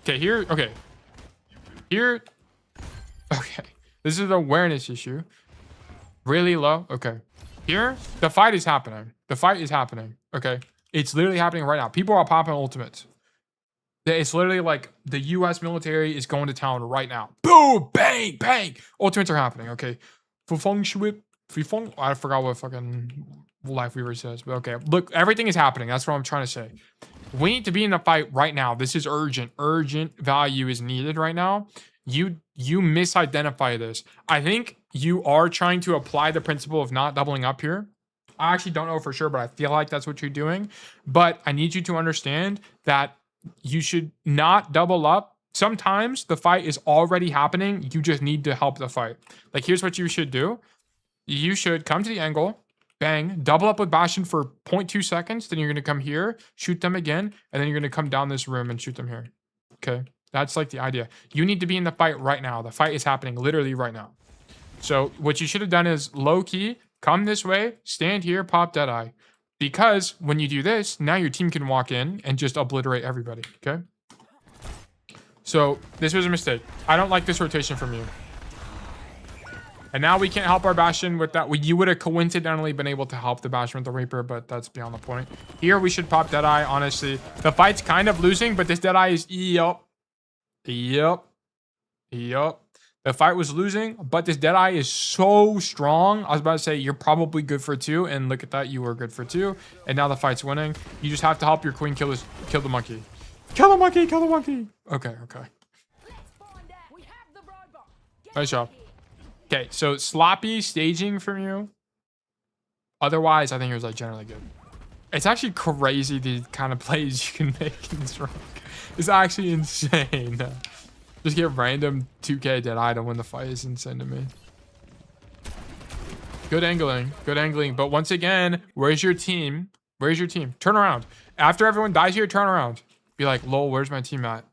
Okay, here. Okay. Here. Okay. This is an awareness issue. Really low. Okay. Here, the fight is happening. The fight is happening. Okay. It's literally happening right now. People are popping ultimates. It's literally like the US military is going to town right now. Boom, bang, bang. Ultimates are happening. Okay. I forgot what fucking Life Weaver says, but okay. Look, everything is happening. That's what I'm trying to say. We need to be in the fight right now. This is urgent. Urgent value is needed right now. You misidentify this. I think you are trying to apply the principle of not doubling up here. I actually don't know for sure, but I feel like that's what you're doing. But I need you to understand that you should not double up. Sometimes the fight is already happening. You just need to help the fight. Like, here's what you should do. You should come to the angle, bang, double up with Bastion for 0.2 seconds. Then you're going to come here, shoot them again, and then you're going to come down this room and shoot them here. Okay? That's like the idea. You need to be in the fight right now. The fight is happening literally right now. So what you should have done is low-key, come this way, stand here, pop Deadeye. Because when you do this, now your team can walk in and just obliterate everybody, okay? So this was a mistake. I don't like this rotation from you. And now we can't help our Bastion with that. You would have coincidentally been able to help the Bastion with the Reaper, but that's beyond the point. Here we should pop Deadeye, honestly. The fight's kind of losing, but this Deadeye is... Yup. The fight was losing, but this Deadeye is so strong. I was about to say, you're probably good for 2, and look at that, you were good for 2. And now the fight's winning. You just have to help your queen kill the monkey. Kill the monkey, kill the monkey. Okay. Nice job. Okay, so sloppy staging from you. Otherwise, I think it was like generally good. It's actually crazy the kind of plays you can make in this rank. It's actually insane. Just get random 2k dead eye to win the fight is insane to me. Good angling. Good angling. But once again, where's your team? Where's your team? Turn around. After everyone dies here, turn around. Be like, lol, where's my team at?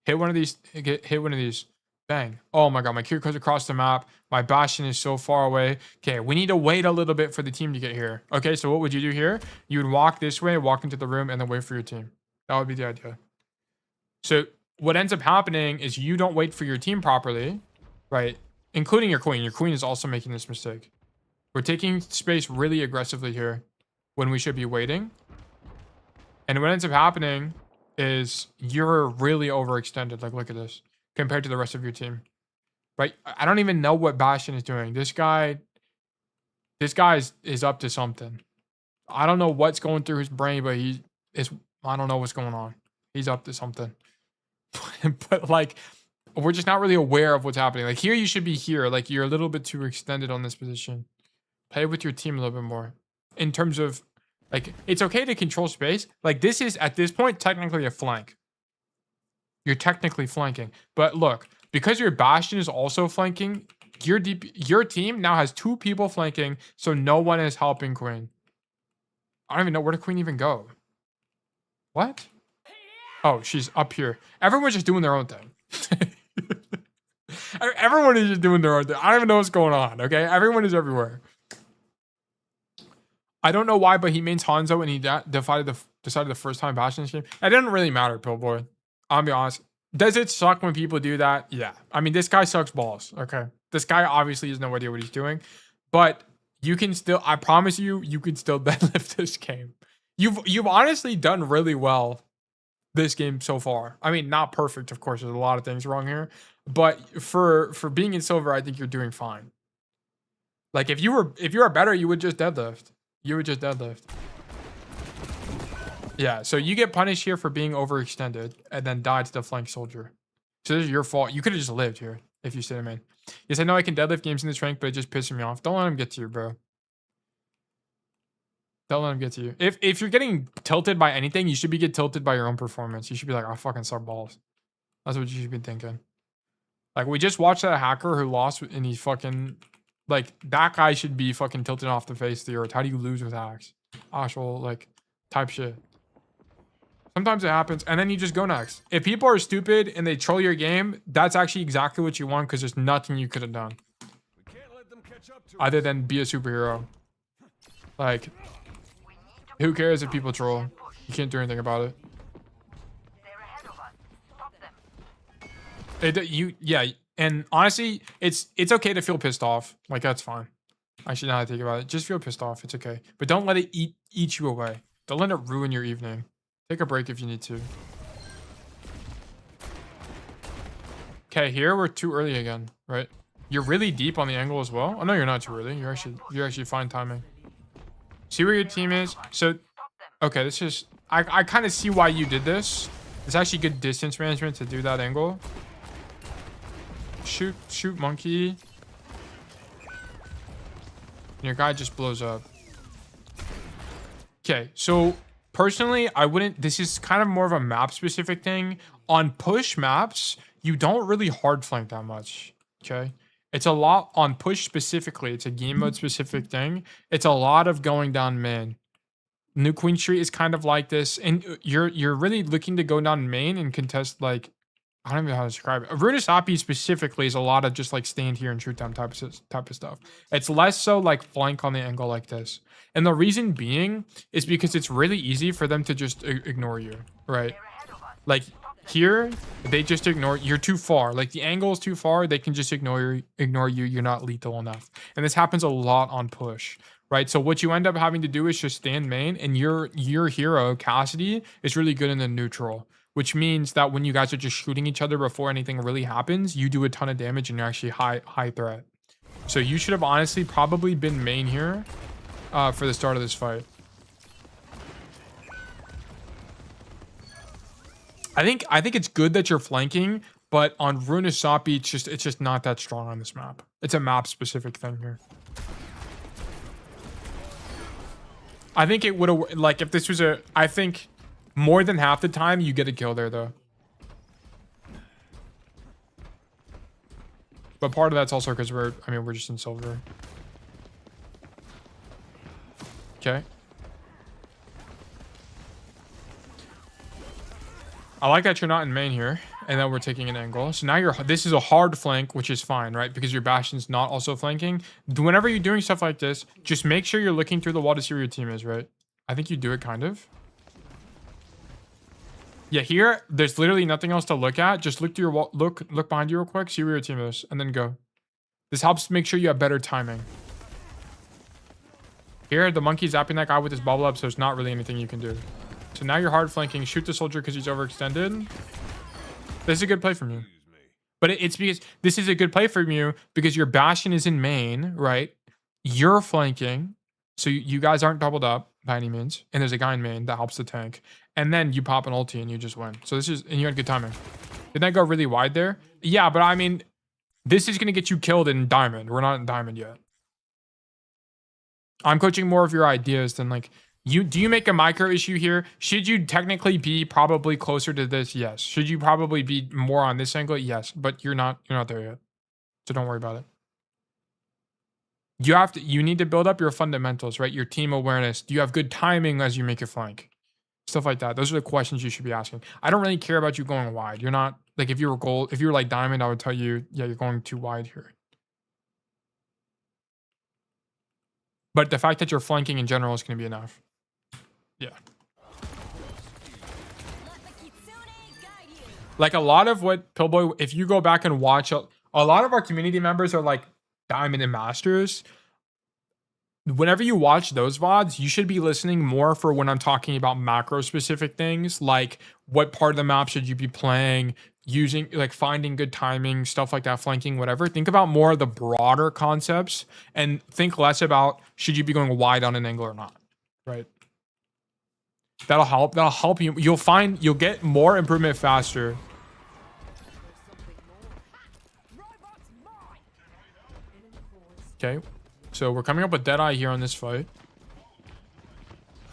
Hit one of these. Hit one of these. Bang. Oh my god, my Q goes across the map. My Bastion is so far away. Okay, we need to wait a little bit for the team to get here. Okay, so what would you do here? You would walk this way, walk into the room, and then wait for your team. That would be the idea. So what ends up happening is you don't wait for your team properly, right? Including your queen. Your queen is also making this mistake. We're taking space really aggressively here when we should be waiting. And what ends up happening is you're really overextended. Like, look at this. Compared to the rest of your team. Right? I don't even know what Bastion is doing. This guy is up to something. I don't know what's going through his brain, but I don't know what's going on. He's up to something. But like, we're just not really aware of what's happening. Like here, you should be here. Like you're a little bit too extended on this position. Play with your team a little bit more. In terms of, like, it's okay to control space. Like this is, at this point, technically a flank. You're technically flanking. But look, because your Bastion is also flanking, your team now has 2 people flanking, so no one is helping Queen. I don't even know, where did Queen even go? What? Oh, she's up here. Everyone's just doing their own thing. Everyone is just doing their own thing. I don't even know what's going on, okay? Everyone is everywhere. I don't know why, but he mains Hanzo and he decided the first time Bastion this game. It didn't really matter, Pillboy. I'll be honest. Does it suck when people do that? Yeah. I mean, this guy sucks balls, okay? This guy obviously has no idea what he's doing. But you can still, I promise you, you can still deadlift this game. You've honestly done really well this game so far. I mean, not perfect, of course. There's a lot of things wrong here. But for being in silver, I think you're doing fine. Like, if you were better, you would just deadlift. You would just deadlift. Yeah, so you get punished here for being overextended and then die to the flank soldier. So this is your fault. You could have just lived here if you stayed in main. Yes, I know I can deadlift games in this rank, but it just pisses me off. Don't let him get to you, bro. Don't let him get to you. If you're getting tilted by anything, you should get tilted by your own performance. You should be like, I fucking suck balls. That's what you should be thinking. Like, we just watched that hacker who lost and he's fucking... Like, that guy should be fucking tilted off the face of the earth. How do you lose with hacks? Actual, like, type shit. Sometimes it happens, and then you just go next. If people are stupid and they troll your game, that's actually exactly what you want because there's nothing you could have done. We can't let them catch up to Other us. than be a superhero. Like, who cares if people troll? You can't do anything about it. Yeah, and honestly, it's okay to feel pissed off. Like, that's fine. I should know how to think about it. Just feel pissed off. It's okay. But don't let it eat you away. Don't let it ruin your evening. Take a break if you need to. Okay, here we're too early again, right? You're really deep on the angle as well. Oh no, you're not too early. You're actually fine timing. See where your team is. So, okay, this is I kind of see why you did this. It's actually good distance management to do that angle. Shoot, monkey. And your guy just blows up. Okay, so personally, I wouldn't. This is kind of more of a map specific thing. On push maps, you don't really hard flank that much. Okay, it's a lot on push specifically. It's a game mode specific thing. It's a lot of going down main. New Queen Street is kind of like this, and you're really looking to go down main and contest, like, I don't even know how to describe it. Runasapi specifically is a lot of just like stand here and shoot them type of stuff. It's less so like flank on the angle like this. And the reason being is because it's really easy for them to just ignore you, right? Like here, they just ignore, you're too far. Like the angle is too far, they can just ignore you, you're not lethal enough. And this happens a lot on push, right? So what you end up having to do is just stand main, and your hero, Cassidy, is really good in the neutral. Which means that when you guys are just shooting each other before anything really happens, you do a ton of damage and you're actually high threat. So you should have honestly probably been main here for the start of this fight. I think it's good that you're flanking, but on Runasapi, it's just not that strong on this map. It's a map specific thing here. I think it would have, like, if this was a, I think more than half the time you get a kill there, though. But part of that's also because we're just in silver. Okay. I like that you're not in main here, and then we're taking an angle. So now this is a hard flank, which is fine, right? Because your Bastion's not also flanking. Whenever you're doing stuff like this, just make sure you're looking through the wall to see where your team is, right? I think you do it kind of. Yeah, here, there's literally nothing else to look at. Just look through your wall, look behind you real quick, see where your team is, and then go. This helps make sure you have better timing. Here, the monkey's zapping that guy with his bubble up, so there's not really anything you can do. So now you're hard flanking. Shoot the soldier because he's overextended. This is a good play from you. But it's because this is a good play from you because your Bastion is in main, right? You're flanking. So you guys aren't doubled up by any means. And there's a guy in main that helps the tank. And then you pop an ulti and you just win. So and you had good timing. Didn't that go really wide there? Yeah, but I mean, this is going to get you killed in diamond. We're not in diamond yet. I'm coaching more of your ideas than like, do you make a micro issue here? Should you technically be probably closer to this? Yes. Should you probably be more on this angle? Yes. But you're not there yet. So don't worry about it. You need to build up your fundamentals, right? Your team awareness. Do you have good timing as you make your flank? Stuff like that. Those are the questions you should be asking. I don't really care about you going wide. You're not like, if you were like diamond, I would tell you, yeah, you're going too wide here. But the fact that you're flanking in general is going to be enough. Yeah. Like a lot of what Pillboy, if you go back and watch, a lot of our community members are like Diamond and Masters. Whenever you watch those VODs, you should be listening more for when I'm talking about macro specific things, like what part of the map should you be playing, using, like finding good timing, stuff like that, flanking, whatever. Think about more of the broader concepts and think less about should you be going wide on an angle or not, right? That'll help you. You'll get more improvement faster. Okay, so we're coming up with Deadeye here on this fight.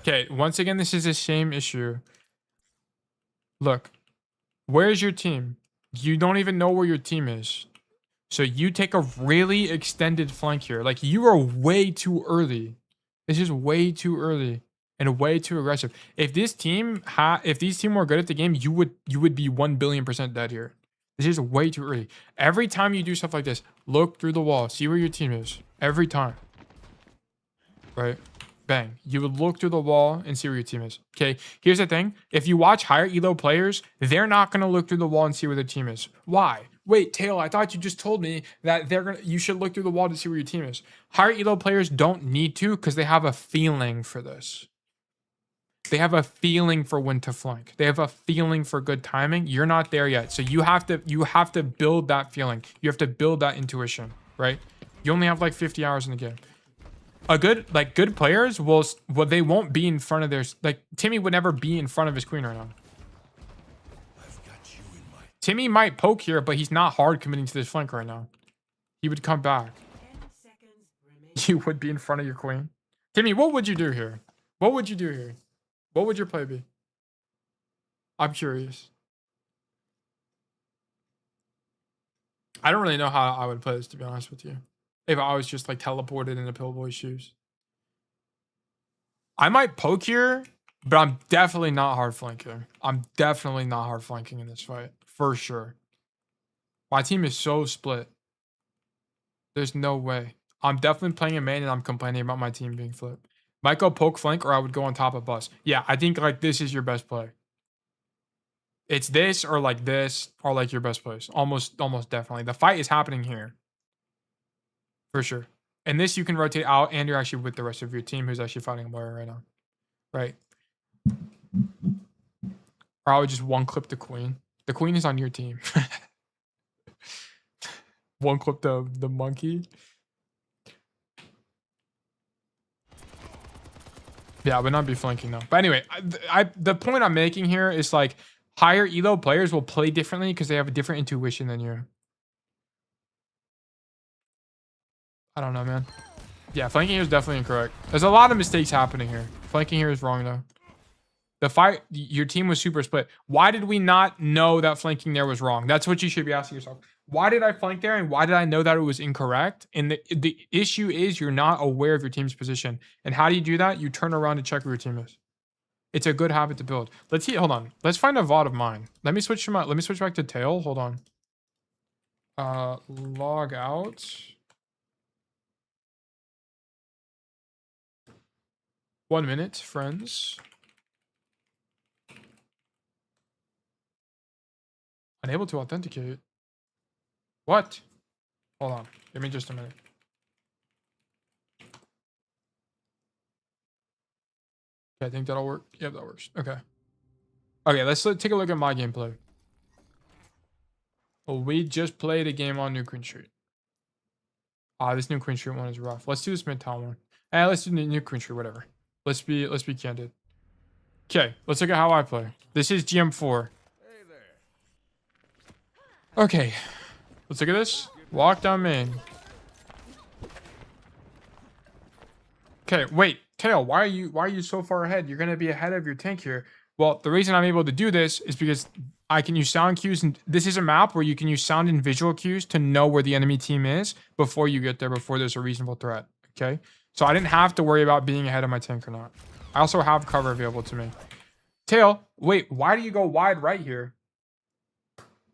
Okay, once again, this is the same issue. Look, where's your team? You don't even know where your team is. So you take a really extended flank here. Like, you are way too early. This is way too early. And way too aggressive. If these team were good at the game, you would be 1 billion% dead here. This is way too early. Every time you do stuff like this, look through the wall, see where your team is. Every time. Right? Bang. You would look through the wall and see where your team is. Okay, here's the thing. If you watch higher elo players, they're not going to look through the wall and see where their team is. Why? Wait, Taylor, I thought you just told me that you should look through the wall to see where your team is. Higher elo players don't need to because they have a feeling for this. They have a feeling for when to flank. They have a feeling for good timing. You're not there yet. So you have to build that feeling. You have to build that intuition, right? You only have like 50 hours in the game. Good players they won't be in front of their, like Timmy would never be in front of his queen right now. I've got you in my... Timmy might poke here, but he's not hard committing to this flank right now. He would come back. 10 seconds remaining. You would be in front of your queen. Timmy, what would you do here? What would you do here? What would your play be? I'm curious. I don't really know how I would play this, to be honest with you. If I was just like teleported into Pillboy's shoes. I might poke here, but I'm definitely not hard flanking. I'm definitely not hard flanking in this fight. For sure. My team is so split. There's no way. I'm definitely playing in main and I'm complaining about my team being flipped. Might go poke flank or I would go on top of bus. Yeah, I think like this is your best play. It's this or like your best plays. Almost definitely. The fight is happening here. For sure. And this you can rotate out and you're actually with the rest of your team who's actually fighting a lawyer right now. Right. Or I would just one clip the queen. The queen is on your team. One clip the monkey. Yeah, I would not be flanking though. But anyway, the point I'm making here is like higher elo players will play differently because they have a different intuition than you. I don't know, man. Yeah, flanking here is definitely incorrect. There's a lot of mistakes happening here. Flanking here is wrong though. The fight, your team was super split. Why did we not know that flanking there was wrong? That's what you should be asking yourself. Why did I flank there, and why did I know that it was incorrect? And the issue is you're not aware of your team's position. And how do you do that? You turn around to check where your team is. It's a good habit to build. Let's see. Hold on. Let's find a VOD of mine. Let me switch back to tail. Hold on. Log out. One minute, friends. Unable to authenticate. What? Hold on. Give me just a minute. Okay, I think that'll work. Yep, that works. Okay. Okay, let's take a look at my gameplay. Well, we just played a game on New Queen Street. This New Queen Street one is rough. Let's do this Midtown one. Let's do New Queen Street, whatever. Let's be candid. Okay, let's look at how I play. This is GM4. Okay, let's look at this. Walk down main. Okay, wait, Tail, why are you so far ahead? You're gonna be ahead of your tank here. Well, the reason I'm able to do this is because I can use sound cues, and this is a map where you can use sound and visual cues to know where the enemy team is before you get there, before there's a reasonable threat. Okay, so I didn't have to worry about being ahead of my tank or not. I also have cover available to me. Tail, wait, why do you go wide right here?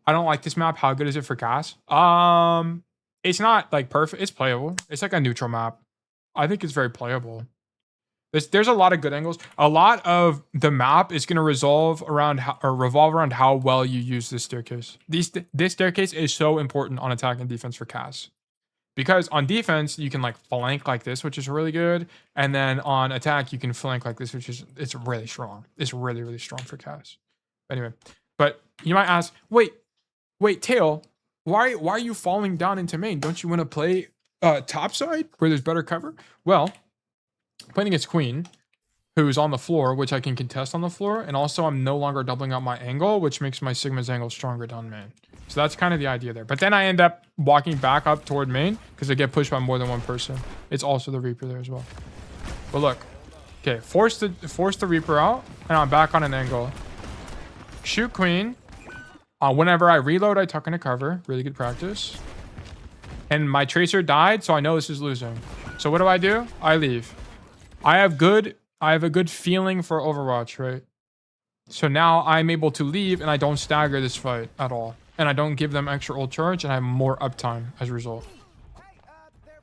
I don't like this map. How good is it for Cass? It's not like perfect. It's playable. It's like a neutral map. I think it's very playable. There's a lot of good angles. A lot of the map is going to revolve around how well you use this staircase. This staircase is so important on attack and defense for Cass. Because on defense, you can like flank like this, which is really good. And then on attack, you can flank like this, it's really strong. It's really, really strong for Cass. Anyway, but you might ask, wait, Tail, why are you falling down into main? Don't you want to play topside where there's better cover? Well, playing against Queen, who's on the floor, which I can contest on the floor, and also I'm no longer doubling up my angle, which makes my Sigma's angle stronger down main. So that's kind of the idea there. But then I end up walking back up toward main because I get pushed by more than one person. It's also the Reaper there as well. But look, okay, force the Reaper out, and I'm back on an angle. Shoot Queen. Whenever I reload, I tuck into cover. Really good practice. And my Tracer died, so I know this is losing. So what do? I leave. I have a good feeling for Overwatch, right? So now I'm able to leave, and I don't stagger this fight at all. And I don't give them extra ult charge, and I have more uptime as a result.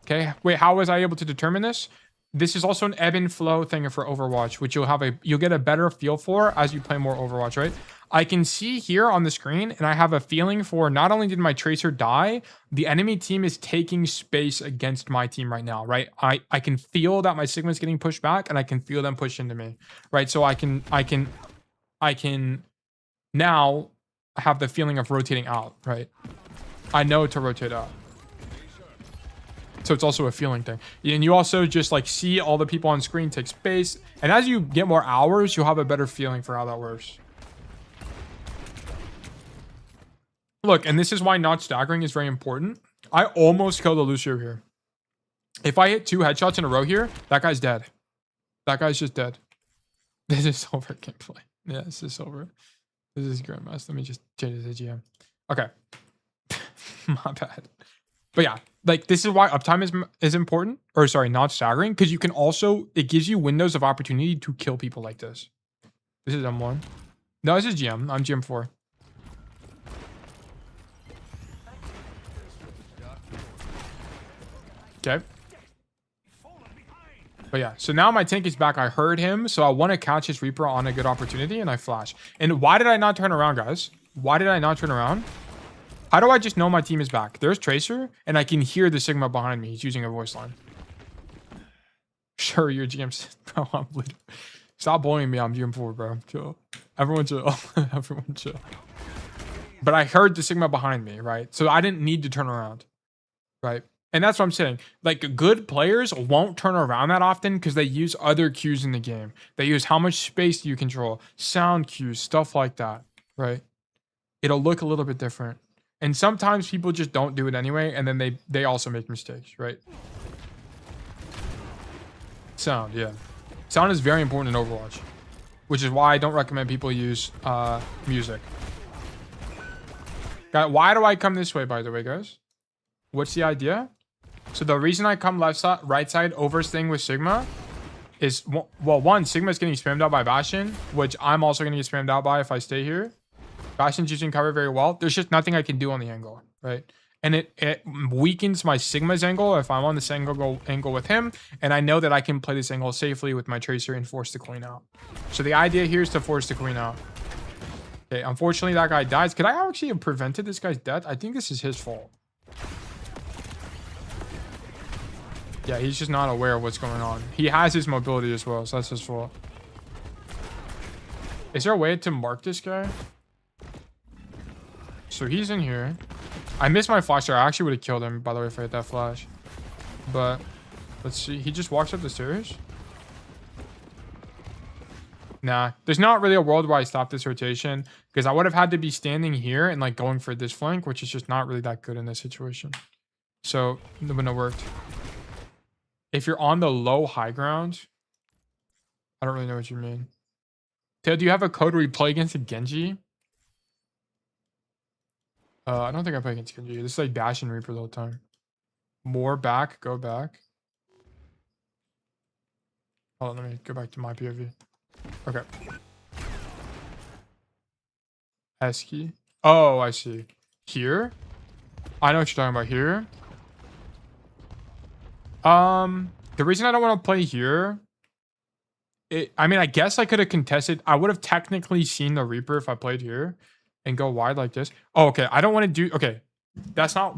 Okay, wait, how was I able to determine this? This is also an ebb and flow thing for Overwatch, which you'll get a better feel for as you play more Overwatch, right? I can see here on the screen, and I have a feeling for not only did my Tracer die, the enemy team is taking space against my team right now, right? I can feel that my Sigma's getting pushed back, and I can feel them push into me, right? So I can now have the feeling of rotating out, right? I know to rotate out. So it's also a feeling thing. And you also just like see all the people on screen take space. And as you get more hours, you'll have a better feeling for how that works. Look, and this is why not staggering is very important. I almost killed a Lucio here. If I hit 2 headshots in a row here, that guy's dead. That guy's just dead. This is over gameplay. Yeah, this is over. This is Grandmaster. Let me just change it to GM. Okay. My bad. But yeah, like this is why uptime is important. Or sorry, not staggering. Because you can also, it gives you windows of opportunity to kill people like this. This is M1. No, this is GM. I'm GM4. Okay. But yeah, so now my tank is back. I heard him, so I want to catch his Reaper on a good opportunity, and I flash. And why did I not turn around, guys? Why did I not turn around? How do I just know my team is back? There's Tracer, and I can hear the Sigma behind me. He's using a voice line. Sure, you're GM. Bro, I'm bleeding. Stop bullying me. I'm GM4, bro. Chill. Everyone chill. Everyone chill. But I heard the Sigma behind me, right? So I didn't need to turn around, right? And that's what I'm saying. Like, good players won't turn around that often because they use other cues in the game. They use how much space you control, sound cues, stuff like that, right? It'll look a little bit different. And sometimes people just don't do it anyway, and then they also make mistakes, right? Sound, yeah. Sound is very important in Overwatch, which is why I don't recommend people use music. Why do I come this way, by the way, guys? What's the idea? So the reason I come left side, right side over staying with Sigma is, well, one, Sigma's getting spammed out by Bastion, which I'm also going to get spammed out by if I stay here. Bastion's using cover very well. There's just nothing I can do on the angle, right? And it weakens my Sigma's angle if I'm on this angle with him, and I know that I can play this angle safely with my Tracer and force the queen out. So the idea here is to force the queen out. Okay, unfortunately that guy dies. Could I actually have prevented this guy's death? I think this is his fault. Yeah, he's just not aware of what's going on. He has his mobility as well, so that's his fault. Is there a way to mark this guy? So he's in here. I missed my flash there. I actually would have killed him, by the way, if I hit that flash. But let's see. He just walks up the stairs. Nah, there's not really a world where I stop this rotation, because I would have had to be standing here and like going for this flank, which is just not really that good in this situation. So it wouldn't have worked. If you're on the low high ground, I don't really know what you mean. Tail, do you have a code where you play against a Genji? I don't think I play against Genji. This is like Dash and Reaper the whole time. More back, go back. Hold on, let me go back to my POV. Okay. S key. Oh, I see. Here? I know what you're talking about here. The reason I don't want to play here, I mean, I guess I could have contested. I would have technically seen the Reaper if I played here and go wide like this. Oh, okay. I don't want to do, okay. That's not,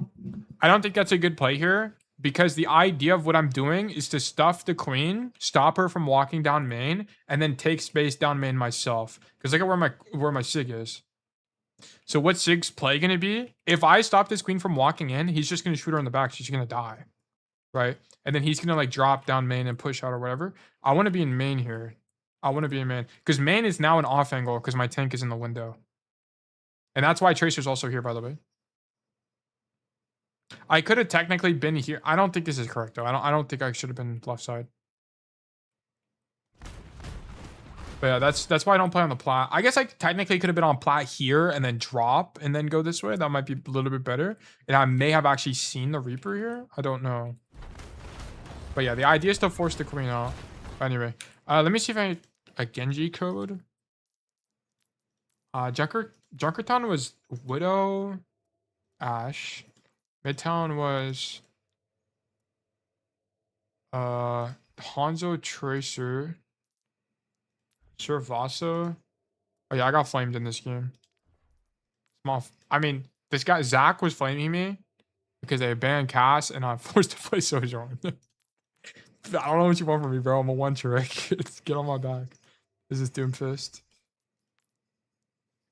I don't think that's a good play here, because the idea of what I'm doing is to stuff the queen, stop her from walking down main, and then take space down main myself. Because look at where my Sig is. So what's Sig's play going to be? If I stop this queen from walking in, he's just going to shoot her in the back. She's going to die. Right? And then he's going to like drop down main and push out or whatever. I want to be in main here. I want to be in main. Because main is now an off angle because my tank is in the window. And that's why Tracer's also here, by the way. I could have technically been here. I don't think this is correct, though. I don't think I should have been left side. But yeah, that's why I don't play on the plat. I guess I technically could have been on plat here and then drop and then go this way. That might be a little bit better. And I may have actually seen the Reaper here. I don't know. But yeah, the idea is to force the queen out. Anyway, let me see if I a Genji code. Junkertown was Widow, Ashe. Midtown was Hanzo, Tracer, Suravasa. Oh yeah, I got flamed in this game. Small. I mean, this guy Zach was flaming me because they banned Cass and I'm forced to play Sojourn. I don't know what you want from me, bro. I'm a one trick. Get on my back. This is Doomfist.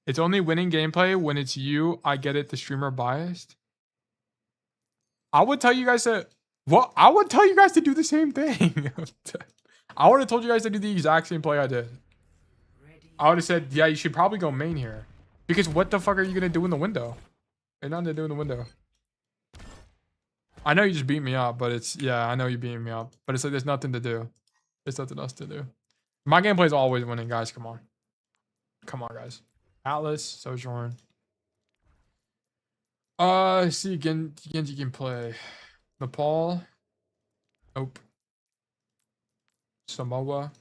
It's only winning gameplay when it's you. I get it. The streamer biased. I would tell you guys to. Well, I would tell you guys to do the same thing. I would have told you guys to do the exact same play I did. I would have said, yeah, you should probably go main here. Because what the fuck are you gonna do in the window? There's nothing to do in the window. I know you just beat me up, but it's, yeah, I know you beat me up. But it's like, there's nothing to do. There's nothing else to do. My gameplay is always winning, guys. Come on. Come on, guys. Atlas, Sojourn. See, Genji can play. Nepal. Nope. Samoa.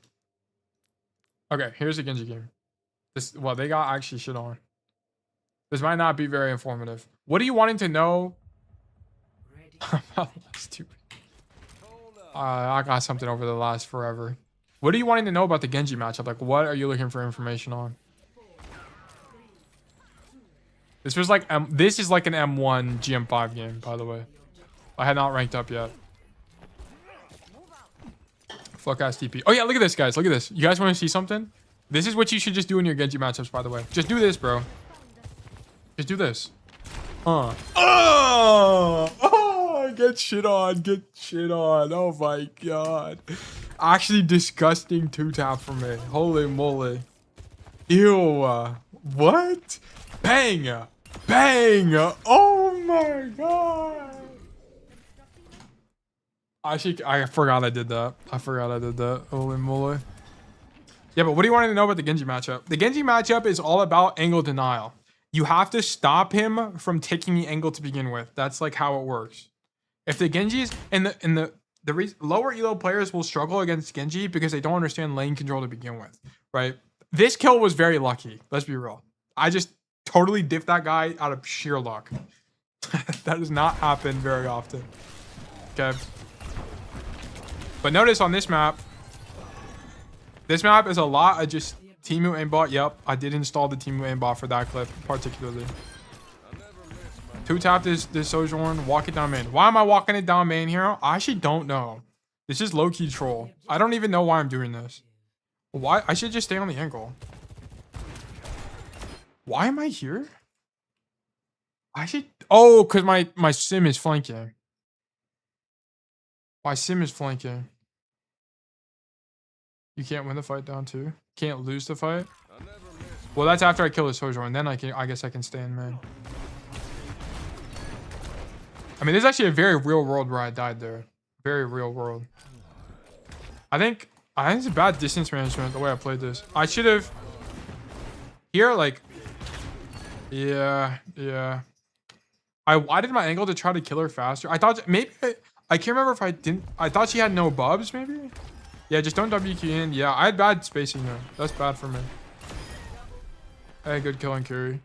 Okay, here's a Genji game. This, well, they got actually shit on. This might not be very informative. What are you wanting to know? Stupid. I got something over the last forever. What are you wanting to know about the Genji matchup? Like, what are you looking for information on? This was like this is like an M1 GM5 game, by the way. I had not ranked up yet. Fuck ass TP. Oh yeah, look at this, guys. Look at this. You guys want to see something? This is what you should just do in your Genji matchups, by the way. Just do this, bro. Just do this. Get shit on. Get shit on. Oh my god. Actually disgusting 2-tap for me. Holy moly. Ew. What? Bang. Bang. Oh my god. Actually, I forgot I did that. Holy moly. Yeah, but what do you want to know about the Genji matchup? The Genji matchup is all about angle denial. You have to stop him from taking the angle to begin with. That's like how it works. If the Genji's lower elo players will struggle against Genji because they don't understand lane control to begin with, right? This kill was very lucky. Let's be real. I just totally diffed that guy out of sheer luck. That does not happen very often. Okay. But notice on this map is a lot of just Temu aimbot. Yep, I did install the Temu aimbot for that clip particularly. Two tap this Sojourn, walk it down main. Why am I walking it down main here? I actually don't know. This is low-key troll. I don't even know why I'm doing this. Why? I should just stay on the angle. Why am I here? I should... Oh, because my sim is flanking. My sim is flanking. You can't win the fight down two. Can't lose the fight. Well, that's after I kill the Sojourn. Then I guess I can stay in main. I mean, this is actually a very real world where I died there. Very real world. I think it's a bad distance management the way I played this. I should have here like yeah. I did my angle to try to kill her faster. I thought maybe I can't remember if I didn't. I thought she had no bubs maybe. Yeah, just don't WQ in. Yeah, I had bad spacing there. That's bad for me. Hey, good kill and carry.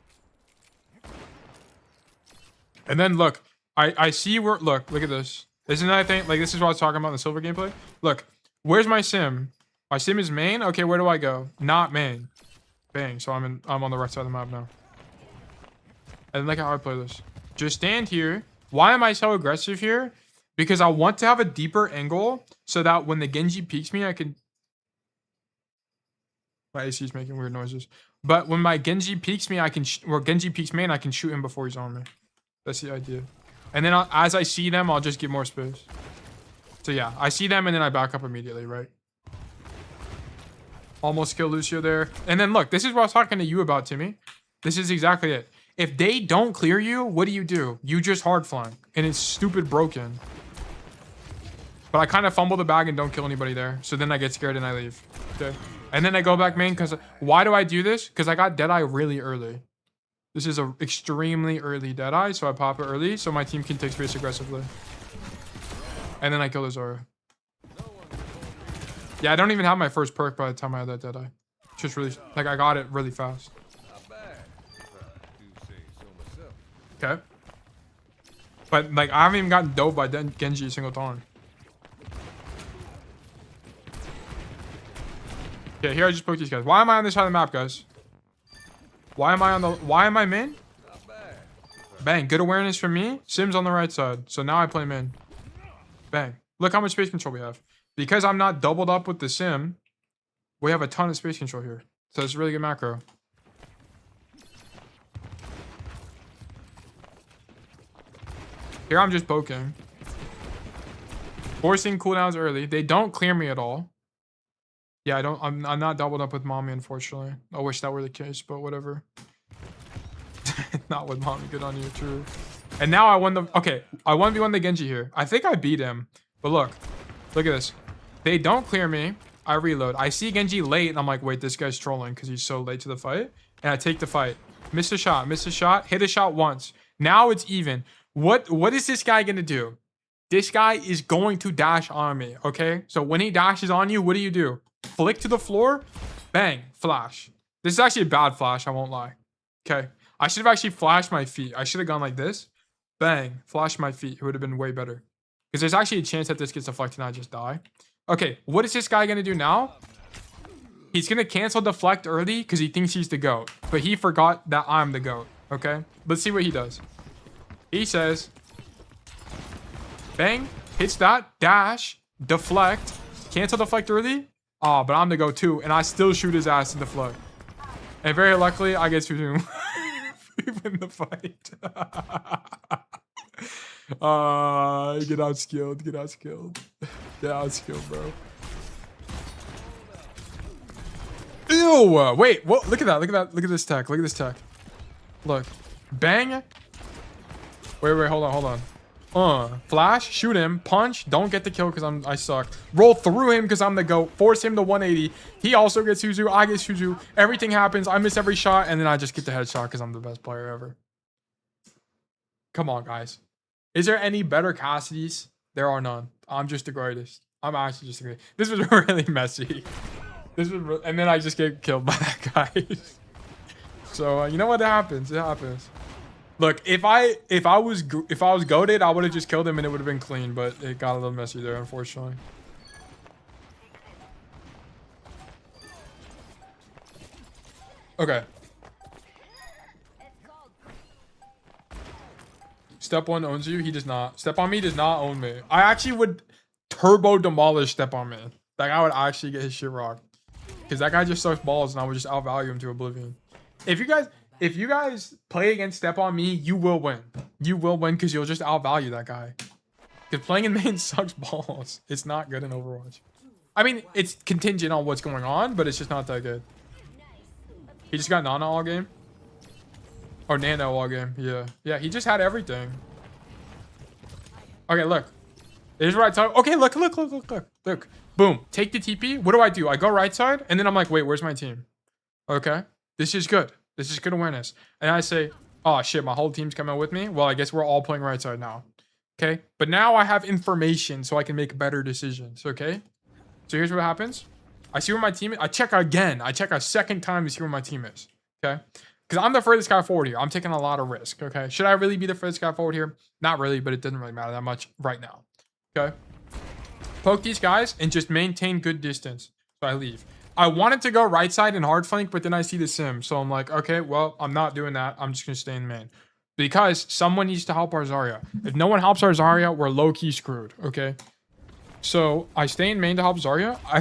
And then look. I see where, look at this. Isn't that, I think, like, this is what I was talking about in the silver gameplay. Look, where's my sim? My sim is main. Okay, where do I go? Not main. Bang. So I'm on the right side of the map now. And look how I play this. Just stand here. Why am I so aggressive here? Because I want to have a deeper angle so that when the Genji peeks me, I can... My AC is making weird noises. But when my Genji peeks me, or Genji peeks main, I can shoot him before he's on me. That's the idea. And then as I see them, I'll just give more space. So yeah, I see them and then I back up immediately, right? Almost kill Lucio there. And then look, this is what I was talking to you about, Timmy. This is exactly it. If they don't clear you, what do? You just hard flank. And it's stupid broken. But I kind of fumble the bag and don't kill anybody there. So then I get scared and I leave. Okay. And then I go back main because... Why do I do this? Because I got Deadeye really early. This is an extremely early Deadeye, so I pop it early so my team can take space aggressively. And then I kill the Zora. Yeah, I don't even have my first perk by the time I had that Deadeye. Just really, like, I got it really fast. Okay. But, like, I haven't even gotten dove by Genji a single time. Okay, here I just poke these guys. Why am I on this side of the map, guys? Why am I main? Bang, good awareness from me. Sim's on the right side. So now I play main. Bang. Look how much space control we have. Because I'm not doubled up with the sim, we have a ton of space control here. So it's a really good macro. Here I'm just poking. Forcing cooldowns early. They don't clear me at all. Yeah, I'm not doubled up with mommy, unfortunately. I wish that were the case, but whatever. Not with mommy. Good on you, true. And now I won the... Okay, I 1v1 the Genji here. I think I beat him. But look at this. They don't clear me. I reload. I see Genji late, and I'm like, wait, this guy's trolling because he's so late to the fight. And I take the fight. Miss a shot, hit a shot once. Now it's even. What is this guy going to do? This guy is going to dash on me, okay? So when he dashes on you, what do? Flick to the floor, bang, flash. This is actually a bad flash, I won't lie. Okay, I should have actually flashed my feet. I should have gone like this, bang, flash my feet. It would have been way better. Because there's actually a chance that this gets deflected and I just die. Okay, what is this guy going to do now? He's going to cancel deflect early because he thinks he's the GOAT. But he forgot that I'm the GOAT, okay? Let's see what he does. He says, bang, hits that, dash, deflect, cancel deflect early. Oh, but I'm the GOAT too, and I still shoot his ass in the flood. And very luckily, I get to win the fight. Get outskilled, Get outskilled, bro. Ew! Wait, what? Look at that, look at this tech, Look. Bang. Wait, hold on. Flash, shoot him, punch, don't get the kill because I suck. Roll through him because I'm the GOAT. Force him to 180. He also gets Suzu. I get Suzu. Everything happens. I miss every shot, and then I just get the headshot because I'm the best player ever. Come on, guys. Is there any better Cassidys? There are none. I'm just the greatest. I'm actually just the greatest. This was really messy. And then I just get killed by that guy. So you know what? It happens. It happens. Look, if I was goated, I would have just killed him and it would have been clean, but it got a little messy there, unfortunately. Okay. StepOne owns you. He does not. StepOnMe does not own me. I actually would turbo demolish StepOnMe. Like I would actually get his shit rocked, because that guy just sucks balls, and I would just outvalue him to oblivion. If you guys play against StepOnMe, you will win. You will win because you'll just outvalue that guy. Because playing in main sucks balls. It's not good in Overwatch. I mean, it's contingent on what's going on, but it's just not that good. He just got Nana all game. Or Nano all game. Yeah. Yeah, he just had everything. Okay, look. Here's what I tell you. Okay, look. Look. Boom. Take the TP. What do? I go right side, and then I'm like, wait, where's my team? Okay. This is good. This is good awareness. And I say, oh shit, my whole team's coming with me. Well, I guess we're all playing right side now. Okay. But now I have information so I can make better decisions. Okay. So here's what happens. I see where my team is. I check again. I check a second time to see where my team is. Okay. Because I'm the furthest guy forward here. I'm taking a lot of risk. Okay. Should I really be the furthest guy forward here? Not really, but it doesn't really matter that much right now. Okay. Poke these guys and just maintain good distance. So I leave. I wanted to go right side and hard flank, but then I see the sim. So I'm like, okay, well, I'm not doing that. I'm just going to stay in main. Because someone needs to help our Zarya. If no one helps our Zarya, we're low-key screwed, okay? So I stay in main to help Zarya. I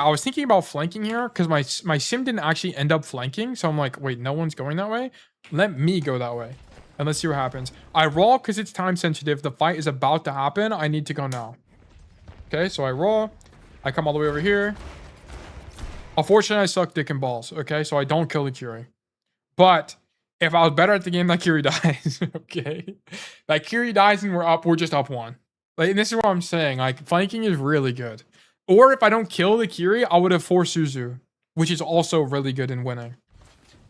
was thinking about flanking here because my sim didn't actually end up flanking. So I'm like, wait, no one's going that way? Let me go that way. And let's see what happens. I roll because it's time sensitive. The fight is about to happen. I need to go now. Okay, so I roll. I come all the way over here. Unfortunately, I suck dick and balls, okay? So I don't kill the Curie. But if I was better at the game, that Curie dies, okay? That Curie dies and we're just up one. Like, and this is what I'm saying. Like, flanking is really good. Or if I don't kill the Curie, I would have forced Suzu, which is also really good in winning.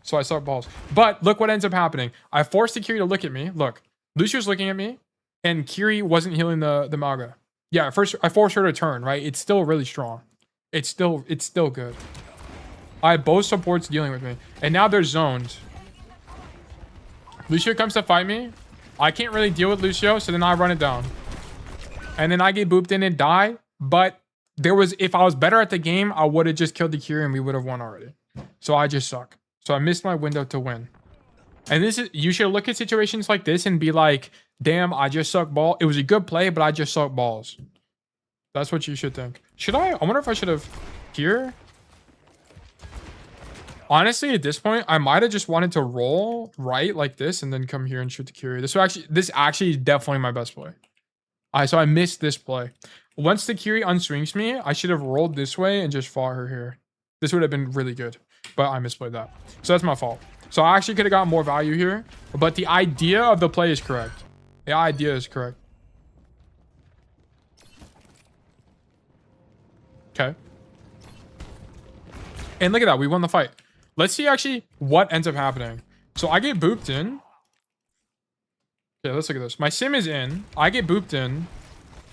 So I suck balls. But look what ends up happening. I forced the Curie to look at me. Look, Lucio's looking at me, and Curie wasn't healing the Maga. Yeah, first I forced her to turn, right? It's still really strong. It's still good. I have both supports dealing with me. And now they're zoned. Lucio comes to fight me. I can't really deal with Lucio, so then I run it down. And then I get booped in and die. But if I was better at the game, I would have just killed the Curie and we would have won already. So I just suck. So I missed my window to win. And you should look at situations like this and be like, damn, I just suck ball. It was a good play, but I just suck balls. That's what you should think. I wonder if I should have here. Honestly, at this point, I might have just wanted to roll right like this and then come here and shoot the Curie. This actually is definitely my best play. So I missed this play. Once the Curie unswings me, I should have rolled this way and just fought her here. This would have been really good, but I misplayed that. So that's my fault. So I actually could have got more value here, but the idea of the play is correct. The idea is correct. Okay. And look at that. We won the fight. Let's see actually what ends up happening. So I get booped in. Okay, let's look at this. My sim is in. I get booped in.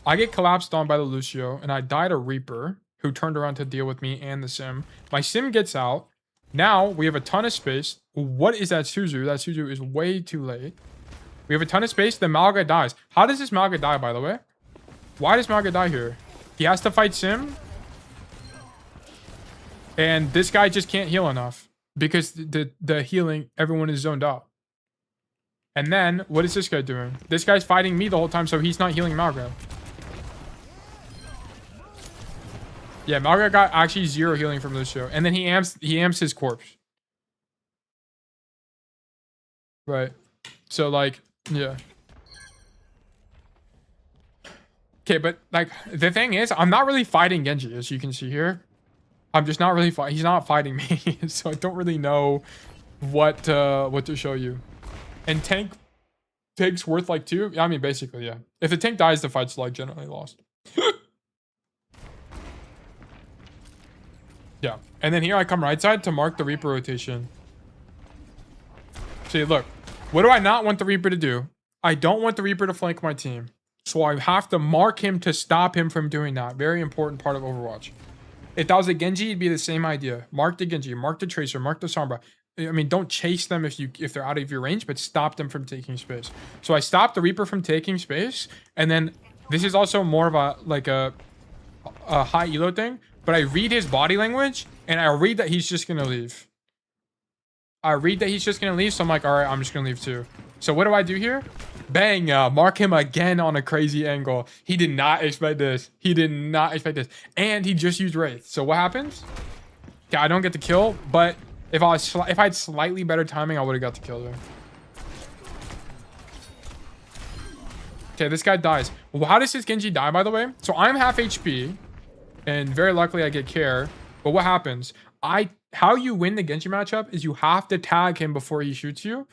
I get collapsed on by the Lucio. And I died a Reaper who turned around to deal with me and the sim. My sim gets out. Now we have a ton of space. What is that Suzu? That Suzu is way too late. We have a ton of space. The Malga dies. How does this Malga die, by the way? Why does Malga die here? He has to fight sim. And this guy just can't heal enough because the healing, everyone is zoned out. And then what is this guy doing? This guy's fighting me the whole time, so he's not healing Malga. Yeah, Malga got actually 0 healing from Lucio. And then he amps his corpse. Right. So like, yeah. Okay, but like the thing is, I'm not really fighting Genji, as you can see here. I'm just not really fighting. He's not fighting me, so I don't really know what to show you. And tank tank's worth like 2. I mean, basically, yeah. If the tank dies, the fight's like generally lost. Yeah. And then here I come right side to mark the Reaper rotation. See, look. What do I not want the Reaper to do? I don't want the Reaper to flank my team. So I have to mark him to stop him from doing that. Very important part of Overwatch. If that was a Genji, it'd be the same idea. Mark the Genji, mark the Tracer, mark the Sombra. I mean, don't chase them if they're out of your range, but stop them from taking space. So I stopped the Reaper from taking space, and then this is also more of a high elo thing. But I read his body language, and I read that he's just gonna leave. So I'm like, all right, I'm just gonna leave too. So what do I do here? Bang! Mark him again on a crazy angle. He did not expect this. And he just used Wraith. So what happens? Yeah, I don't get the kill, but if I had slightly better timing, I would have got the kill there. Okay, this guy dies. Well, how does this Genji die, by the way? So I'm half HP, and very luckily I get care. But what happens? How you win the Genji matchup is you have to tag him before he shoots you.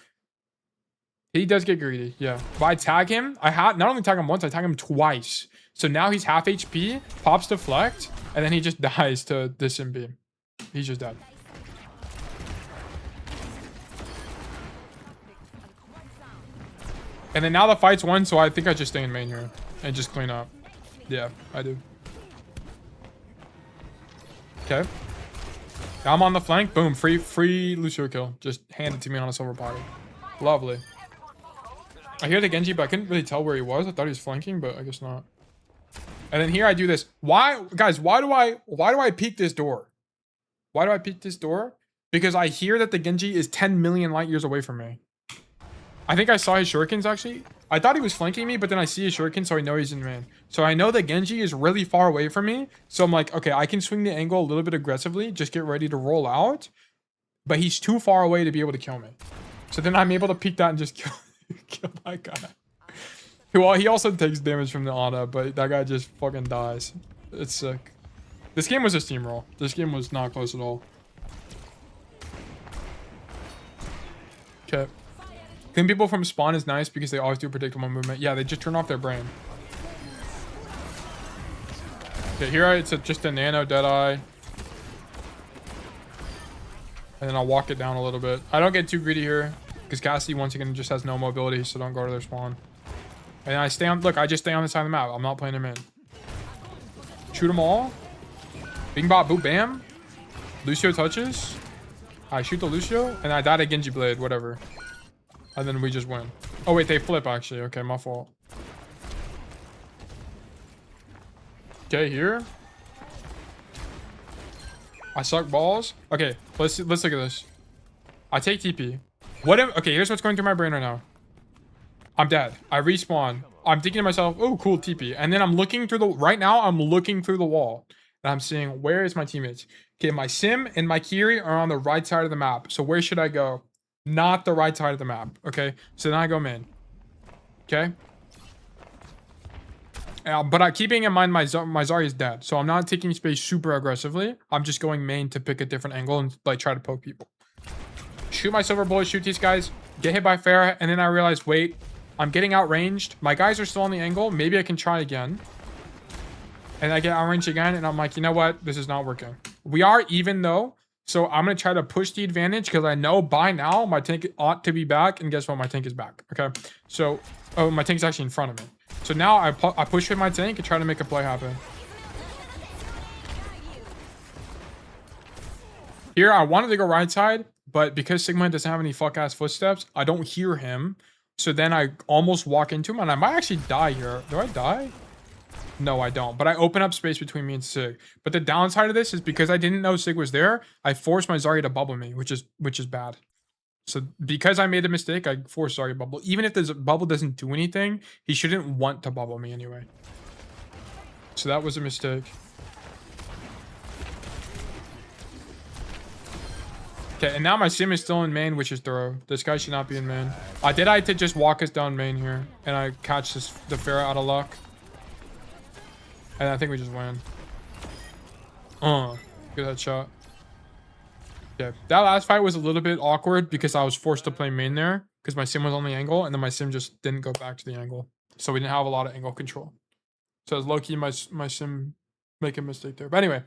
He does get greedy, yeah. But I tag him. Not only tag him once, I tag him twice. So now he's half HP, pops deflect, and then he just dies to the sim beam. He's just dead. And then now the fight's won, so I think I just stay in main here and just clean up. Yeah, I do. Okay. Now I'm on the flank. Boom, free Lucio kill. Just hand it to me on a silver platter. Lovely. I hear the Genji, but I couldn't really tell where he was. I thought he was flanking, but I guess not. And then here I do this. Why, guys, why do I peek this door? Why do I peek this door? Because I hear that the Genji is 10 million light years away from me. I think I saw his shurikens, actually. I thought he was flanking me, but then I see his shuriken, so I know he's in main. So I know that Genji is really far away from me. So I'm like, okay, I can swing the angle a little bit aggressively. Just get ready to roll out. But he's too far away to be able to kill me. So then I'm able to peek that and just kill that guy. Well, he also takes damage from the Ana, but that guy just fucking dies. It's sick. This game was a steamroll. This game was not close at all. Okay. Clean people from spawn is nice because they always do predictable movement. Yeah, they just turn off their brain. Okay, here it's just a nano deadeye. And then I'll walk it down a little bit. I don't get too greedy here because Cassidy once again just has no mobility, so don't go to their spawn. And I stay on, look, I just stay on the side of the map. I'm not playing him in. Shoot them all. Bing bop boop bam. Lucio touches. I shoot the Lucio and I died at Genji Blade, whatever. And then we just win. Oh wait, they flip actually. Okay, my fault. Okay, here. I suck balls. Okay, let's look at this. I take TP. What if, okay, here's what's going through my brain right now. I'm dead. I respawn. I'm thinking to myself, oh, cool TP. And then I'm looking through the, right now, I'm looking through the wall. And I'm seeing, where is my teammates? Okay, my Sim and my Kiri are on the right side of the map. So where should I go? Not the right side of the map. Okay, so then I go main. Okay. But keeping in mind my Zarya is dead. So I'm not taking space super aggressively. I'm just going main to pick a different angle and like try to poke people. Shoot my silver bullet, shoot these guys. Get hit by Pharah. And then I realize, wait, I'm getting outranged. My guys are still on the angle. Maybe I can try again. And I get outranged again. And I'm like, you know what? This is not working. We are even though. So I'm going to try to push the advantage because I know by now my tank ought to be back. And guess what? My tank is back. Okay. So, oh, my tank's actually in front of me. So now I push with my tank and try to make a play happen. Here, I wanted to go right side. But because Sigma doesn't have any fuck-ass footsteps, I don't hear him. So then I almost walk into him. And I might actually die here. Do I die? No, I don't. But I open up space between me and Sig. But the downside of this is because I didn't know Sig was there, I forced my Zarya to bubble me, which is bad. So because I made a mistake, I forced Zarya bubble. Even if the bubble doesn't do anything, he shouldn't want to bubble me anyway. So that was a mistake. Okay, and now my Sim is still in main, which is thorough. This guy should not be in main. I to just walk us down main here, and I catch the Pharah out of luck. And I think we just win. Good headshot. Yeah, that last fight was a little bit awkward because I was forced to play main there. because my sim was on the angle, and then my sim just didn't go back to the angle. So we didn't have a lot of angle control. So it was low-key my sim making a mistake there. But anyway,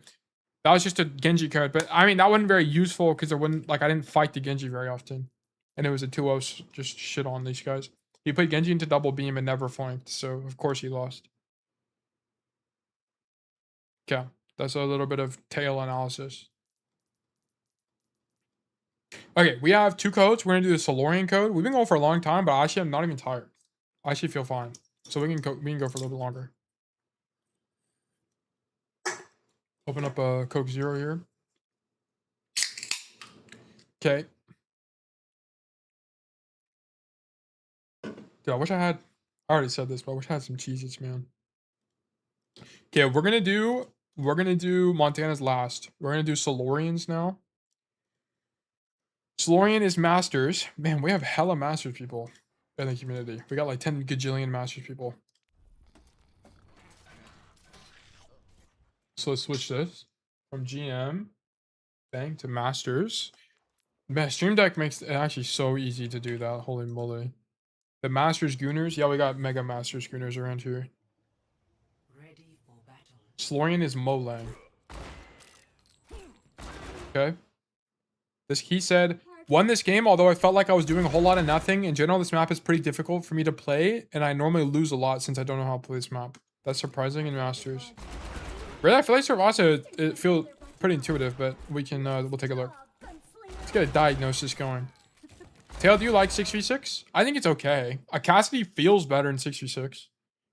that was just a Genji card. But I mean, that wasn't very useful because it wouldn't, like, I didn't fight the Genji very often. And it was a 2-0 just shit on these guys. He played Genji into double beam and never flanked. So of course he lost. Okay, that's a little bit of tail analysis. Okay, we have 2 codes. We're gonna do the Solorian code. We've been going for a long time, but actually I'm not even tired. I actually feel fine. So we can go for a little bit longer. Open up a Coke Zero here. Okay. Dude, I wish I had, I already said this, but I wish I had some Cheez-Its, man. Okay, we're gonna do Montana's last. We're gonna do Solorians now. Solorian is Masters. Man, we have hella Masters people in the community. We got like 10 gajillion Masters people. So let's switch this from GM, bang, to Masters. Man, Stream Deck makes it actually so easy to do that. Holy moly. The Masters Gooners. Yeah, we got Mega Masters Gooners around here. Ready for battle. Solorian is Molang. Okay. He said, won this game, although I felt like I was doing a whole lot of nothing. In general, this map is pretty difficult for me to play, and I normally lose a lot since I don't know how to play this map. That's surprising in Masters. Really, I feel like Suravasa, it feels pretty intuitive, but we can, we'll take a look. Let's get a diagnosis going. Tail, do you like 6v6? I think it's okay. Cassidy feels better in 6v6.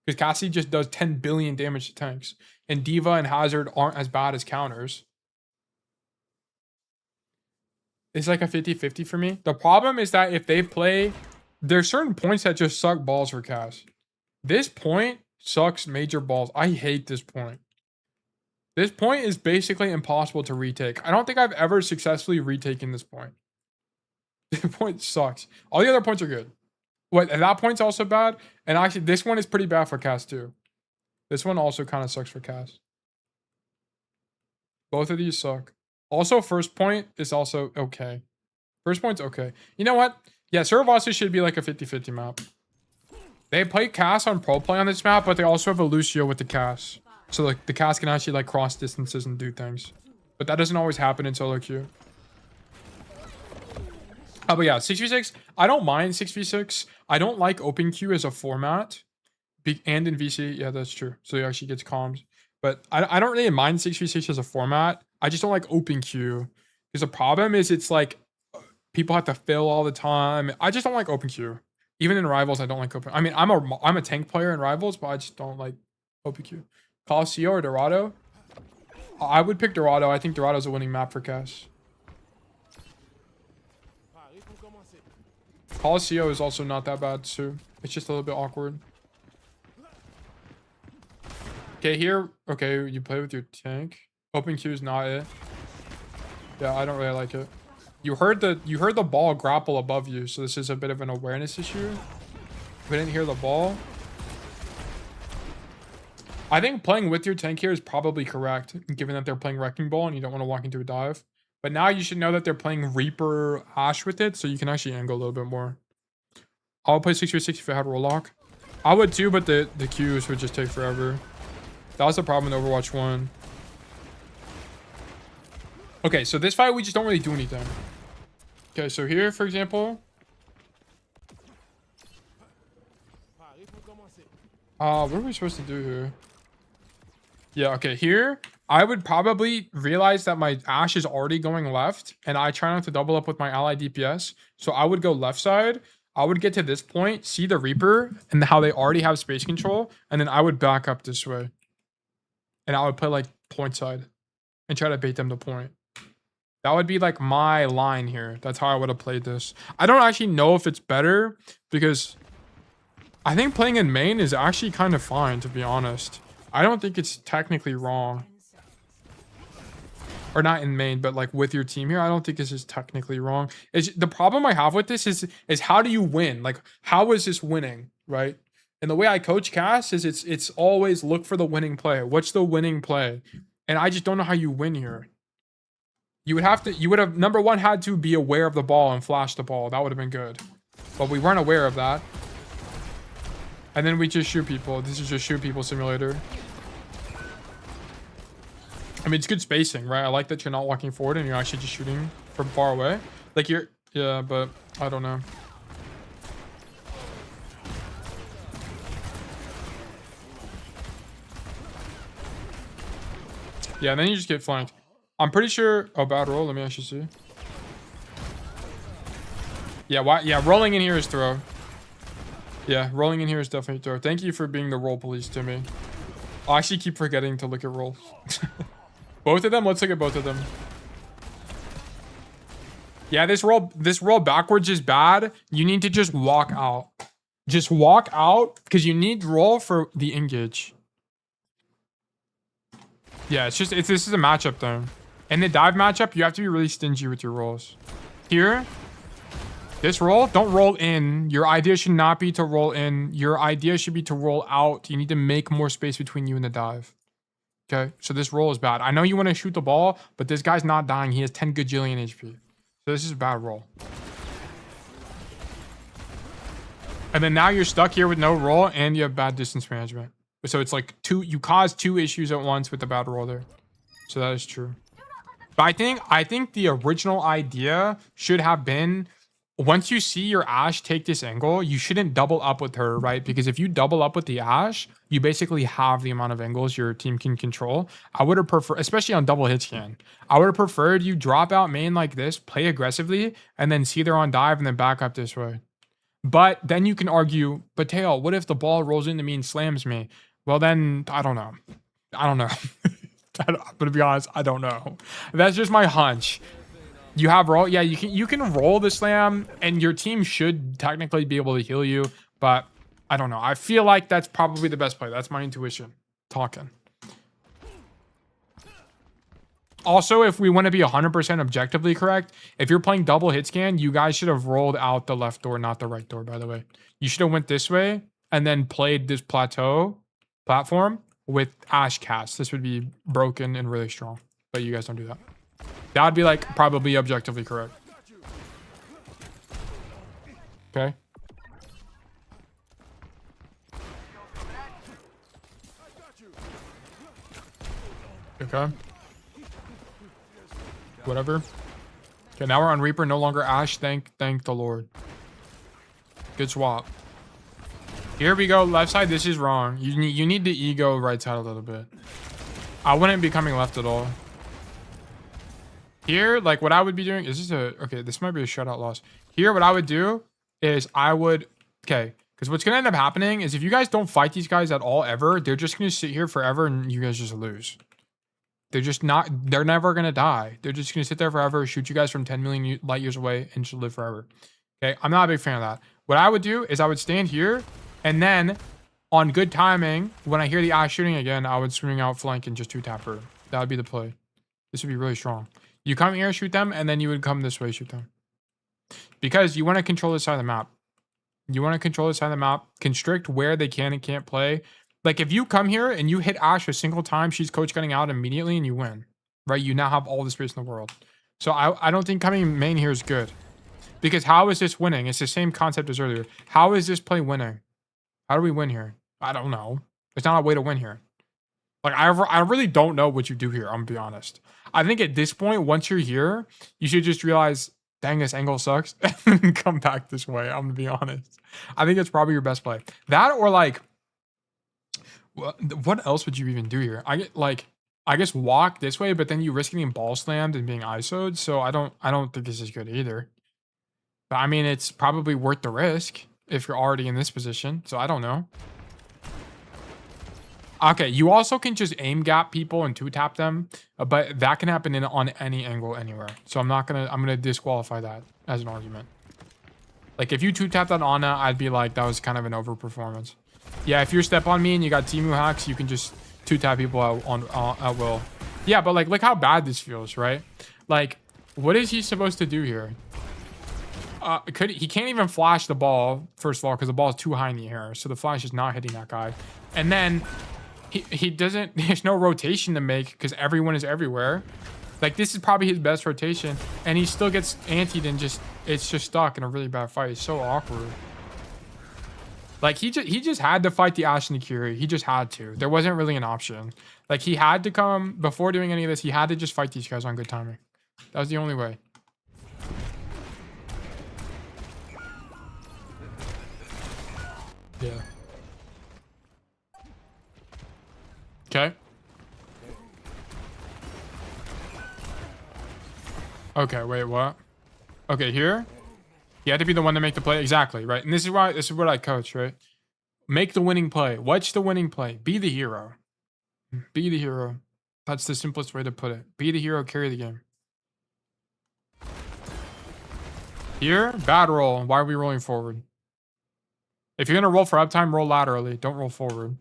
Because Cassidy just does 10 billion damage to tanks. And Diva and Hazard aren't as bad as counters. It's like a 50-50 for me. The problem is that if they play, there's certain points that just suck balls for Cass. This point sucks major balls. I hate this point. This point is basically impossible to retake. I don't think I've ever successfully retaken this point. This point sucks. All the other points are good. What, and that point's also bad? And actually, this one is pretty bad for Cass too. This one also kind of sucks for Cass. Both of these suck. Also, first point is also okay. First point's okay. You know what? Yeah, Suravasa should be like a 50-50 map. They play Cass on pro play on this map, but they also have a Lucio with the Cass. So like the Cass can actually like cross distances and do things. But that doesn't always happen in solo queue. But yeah, 6v6. I don't mind 6v6. I don't like open queue as a format. And in VC, yeah, that's true. So he actually gets comms. But I don't really mind 6v6 as a format. I just don't like open queue. Because the problem is it's like people have to fill all the time. I just don't like open queue. Even in Rivals, I don't like open. I mean, I'm a tank player in Rivals, but I just don't like open queue. Coliseum or Dorado? I would pick Dorado. I think Dorado's a winning map for Cass. Coliseum is also not that bad too. It's just a little bit awkward. Okay, here. Okay, you play with your tank. Open queue is not it. Yeah, I don't really like it. You heard the ball grapple above you, so this is a bit of an awareness issue. We didn't hear the ball. I think playing with your tank here is probably correct, given that they're playing Wrecking Ball and you don't want to walk into a dive. But now you should know that they're playing Reaper Ash with it, so you can actually angle a little bit more. I'll play 6v6 if I had roll lock. I would too, but the queues would just take forever. That was the problem in Overwatch 1. Okay, so this fight, we just don't really do anything. Okay, so here, for example. What are we supposed to do here? Yeah, okay, here, I would probably realize that my Ashe is already going left, and I try not to double up with my ally DPS. So I would go left side. I would get to this point, see the Reaper, and how they already have space control, and then I would back up this way. And I would play, like, point side, and try to bait them to point. That would be, like, my line here. That's how I would have played this. I don't actually know if it's better, because I think playing in main is actually kind of fine, to be honest. I don't think it's technically wrong. Or not in main, but like with your team here, I don't think this is technically wrong. The problem I have with this is how do you win? Like, how is this winning, right? And the way I coach Cass is it's always look for the winning play. What's the winning play? And I just don't know how you win here. You would have, number one, had to be aware of the ball and flash the ball. That would have been good. but we weren't aware of that. And then we just shoot people. This is just shoot people simulator. I mean, it's good spacing, right? I like that you're not walking forward and you're actually just shooting from far away. Like you're, yeah, but I don't know. Yeah, and then you just get flanked. I'm pretty sure. Oh, bad roll. Let me actually see. Yeah, why? Yeah, rolling in here is throw. Yeah, rolling in here is definitely throw. Thank you for being the roll police to me. I actually keep forgetting to look at rolls. Both of them. Let's look at both of them. Yeah, this roll backwards is bad. You need to just walk out. Just walk out because you need roll for the engage. Yeah, this is a matchup thing. In the dive matchup, you have to be really stingy with your rolls. Here, this roll, don't roll in. Your idea should not be to roll in. Your idea should be to roll out. You need to make more space between you and the dive. Okay, so this roll is bad. I know you want to shoot the ball, but this guy's not dying. He has 10 gajillion HP. So this is a bad roll. And then now you're stuck here with no roll and you have bad distance management. So it's like you cause 2 issues at once with the bad roll there. So that is true. But I think the original idea should have been, once you see your Ashe take this angle, you shouldn't double up with her, right? Because if you double up with the Ashe, you basically have the amount of angles your team can control. I would have preferred, especially on double hit scan, I would have preferred you drop out main like this, play aggressively, and then see they're on dive and then back up this way. But then you can argue, but Tail, what if the ball rolls into me and slams me? Well, then I don't know. I'm gonna be honest, I don't know. That's just my hunch. You have roll, yeah, you can roll the slam, and your team should technically be able to heal you, but I don't know. I feel like that's probably the best play. That's my intuition talking. Also, if we want to be 100% objectively correct, if you're playing double hit scan, you guys should have rolled out the left door, not the right door, by the way. You should have went this way and then played this platform with Ashe cast. This would be broken and really strong, but you guys don't do that. That would be like probably objectively correct. Okay. Okay. Whatever. Okay, now we're on Reaper, no longer Ashe. Thank the Lord. Good swap. Here we go, left side. This is wrong. You need to ego right side a little bit. I wouldn't be coming left at all. Here, like what I would be doing is okay, this might be a shutout loss. Here, what I would do is okay, because what's gonna end up happening is if you guys don't fight these guys at all ever, they're just gonna sit here forever and you guys just lose. They're never gonna die. They're just gonna sit there forever, shoot you guys from 10 million light years away and just live forever. Okay, I'm not a big fan of that. What I would do is I would stand here, and then on good timing, when I hear the Ashe shooting again, I would swing out flank and just 2-tap her. That would be the play. This would be really strong. You come here, shoot them, and then you would come this way, shoot them. Because you want to control this side of the map. You want to control this side of the map, constrict where they can and can't play. Like if you come here and you hit Ashe a single time, she's coach cutting out immediately and you win. Right? You now have all the space in the world. So I don't think coming main here is good. Because how is this winning? It's the same concept as earlier. How is this play winning? How do we win here? I don't know. There's not a way to win here. Like, I really don't know what you do here, I'm gonna be honest. I think at this point, once you're here, you should just realize, dang, this angle sucks, and come back this way, I'm gonna be honest. I think it's probably your best play. That or like, what else would you even do here? I guess walk this way, but then you risk getting ball slammed and being ISO'd, so I don't think this is good either. But I mean, it's probably worth the risk if you're already in this position, so I don't know. Okay, you also can just aim gap people and 2-tap them, but that can happen on any angle anywhere. So I'm gonna disqualify that as an argument. Like if you 2-tap that Ana, I'd be like, that was kind of an overperformance. Yeah, if you're StepOnMe and you got Temu hacks, you can just 2-tap people at will. Yeah, but like, look how bad this feels, right? Like, what is he supposed to do here? He can't even flash the ball, first of all, because the ball is too high in the air. So the flash is not hitting that guy. And then he doesn't, there's no rotation to make because everyone is everywhere. Like, this is probably his best rotation. And he still gets antied and just it's just stuck in a really bad fight. It's so awkward. Like he just had to fight the Ashe and the Kiri. He just had to. There wasn't really an option. Like he had to come before doing any of this. He had to just fight these guys on good timing. That was the only way. Yeah. Okay. Okay, wait, what? Okay, here. You had to be the one to make the play. Exactly, right? And this is what I coach, right? Make the winning play. What's the winning play? Be the hero. Be the hero. That's the simplest way to put it. Be the hero, carry the game. Here, bad roll. Why are we rolling forward? If you're gonna roll for uptime, roll laterally. Don't roll forward.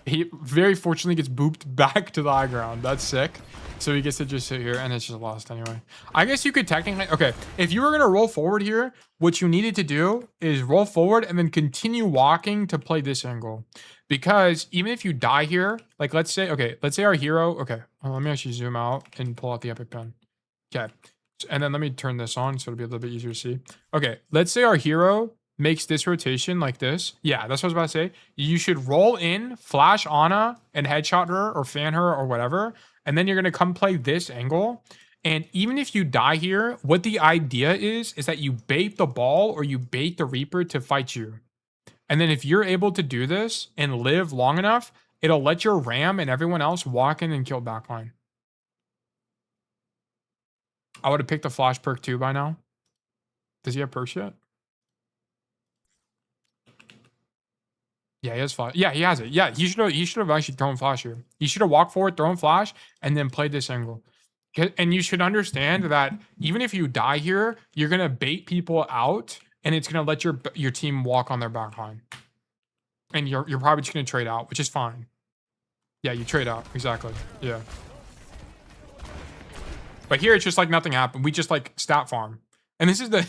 He very fortunately gets booped back to the high ground. That's sick. So he gets to just sit here, and it's just lost anyway. I guess you could technically... Okay, if you were going to roll forward here, what you needed to do is roll forward and then continue walking to play this angle. Because even if you die here, like let's say... Okay, let's say our hero... Okay, well, let me actually zoom out and pull out the epic pen. Okay, and then let me turn this on so it'll be a little bit easier to see. Okay, let's say our hero makes this rotation like this. Yeah, that's what I was about to say. You should roll in, flash Ana, and headshot her or fan her or whatever. And then you're going to come play this angle. And even if you die here, what the idea is that you bait the ball or you bait the Reaper to fight you. And then if you're able to do this and live long enough, it'll let your Ram and everyone else walk in and kill backline. I would have picked the flash perk too by now. Does he have perks yet? Yeah, he has flash. Yeah, he has it. Yeah, he should have actually thrown flash here. He should have walked forward, thrown flash, and then played this angle. And you should understand that even if you die here, you're gonna bait people out, and it's gonna let your team walk on their back line. And you're probably just gonna trade out, which is fine. Yeah, you trade out. Exactly. Yeah. But here it's just like nothing happened. We just like stat farm. And this is the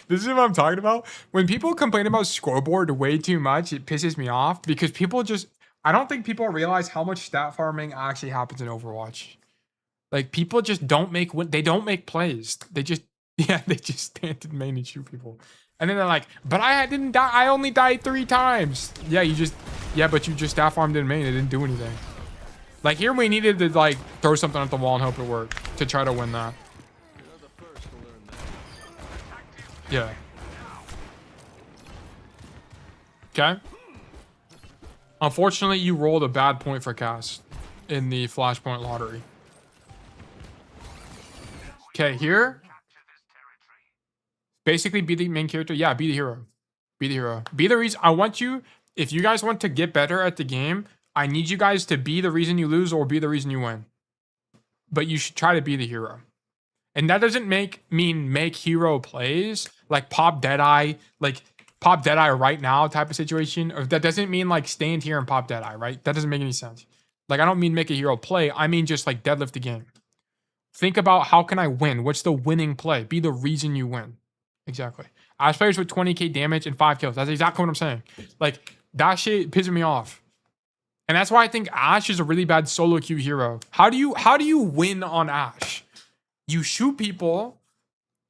this is what I'm talking about. When people complain about scoreboard way too much, it pisses me off because people just... I don't think people realize how much stat farming actually happens in Overwatch. Like people just don't make... They don't make plays. They just... Yeah, they just stand in main and shoot people. And then they're like, but I didn't die. I only died 3 times. Yeah, you just... Yeah, but you just stat farmed in main. It didn't do anything. Like here we needed to like throw something at the wall and hope it worked to try to win that. Yeah. Okay. Unfortunately, you rolled a bad point for Cass in the flashpoint lottery. Okay, here. Basically, be the main character. Yeah, be the hero. Be the hero. Be the reason. I want you, if you guys want to get better at the game, I need you guys to be the reason you lose or be the reason you win. But you should try to be the hero. And that doesn't mean make hero plays, like pop Deadeye, right now type of situation. Or that doesn't mean like stand here and pop Deadeye, right? That doesn't make any sense. Like I don't mean make a hero play. I mean just like deadlift the game. Think about how can I win? What's the winning play? Be the reason you win. Exactly. Ashe players with 20k damage and 5 kills. That's exactly what I'm saying. Like that shit pisses me off. And that's why I think Ashe is a really bad solo queue hero. How do you win on Ashe? You shoot people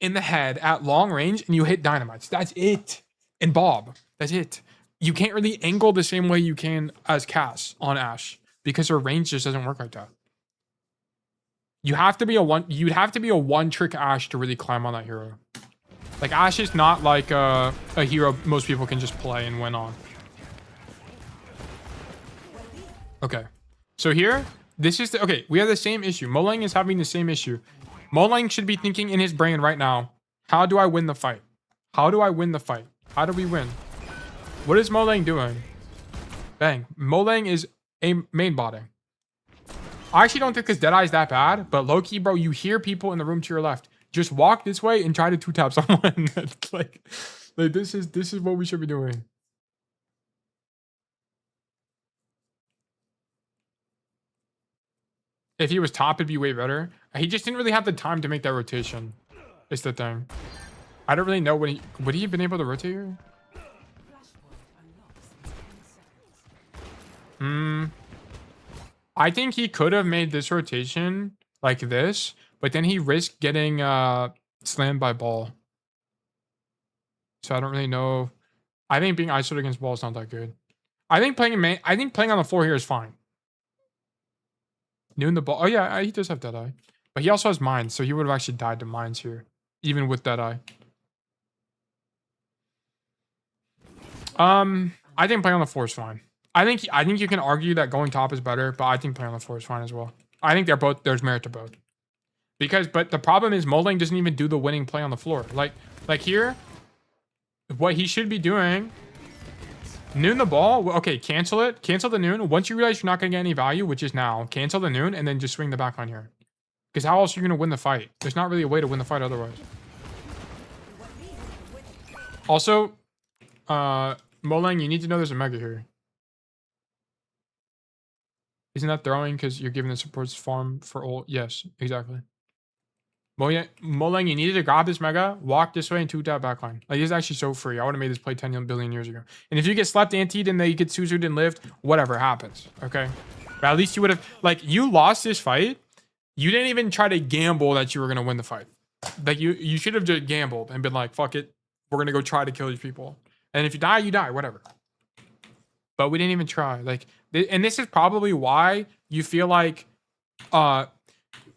in the head at long range and you hit dynamites. That's it. And Bob, that's it. You can't really angle the same way you can as Cass on Ashe because her range just doesn't work like that. You'd have to be a one trick Ashe to really climb on that hero. Like Ashe is not like a hero most people can just play and win on. Okay. So here, okay, we have the same issue. Molang is having the same issue. Molang should be thinking in his brain right now, how do I win the fight? How do I win the fight? How do we win? What is Molang doing? Bang. Molang is a main botting. I actually don't think this Deadeye is that bad, but low-key, bro, you hear people in the room to your left. Just walk this way and try to 2-tap someone. like this is what we should be doing. If he was top, it'd be way better. He just didn't really have the time to make that rotation. It's the thing. I don't really know when would he have been able to rotate here? I think he could have made this rotation like this, but then he risked getting slammed by ball. So I don't really know. I think being isolated against ball is not that good. I think playing on the floor here is fine. Noon the ball. Oh yeah, he does have Deadeye. But he also has mines, so he would have actually died to mines here. Even with Deadeye. I think playing on the floor is fine. I think you can argue that going top is better, but I think playing on the floor is fine as well. I think there's merit to both. But the problem is Molang doesn't even do the winning play on the floor. Like here, what he should be doing, noon the ball. Okay, cancel it. Cancel the noon. Once you realize you're not going to get any value, which is now, cancel the noon and then just swing the back on here. Because how else are you going to win the fight? There's not really a way to win the fight otherwise. Also, Molang, you need to know there's a mega here. Isn't that throwing because you're giving the supports farm for ult? Yes, exactly. Molang, you needed to grab this mega, walk this way, and 2-tap backline. Like, this is actually so free. I would have made this play 10 billion years ago. And if you get slept antied and then you get Suzu'd and lived, whatever happens, okay? But at least you would have, like, you lost this fight. You didn't even try to gamble that you were going to win the fight. Like, you should have just gambled and been like, fuck it. We're going to go try to kill these people. And if you die, you die, whatever. But we didn't even try. Like, and this is probably why you feel like,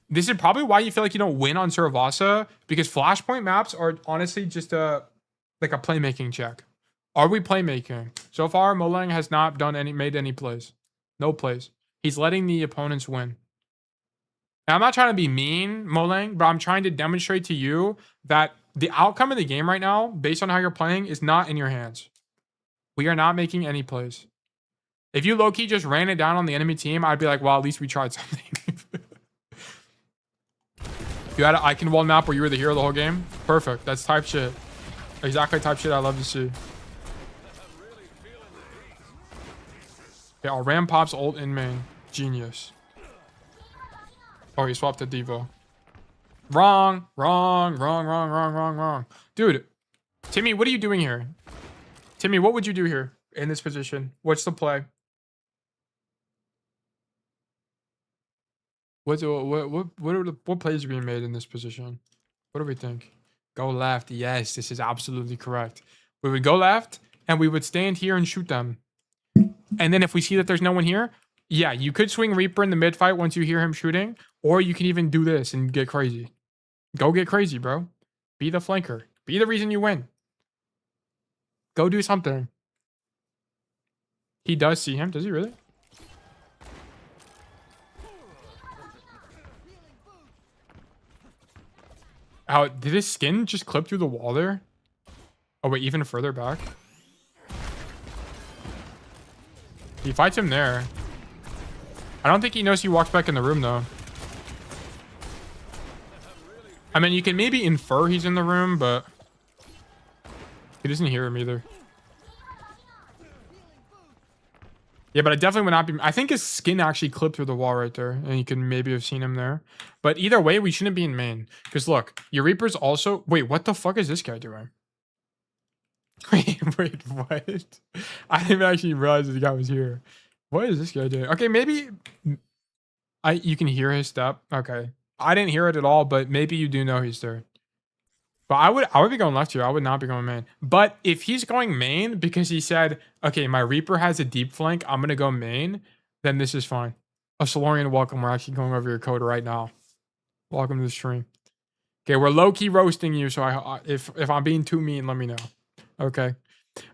this is probably why you feel like you don't win on Suravasa, because flashpoint maps are honestly just like a playmaking check. Are we playmaking? So far, Molang has not made any plays. No plays. He's letting the opponents win. And I'm not trying to be mean, Molang, but I'm trying to demonstrate to you that the outcome of the game right now, based on how you're playing, is not in your hands. We are not making any plays. If you low-key just ran it down on the enemy team, I'd be like, well, at least we tried something. You had an icon wall map where you were the hero the whole game? Perfect. That's type shit. Exactly type shit I love to see. Okay, our Ram pops ult in main. Genius. Oh, he swapped to Devo. Wrong. Dude, Timmy, what are you doing here? Timmy, what would you do here in this position? What's the play? What plays are being made in this position? What do we think? Go left. Yes, this is absolutely correct. We would go left and we would stand here and shoot them. And then if we see that there's no one here, yeah, you could swing Reaper in the mid fight once you hear him shooting, or you can even do this and get crazy. Go get crazy, bro. Be the flanker. Be the reason you win. Go do something. He does see him. Does he really? Oh, did his skin just clip through the wall there? Oh, wait, even further back? He fights him there. I don't think he knows he walks back in the room, though. I mean, you can maybe infer he's in the room, but he doesn't hear him either. Yeah, but I definitely would not be... I think his skin actually clipped through the wall right there, and you can maybe have seen him there. But either way, we shouldn't be in main. Because look, your Reaper's also... Wait, what the fuck is this guy doing? Wait, what? I didn't actually realize this guy was here. What is this guy doing? Okay, maybe... You can hear his step. Okay. I didn't hear it at all, but maybe you do know he's there. But I would be going left here. I would not be going main. But if he's going main because he said, okay, my Reaper has a deep flank, I'm going to go main, then this is fine. Oh, Solorian, welcome. We're actually going over your code right now. Welcome to the stream. Okay, we're low-key roasting you, so if I'm being too mean, let me know. Okay.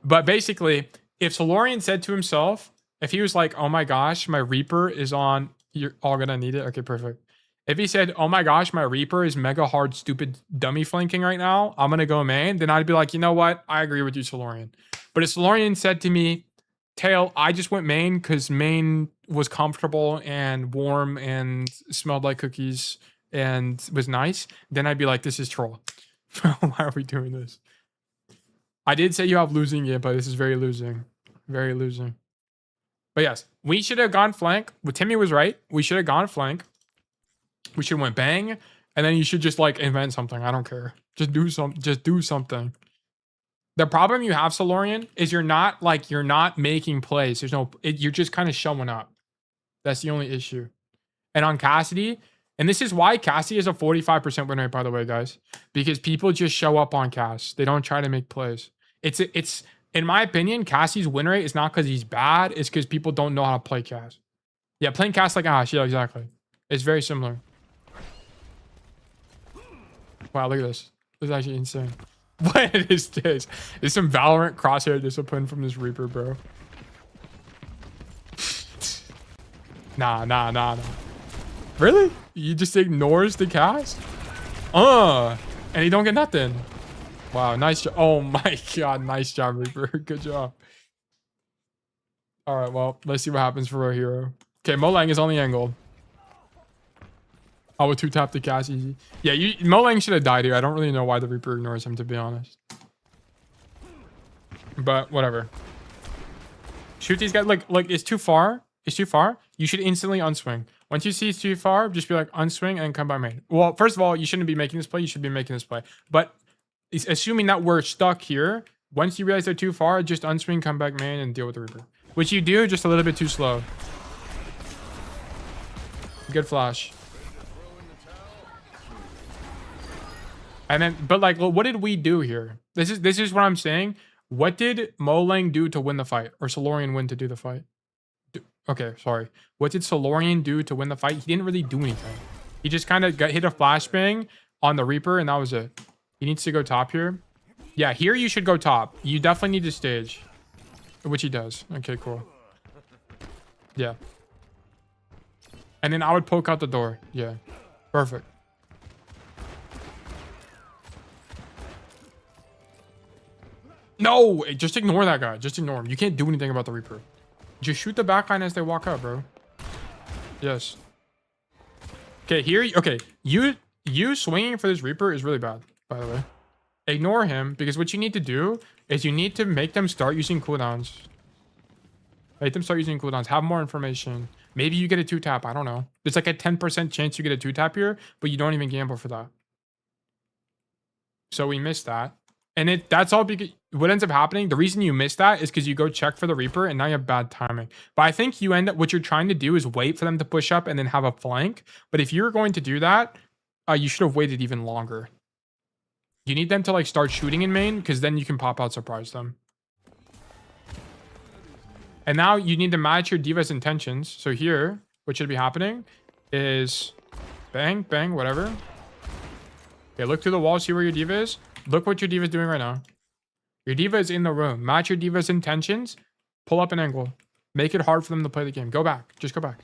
But basically, if Solorian said to himself, if he was like, oh my gosh, my Reaper is on, you're all going to need it. Okay, perfect. If he said, oh my gosh, my Reaper is mega hard, stupid dummy flanking right now, I'm going to go main, then I'd be like, you know what? I agree with you, Solorian. But if Solorian said to me, Tail, I just went main because main was comfortable and warm and smelled like cookies and was nice, then I'd be like, this is troll. Why are we doing this? I did say you have losing gameplay. This is very losing. Very losing. But yes, we should have gone flank. Well, Timmy was right. We should have gone flank. We should have went bang, and then you should just like invent something. I don't care. Just do something. The problem you have, Solorian, is you're not making plays. You're just kind of showing up. That's the only issue. And on Cassidy, And this is why Cassidy is a 45% win rate, by the way, guys. Because people just show up on Cass. They don't try to make plays. It's in my opinion, Cassidy's win rate is not because he's bad. It's because people don't know how to play Cass. Yeah, playing Cass like Ash. Yeah, exactly. It's very similar. Wow, look at this. This is actually insane. What is this? It's some Valorant crosshair discipline from this Reaper, bro. Nah. Really? He just ignores the cast? And he don't get nothing. Wow, nice job. Oh my god, nice job, Reaper. Good job. All right, well, let's see what happens for our hero. Okay, Molang is on the angle. I would 2-tap the cast easy. Yeah, Molang should have died here. I don't really know why the Reaper ignores him, to be honest. But whatever. Shoot these guys. Look, it's too far. It's too far. You should instantly unswing. Once you see it's too far, just be like unswing and come by main. Well, first of all, you shouldn't be making this play. You should be making this play. But assuming that we're stuck here, once you realize they're too far, just unswing, come back main, and deal with the Reaper. Which you do, just a little bit too slow. Good flash. And then, but like, what did we do here? This is what I'm saying. What did Molang do to win the fight? Or Solorian win to do the fight? Okay, sorry. What did Solorian do to win the fight? He didn't really do anything. He just kind of hit a flashbang on the Reaper, and that was it. He needs to go top here. Yeah, here you should go top. You definitely need to stage. Which he does. Okay, cool. Yeah. And then I would poke out the door. Yeah. Perfect. No! Just ignore that guy. Just ignore him. You can't do anything about the Reaper. Just shoot the backline as they walk up, bro. Yes. Okay, here. Okay, you swinging for this Reaper is really bad, by the way. Ignore him, because what you need to do is you need to make them start using cooldowns. Make them start using cooldowns. Have more information. Maybe you get a 2-tap. I don't know. There's like a 10% chance you get a 2-tap here, but you don't even gamble for that. So we missed that. And that's all because what ends up happening, the reason you miss that is because you go check for the Reaper and now you have bad timing. But I think you end up, what you're trying to do is wait for them to push up and then have a flank. But if you're going to do that, you should have waited even longer. You need them to like start shooting in main because then you can pop out, surprise them. And now you need to match your D.Va's intentions. So here, what should be happening is bang, bang, whatever. Okay, look through the wall, see where your D.Va is. Look what your D.Va is doing right now. Your D.Va is in the room. Match your D.Va's intentions. Pull up an angle. Make it hard for them to play the game. Go back. Just go back.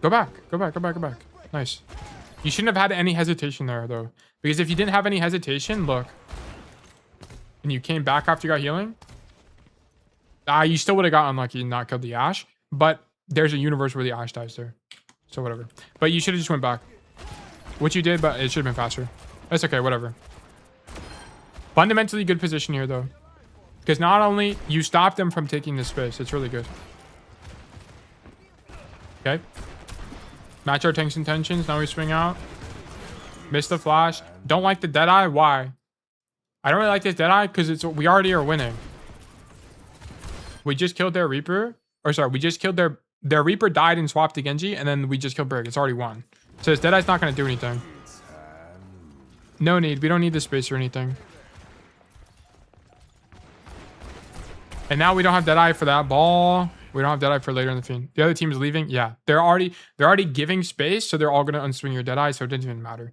Go back. Go back. Go back. Go back. Nice. You shouldn't have had any hesitation there, though. Because if you didn't have any hesitation, look. And you came back after you got healing. You still would have got unlucky and not killed the Ashe. But there's a universe where the Ashe dies there. So whatever. But you should have just went back. What you did, but it should have been faster. That's okay. Whatever. Fundamentally good position here, though. Because not only you stop them from taking this space. It's really good. Okay. Match our tank's intentions. Now we swing out. Miss the flash. Don't like the Deadeye. Why? I don't really like this Deadeye because we already are winning. We just killed their Reaper. Or sorry, we just killed their Reaper died and swapped to Genji. And then we just killed Brig. It's already won. So this Deadeye's not going to do anything. No need. We don't need the space or anything. And now we don't have Deadeye for that ball. We don't have Deadeye for later in the fiend. The other team is leaving. Yeah, they're already giving space, so they're all gonna unswing your Deadeye, so it doesn't even matter.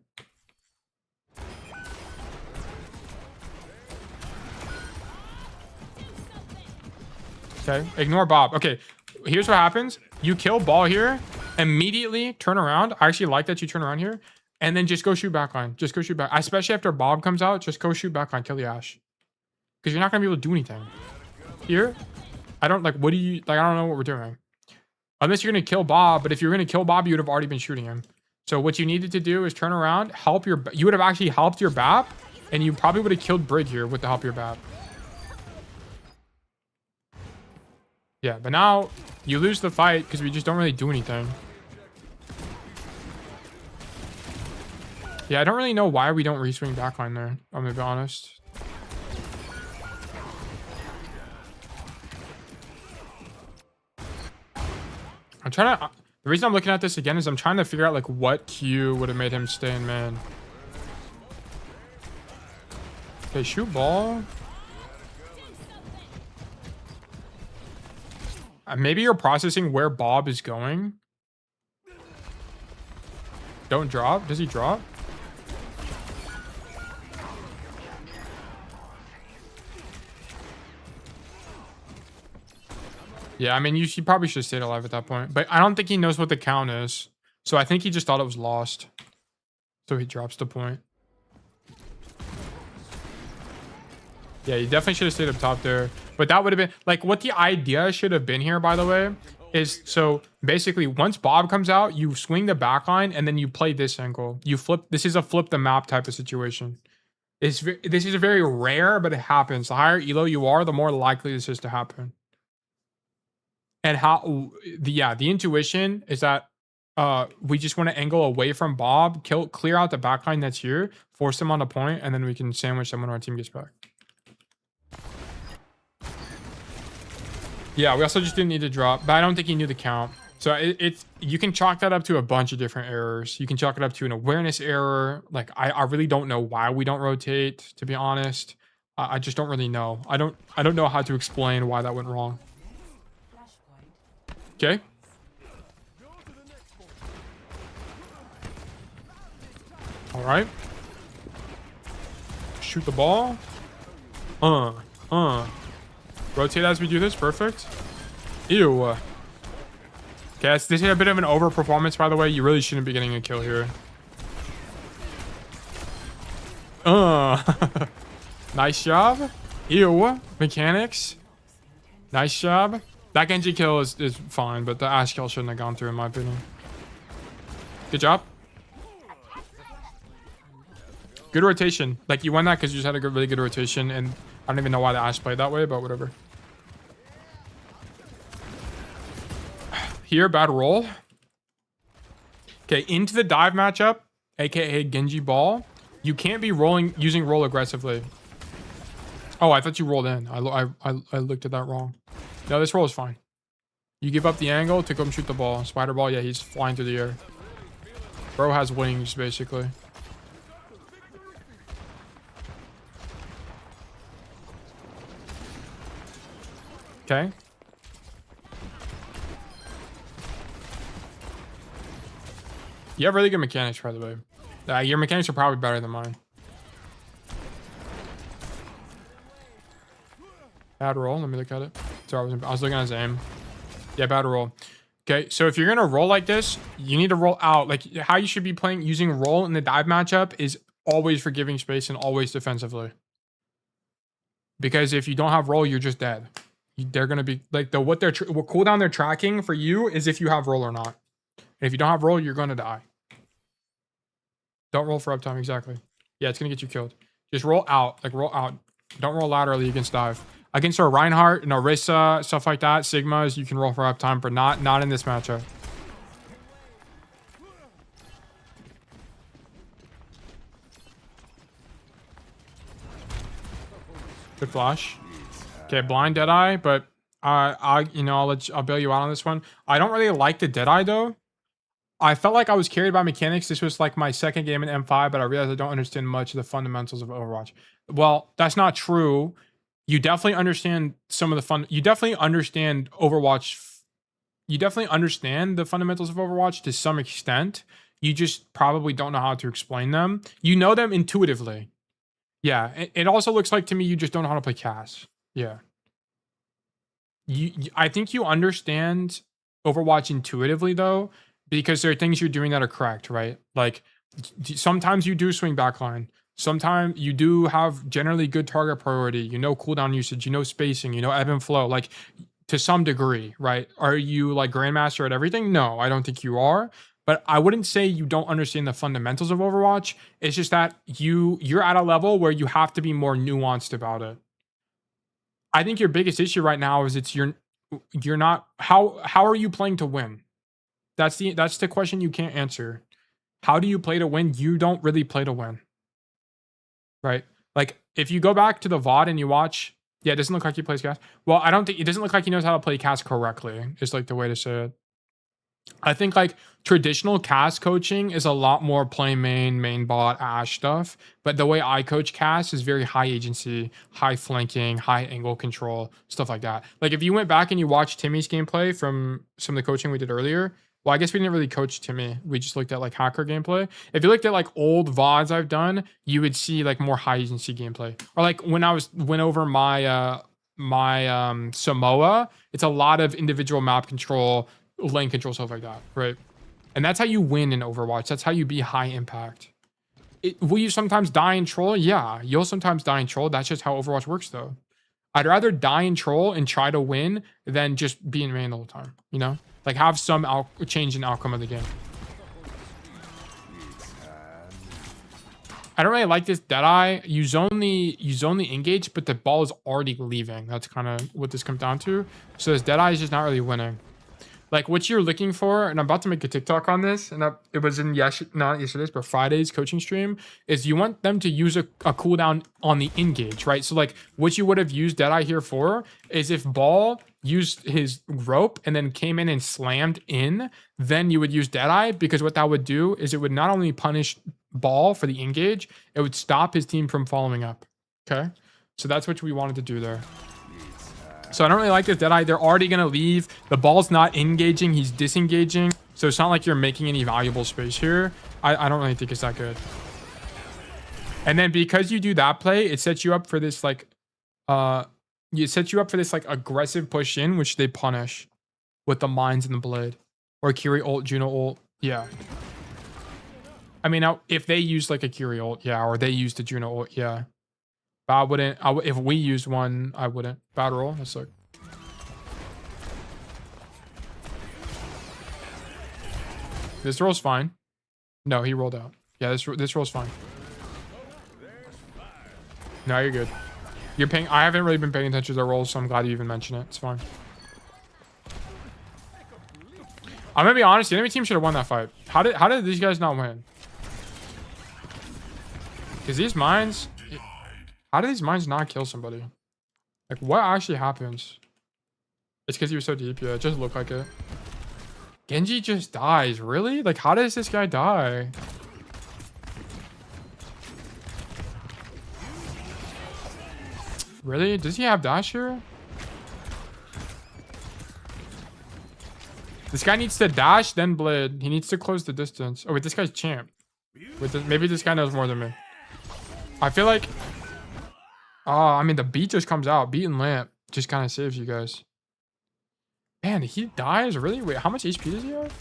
Okay, ignore Bob. Okay, here's what happens. You kill ball here, immediately turn around. I actually like that you turn around here, and then just go shoot backline. Just go shoot back. Especially after Bob comes out, just go shoot backline, kill the Ashe. Because you're not gonna be able to do anything. Here, I don't like. What do you like? I don't know what we're doing. Unless you're gonna kill Bob, but if you're gonna kill Bob, you would have already been shooting him. So what you needed to do is turn around, help your. You would have actually helped your BAP, and you probably would have killed Brig here with the help of your BAP. Yeah, but now you lose the fight because we just don't really do anything. Yeah, I don't really know why we don't reswing backline there. I'm gonna be honest. I'm trying to The reason I'm looking at this again is I'm trying to figure out like what Q would have made him stay in man. Okay, shoot ball. Maybe you're processing where Bob is going. Don't drop. Does he drop? Yeah, I mean, he probably should have stayed alive at that point. But I don't think he knows what the count is. So I think he just thought it was lost. So he drops the point. Yeah, you definitely should have stayed up top there. But that would have been... Like, what the idea should have been here, by the way, is... So, basically, once Bob comes out, you swing the back line, and then you play this angle. You flip... This is a flip the map type of situation. This is very rare, but it happens. The higher elo you are, the more likely this is to happen. And how the intuition is that we just want to angle away from Bob, clear out the backline that's here, force him on the point, and then we can sandwich them when our team gets back. Yeah, we also just didn't need to drop, but I don't think he knew the count. So it's you can chalk that up to a bunch of different errors. You can chalk it up to an awareness error. Like I really don't know why we don't rotate, to be honest. I just don't really know. I don't know how to explain why that went wrong. Okay. All right. Shoot the ball. Rotate as we do this. Perfect. Ew. Okay, this is a bit of an overperformance, by the way. You really shouldn't be getting a kill here. Nice job. Ew. Mechanics. Nice job. That Genji kill is fine, but the Ashe kill shouldn't have gone through, in my opinion. Good job. Good rotation. Like, you won that because you just had a really good rotation, and I don't even know why the Ashe played that way, but whatever. Here, bad roll. Okay, into the dive matchup, aka Genji ball. You can't be using roll aggressively. Oh, I thought you rolled in. I looked at that wrong. No, this roll is fine. You give up the angle to come shoot the ball. Spider ball, yeah, he's flying through the air. Bro has wings, basically. Okay. You have really good mechanics, by the way. Your mechanics are probably better than mine. Bad roll. Let me look at it. Sorry, I was looking at his aim. Yeah, bad roll. Okay, so if you're gonna roll like this, you need to roll out. Like how you should be playing using roll in the dive matchup is always for giving space and always defensively. Because if you don't have roll, you're just dead. They're gonna be like what cooldown they're tracking for you is if you have roll or not. And if you don't have roll, you're gonna die. Don't roll for uptime, exactly. Yeah, it's gonna get you killed. Just roll out, like roll out. Don't roll laterally against dive. Against our Reinhardt and Orisa, stuff like that, Sigmas, you can roll for uptime, but not in this matchup. Good flash. Okay, blind Deadeye, but I'll bail you out on this one. I don't really like the Deadeye though. I felt like I was carried by mechanics. This was like my second game in M5, but I realized I don't understand much of the fundamentals of Overwatch. Well, that's not true. You definitely understand some of the you definitely understand Overwatch. You definitely understand the fundamentals of Overwatch to some extent. You just probably don't know how to explain them. You know them intuitively. Yeah, it also looks like to me you just don't know how to play Cass. Yeah. I think you understand Overwatch intuitively though, because there are things you're doing that are correct, right? Like sometimes you do swing backline. Sometimes you do have generally good target priority. You know cooldown usage. You know spacing. You know ebb and flow. Like to some degree, right? Are you like Grandmaster at everything? No, I don't think you are. But I wouldn't say you don't understand the fundamentals of Overwatch. It's just that you're at a level where you have to be more nuanced about it. I think your biggest issue right now is you're not how are you playing to win? That's the question you can't answer. How do you play to win? You don't really play to win. Right? Like if you go back to the VOD and you watch, yeah, it doesn't look like he plays Cass. Well, I don't think it doesn't look like he knows how to play Cass correctly. Is like the way to say it. I think like traditional cast coaching is a lot more play main bot, Ash stuff. But the way I coach cast is very high agency, high flanking, high angle control, stuff like that. Like if you went back and you watched Timmy's gameplay from some of the coaching we did earlier, well, I guess we didn't really coach Timmy. We just looked at like hacker gameplay. If you looked at like old VODs I've done, you would see like more high agency gameplay. Or like when I went over my Samoa, it's a lot of individual map control, lane control, stuff like that, right? And that's how you win in Overwatch. That's how you be high impact. Will you sometimes die in troll? Yeah, you'll sometimes die in troll. That's just how Overwatch works, though. I'd rather die in troll and try to win than just be in main the whole time, you know? Like, have some change in outcome of the game. I don't really like this Deadeye. You zone the engage, but the ball is already leaving. That's kind of what this comes down to. So this Deadeye is just not really winning. Like what you're looking for, and I'm about to make a TikTok on this, and it was in not yesterday's, but Friday's coaching stream, is you want them to use a cooldown on the engage, right? So like what you would have used Deadeye here for is if Ball used his rope and then came in and slammed in, then you would use Deadeye, because what that would do is it would not only punish Ball for the engage, it would stop his team from following up. Okay, so that's what we wanted to do there. So I don't really like this Deadeye. They're already going to leave. The ball's not engaging. He's disengaging. So it's not like you're making any valuable space here. I don't really think it's that good. And then because you do that play, it sets you up for this like aggressive push in, which they punish with the mines and the blade. Or Kiri ult, Juno ult. Yeah. I mean, now if they use like a Kiri ult, yeah, or they used a Juno ult, yeah. But I wouldn't. If we used one, I wouldn't. Bad roll. That's like. This roll's fine. No, he rolled out. Yeah, this roll's fine. No, you're good. You're paying. I haven't really been paying attention to the rolls, so I'm glad you even mentioned it. It's fine. I'm gonna be honest. The enemy team should have won that fight. How did these guys not win? Because these mines. How do these mines not kill somebody? Like, what actually happens? It's because he was so deep. Yeah, it just looked like it. Genji just dies. Really? Like, how does this guy die? Really? Does he have dash here? This guy needs to dash, then blade. He needs to close the distance. Oh, wait, this guy's champ. Wait, maybe this guy knows more than me. I feel like... Oh, I mean, the beat just comes out. Beat and lamp just kind of saves you guys. Man, he dies? Really? Wait, how much HP does he have?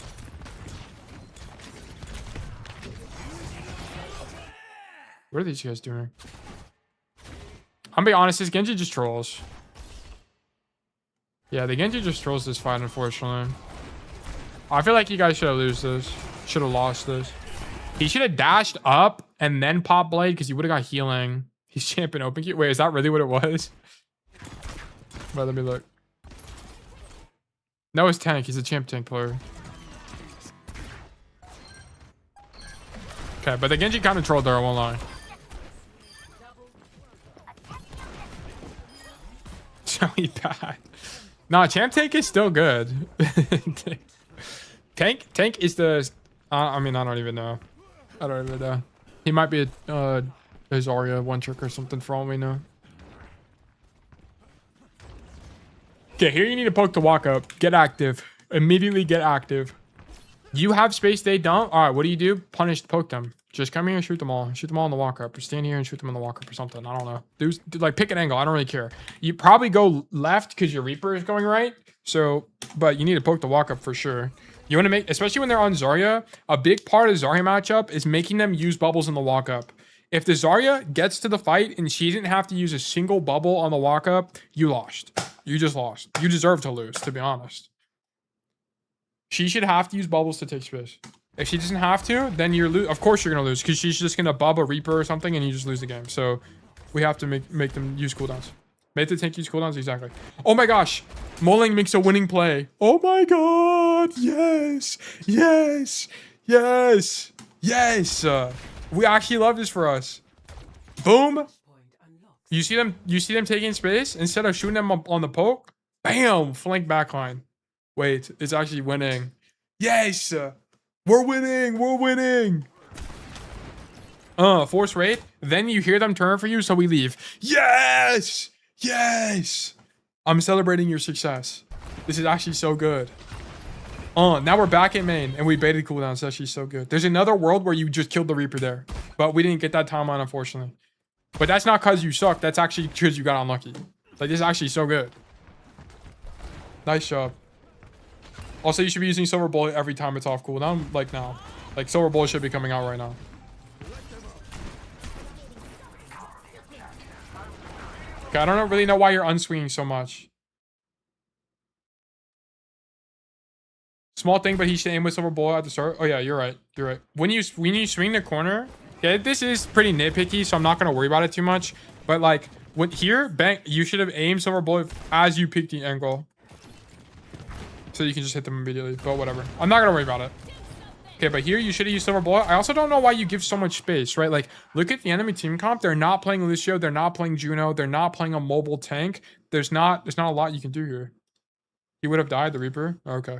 What are these guys doing? I'm being honest, this Genji just trolls. Yeah, the Genji just trolls this fight, unfortunately. I feel like you guys should have lost this. Should have lost this. He should have dashed up and then pop blade, because he would have got healing. He's champion open queue. Wait, is that really what it was? But let me look. No, it's tank. He's a champ tank player. Okay, but the Genji kind of trolled there, I won't lie. So bad. Nah, champ tank is still good. Tank is the... I mean, I don't even know. I don't even know. He might be a Zarya one trick or something for all we know. Okay, here you need to poke to walk up. Get active. Immediately get active. You have space, they don't? All right, what do? Punish, poke them. Just come here and shoot them all. Shoot them all in the walk up. Or stand here and shoot them in the walk up or something. I don't know. Dude, like, pick an angle. I don't really care. You probably go left because your Reaper is going right. So, but you need to poke the walk up for sure. You want to make, especially when they're on Zarya, a big part of the Zarya matchup is making them use bubbles in the walk up. If the Zarya gets to the fight and she didn't have to use a single bubble on the walk up, you lost. You just lost. You deserve to lose, to be honest. She should have to use bubbles to take space. If she doesn't have to, then you're of course you're gonna lose, because she's just gonna bub a Reaper or something and you just lose the game. So we have to make them use cooldowns. Make the tank use cooldowns, exactly. Oh my gosh, Molang makes a winning play. Oh my god, yes, yes, yes, yes. We actually love this for us. Boom. You see them taking space instead of shooting them on the poke. Bam, flank backline. Wait, it's actually winning. Yes! We're winning! We're winning! Force raid. Then you hear them turn for you, so we leave. Yes! Yes! I'm celebrating your success. This is actually so good. Now we're back in main, and we baited cooldown. It's actually so good. There's another world where you just killed the Reaper there. But we didn't get that timeline, unfortunately. But that's not because you suck. That's actually because you got unlucky. Like, this is actually so good. Nice job. Also, you should be using Silver Bullet every time it's off cooldown. Like, now. Like, Silver Bullet should be coming out right now. Okay, I don't really know why you're unswinging so much. Small thing, but he should aim with Silver Bullet at the start. Oh yeah, you're right. You're right. When you swing the corner, yeah, this is pretty nitpicky, so I'm not gonna worry about it too much. But like when here, bang, you should have aimed Silver Bullet as you pick the angle, so you can just hit them immediately. But whatever, I'm not gonna worry about it. Okay, but here you should have used Silver Bullet. I also don't know why you give so much space, right? Like, look at the enemy team comp. They're not playing Lucio. They're not playing Juno. They're not playing a mobile tank. There's not a lot you can do here. He would have died, the Reaper. Okay.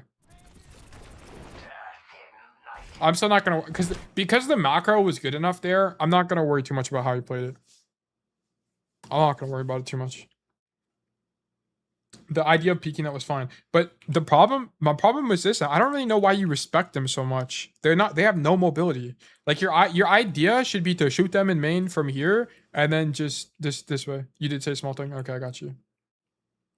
I'm still not gonna, because the macro was good enough there. I'm not gonna worry too much about how he played it. I'm not gonna worry about it too much. The idea of peeking that was fine, but my problem was this: I don't really know why you respect them so much. They have no mobility. Like your idea should be to shoot them in main from here, and then just this way. You did say small thing. Okay, I got you.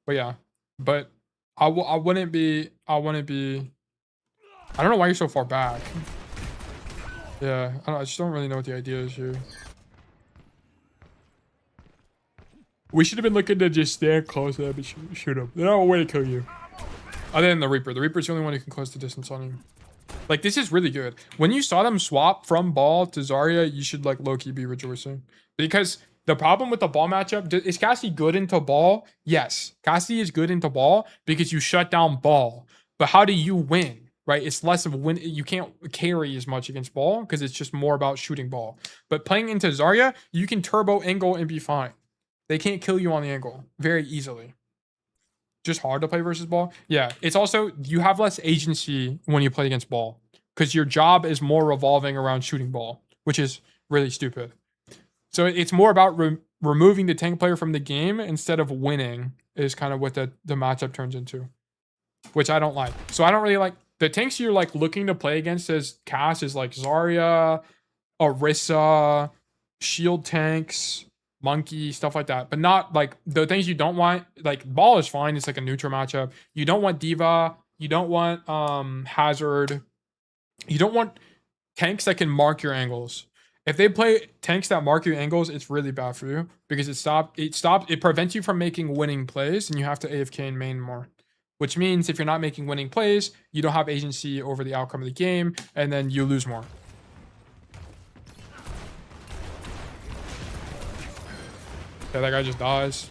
But yeah, but I wouldn't be. I don't know why you're so far back. Yeah, I just don't really know what the idea is here. We should have been looking to just stand close to them and shoot them. There's no way to kill you. Other than the Reaper. The Reaper's the only one who can close the distance on you. Like, this is really good. When you saw them swap from ball to Zarya, you should, like, low-key be rejoicing. Because the problem with the ball matchup, is Cassidy good into ball? Yes. Cassidy is good into ball because you shut down ball. But how do you win? Right, it's less of a win. You can't carry as much against ball because it's just more about shooting ball. But playing into Zarya, you can turbo angle and be fine. They can't kill you on the angle very easily. Just hard to play versus ball. Yeah, it's also, you have less agency when you play against ball because your job is more revolving around shooting ball, which is really stupid. So it's more about removing the tank player from the game instead of winning is kind of what the matchup turns into, which I don't like. So I don't really like. The tanks you're like looking to play against as Cass is like Zarya, Orisa, shield tanks, Monkey, stuff like that. But not like the things you don't want. Like ball is fine. It's like a neutral matchup. You don't want Diva. You don't want Hazard. You don't want tanks that can mark your angles. If they play tanks that mark your angles, it's really bad for you because it prevents you from making winning plays and you have to AFK in main more. Which means if you're not making winning plays, you don't have agency over the outcome of the game, and then you lose more. Okay, that guy just dies.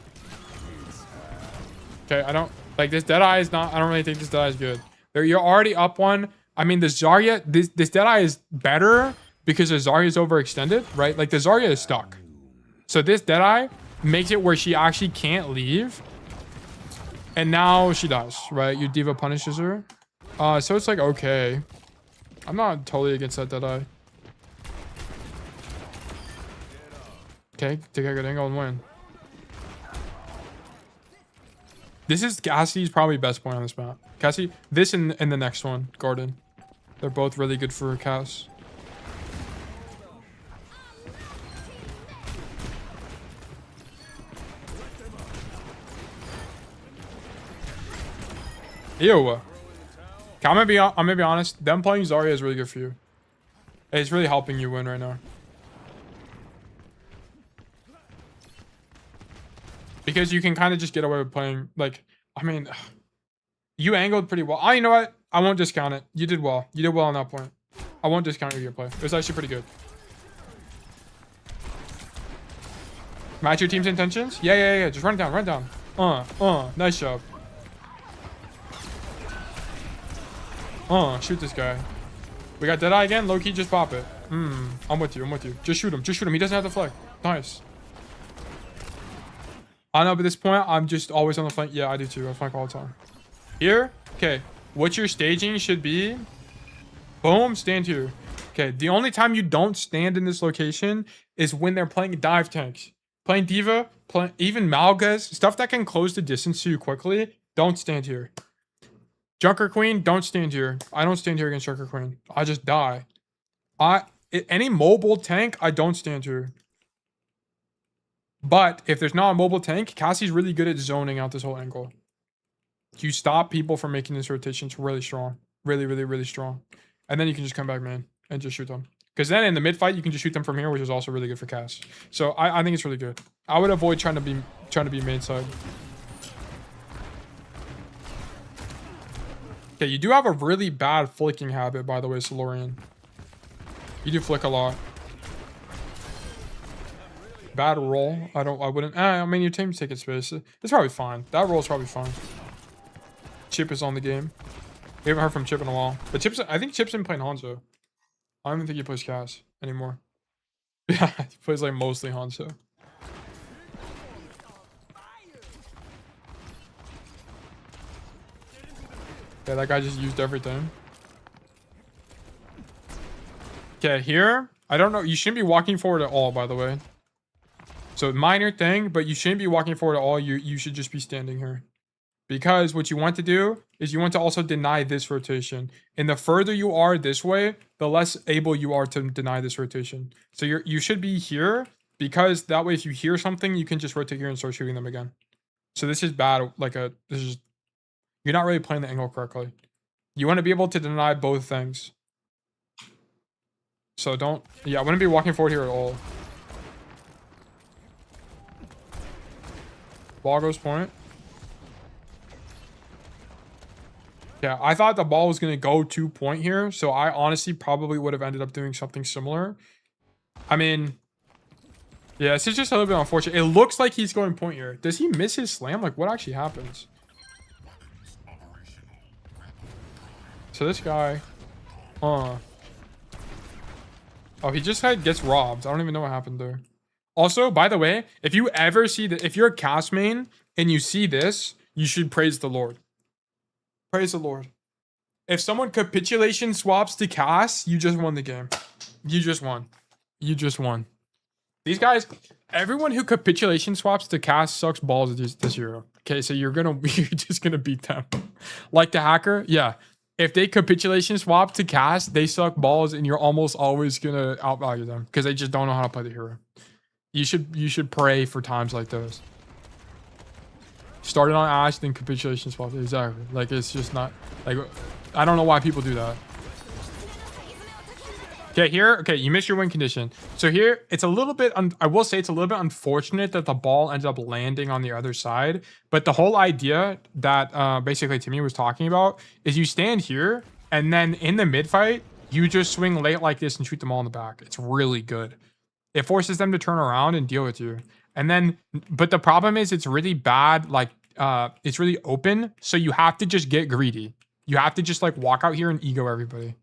Okay, I don't like this Deadeye is not. I don't really think this Deadeye is good. You're already up one. I mean, the Zarya, this Deadeye is better because the Zarya is overextended, right? Like the Zarya is stuck. So this Deadeye makes it where she actually can't leave. And now she does, right? Your Diva punishes her. So it's like, okay. I'm not totally against that Deadeye. Okay, take a good angle and win. This is Cassidy's probably best point on this map. Cassidy, this and the next one, Garden. They're both really good for Cass. Ew. Okay, I'm gonna be honest. Them playing Zarya is really good for you. It's really helping you win right now. Because you can kind of just get away with playing, like, I mean, you angled pretty well. Oh, you know what? I won't discount it. You did well. You did well on that point. I won't discount your play. It was actually pretty good. Match your team's intentions? Yeah. Just run it down, run it down. Nice job. Shoot this guy. We got Deadeye again. Low-key, just pop it. I'm with you. Just shoot him. He doesn't have the flank. Nice. I know, but at this point, I'm just always on the flank. Yeah, I do too. I flank all the time. Here, okay. What your staging should be Boom, stand here. Okay, the only time you don't stand in this location is when they're playing dive tanks. Playing Diva, even Malgas, stuff that can close the distance to you quickly, don't stand here. Junker Queen, don't stand here. I don't stand here against Junker Queen. I just die. Any mobile tank, I don't stand here. But if there's not a mobile tank, Cassie's really good at zoning out this whole angle. You stop people from making this rotation. It's really strong. Really, really, really strong. And then you can just come back, man, and just shoot them. Because then in the mid fight, you can just shoot them from here, which is also really good for Cass. So I think it's really good. I would avoid trying to be main side. Okay, you do have a really bad flicking habit, by the way, Solorian. You do flick a lot. Bad roll. I wouldn't. I mean, your team's taking space. It's probably fine. That roll is probably fine. Chip is on the game. We haven't heard from Chip in a while. But Chip's, I think Chip's been playing Hanzo. I don't even think he plays Cass anymore. Yeah, he plays like mostly Hanzo. Yeah, that guy just used everything. Okay, here. I don't know. You shouldn't be walking forward at all, by the way. So minor thing, but you shouldn't be walking forward at all. You should just be standing here. Because what you want to do is you want to also deny this rotation. And the further you are this way, the less able you are to deny this rotation. So you should be here, because that way if you hear something, you can just rotate here and start shooting them again. So this is bad. You're not really playing the angle correctly. You want to be able to deny both things. So I wouldn't be walking forward here at all. Ball goes point. Yeah, I thought the ball was going to go to point here. So I honestly probably would have ended up doing something similar. I mean, yeah, this is just a little bit unfortunate. It looks like he's going point here. Does he miss his slam? Like, what actually happens? So this guy, oh, he just gets robbed. I don't even know what happened there. Also, by the way, if you ever see that, if you're a Cass main and you see this, you should praise the Lord. Praise the Lord. If someone capitulation swaps to Cass, you just won the game. You just won. You just won. These guys, everyone who capitulation swaps to Cass sucks balls this hero. Okay, so you're just gonna beat them. Like the hacker, yeah. If they capitulation swap to Cass, they suck balls, and you're almost always gonna outvalue them because they just don't know how to play the hero. You should pray for times like those. Started on Ash, then capitulation swap. Exactly. Like, it's just not like, I don't know why people do that. Okay, here, okay, you missed your win condition. So here, it's a little bit, I will say it's a little bit unfortunate that the ball ended up landing on the other side. But the whole idea that basically Timmy was talking about is you stand here, and then in the mid fight, you just swing late like this and shoot them all in the back. It's really good. It forces them to turn around and deal with you. And then, but the problem is it's really bad, like, it's really open. So you have to just get greedy. You have to just like walk out here and ego everybody.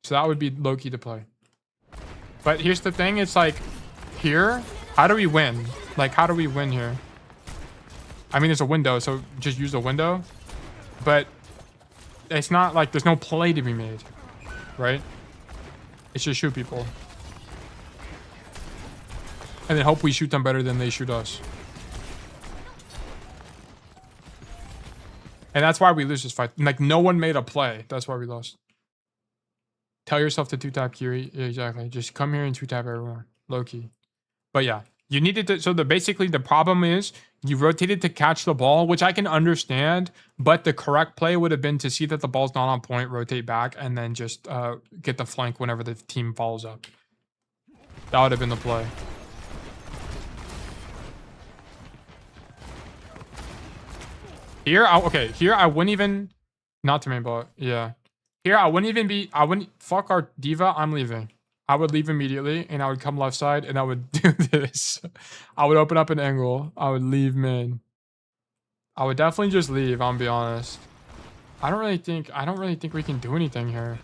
So that would be low-key to play. But here's the thing, it's like, here, how do we win? Like, how do we win here? I mean, there's a window, so just use the window. But it's not like there's no play to be made, right? It's just shoot people. And then hope we shoot them better than they shoot us. And that's why we lose this fight. Like, no one made a play. That's why we lost. Tell yourself to two-tap Kiri. Yeah, exactly. Just come here and two-tap everyone. Low-key. But yeah, you needed to... So basically the problem is you rotated to catch the ball, which I can understand. But the correct play would have been to see that the ball's not on point, rotate back, and then just get the flank whenever the team follows up. That would have been the play. Here, here I wouldn't even... Not to main bot. Yeah. Here, I wouldn't, fuck our diva, I'm leaving. I would leave immediately, and I would come left side, and I would do this. I would open up an angle. I would leave main. I would definitely just leave, I'll be honest. I don't really think we can do anything here.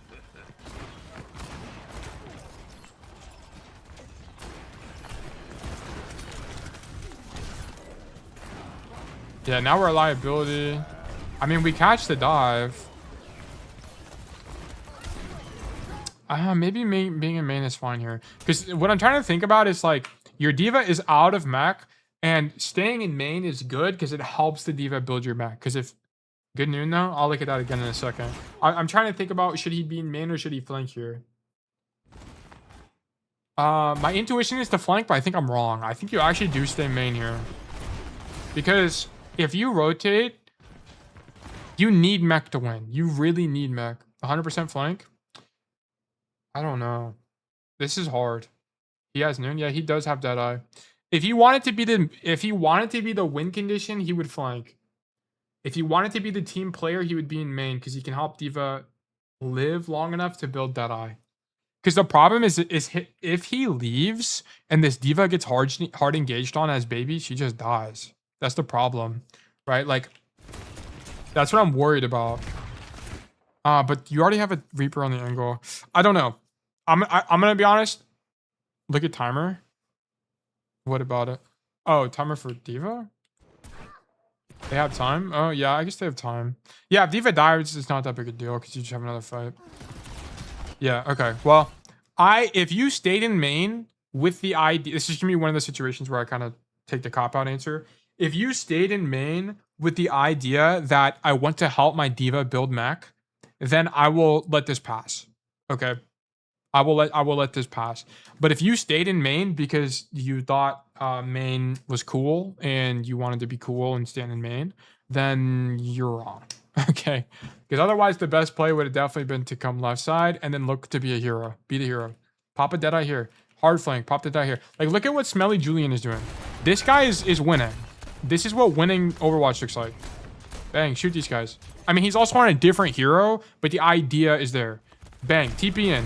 Yeah, now we're a liability. I mean, we catch the dive. Maybe being in main is fine here. Because what I'm trying to think about is like your diva is out of mech, and staying in main is good because it helps the diva build your mech. Because if good noon though, I'll look at that again in a second. I'm trying to think about should he be in main or should he flank here. My intuition is to flank, but I think I'm wrong. I think you actually do stay main here. Because if you rotate, you need mech to win. You really need mech. 100% flank. I don't know. This is hard. He has noon. Yeah, he does have Deadeye. If he wanted to be the win condition, he would flank. If he wanted to be the team player, he would be in main because he can help diva live long enough to build Deadeye. Because the problem is if he leaves and this diva gets hard engaged on as baby, she just dies. That's the problem, right? Like, that's what I'm worried about. But you already have a Reaper on the angle. I don't know. I'm gonna be honest. Look at timer. What about it? Oh, timer for diva? They have time? Oh, yeah, I guess they have time. Yeah, if diva dies, it's not that big a deal because you just have another fight. Yeah, okay. Well, if you stayed in main with the idea, this is gonna be one of the situations where I kind of take the cop-out answer. If you stayed in main with the idea that I want to help my diva build mech, then I will let this pass. Okay. I will let this pass. But if you stayed in main because you thought main was cool and you wanted to be cool and stand in main, then you're wrong. Okay. Because otherwise the best play would have definitely been to come left side and then look to be a hero. Be the hero. Pop a Deadeye here. Hard flank. Pop the Deadeye here. Like, look at what Smelly Julian is doing. This guy is winning. This is what winning Overwatch looks like. Bang. Shoot these guys. I mean, he's also on a different hero, but the idea is there. Bang. TP in.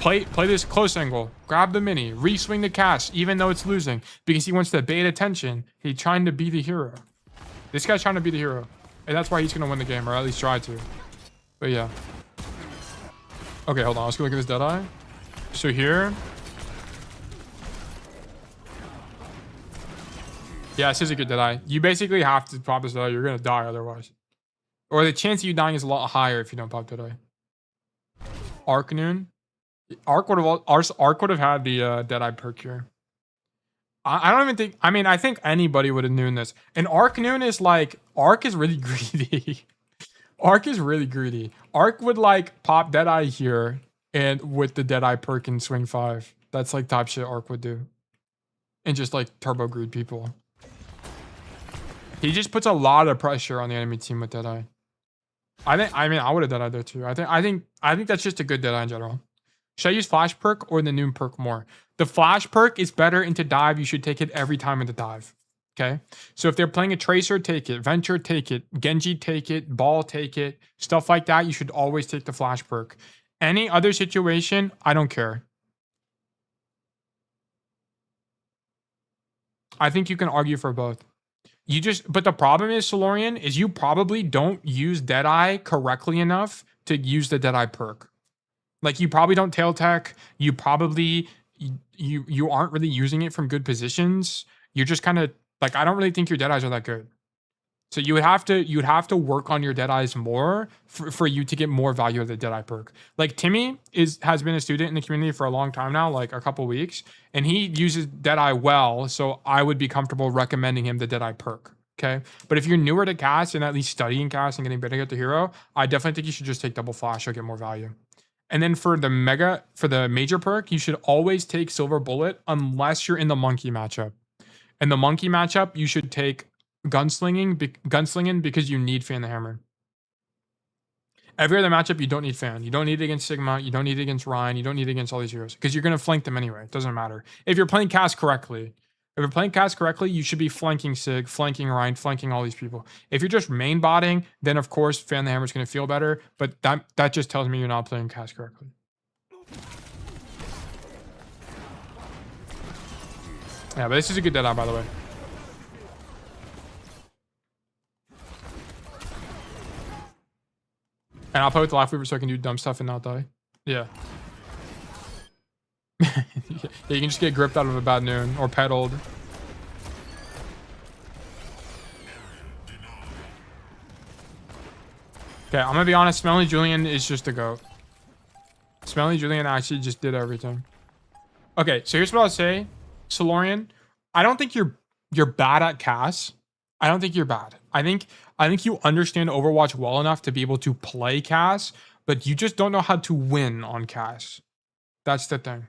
Play this close angle. Grab the mini. Re-swing the cast, even though it's losing. Because he wants to bait attention. He's trying to be the hero. This guy's trying to be the hero. And that's why he's going to win the game, or at least try to. But yeah. Okay, hold on. Let's go look at this Deadeye. So here. Yeah, this is a good Deadeye. You basically have to pop this Deadeye. You're going to die otherwise. Or the chance of you dying is a lot higher if you don't pop Deadeye. Arc Noon. Arc would have had the Deadeye perk here. I don't even think. I mean, I think anybody would have known this. And Arc Noon is like, Arc is really greedy. Arc is really greedy. Arc would like pop Deadeye here and with the Deadeye perk and swing 5. That's like top shit Arc would do. And just like turbo greed people. He just puts a lot of pressure on the enemy team with Deadeye. I would have Deadeye there too. I think that's just a good Deadeye in general. Should I use Flash perk or the Noon perk more? The Flash perk is better into dive. You should take it every time into dive. Okay? So if they're playing a Tracer, take it. Venture, take it. Genji, take it. Ball, take it. Stuff like that, you should always take the Flash perk. Any other situation, I don't care. I think you can argue for both. But the problem is, Solorian, is you probably don't use Deadeye correctly enough to use the Deadeye perk. Like, you probably don't tail tech. You probably, you aren't really using it from good positions. You're just kind of, like, I don't really think your Deadeyes are that good. So you'd have to work on your Deadeyes more for you to get more value of the Deadeye perk. Like, Timmy has been a student in the community for a long time now, like a couple weeks, and he uses Deadeye well, so I would be comfortable recommending him the Deadeye perk. Okay? But if you're newer to cast and at least studying cast and getting better at the hero, I definitely think you should just take double flash or get more value. And then for the major perk, you should always take Silver Bullet unless you're in the monkey matchup. In the monkey matchup, you should take gunslinging because you need Fan the Hammer. Every other matchup, you don't need Fan. You don't need it against Sigma. You don't need it against Ryan. You don't need it against all these heroes because you're going to flank them anyway. It doesn't matter. If you're playing cast correctly, you should be flanking Sig, flanking Ryan, flanking all these people. If you're just main botting, then of course Fan the Hammer is going to feel better, but that just tells me you're not playing cast correctly. Yeah, but this is a good Deadeye, by the way. And I'll play with the Life Weaver so I can do dumb stuff and not die. Yeah. Yeah, you can just get gripped out of a bad noon or peddled. Okay, I'm gonna be honest. Smelly Julian is just a goat. Smelly Julian actually just did everything. Okay, so here's what I'll say, Solorian. I don't think you're bad at Cass. I don't think you're bad. I think you understand Overwatch well enough to be able to play Cass, but you just don't know how to win on Cass. That's the thing.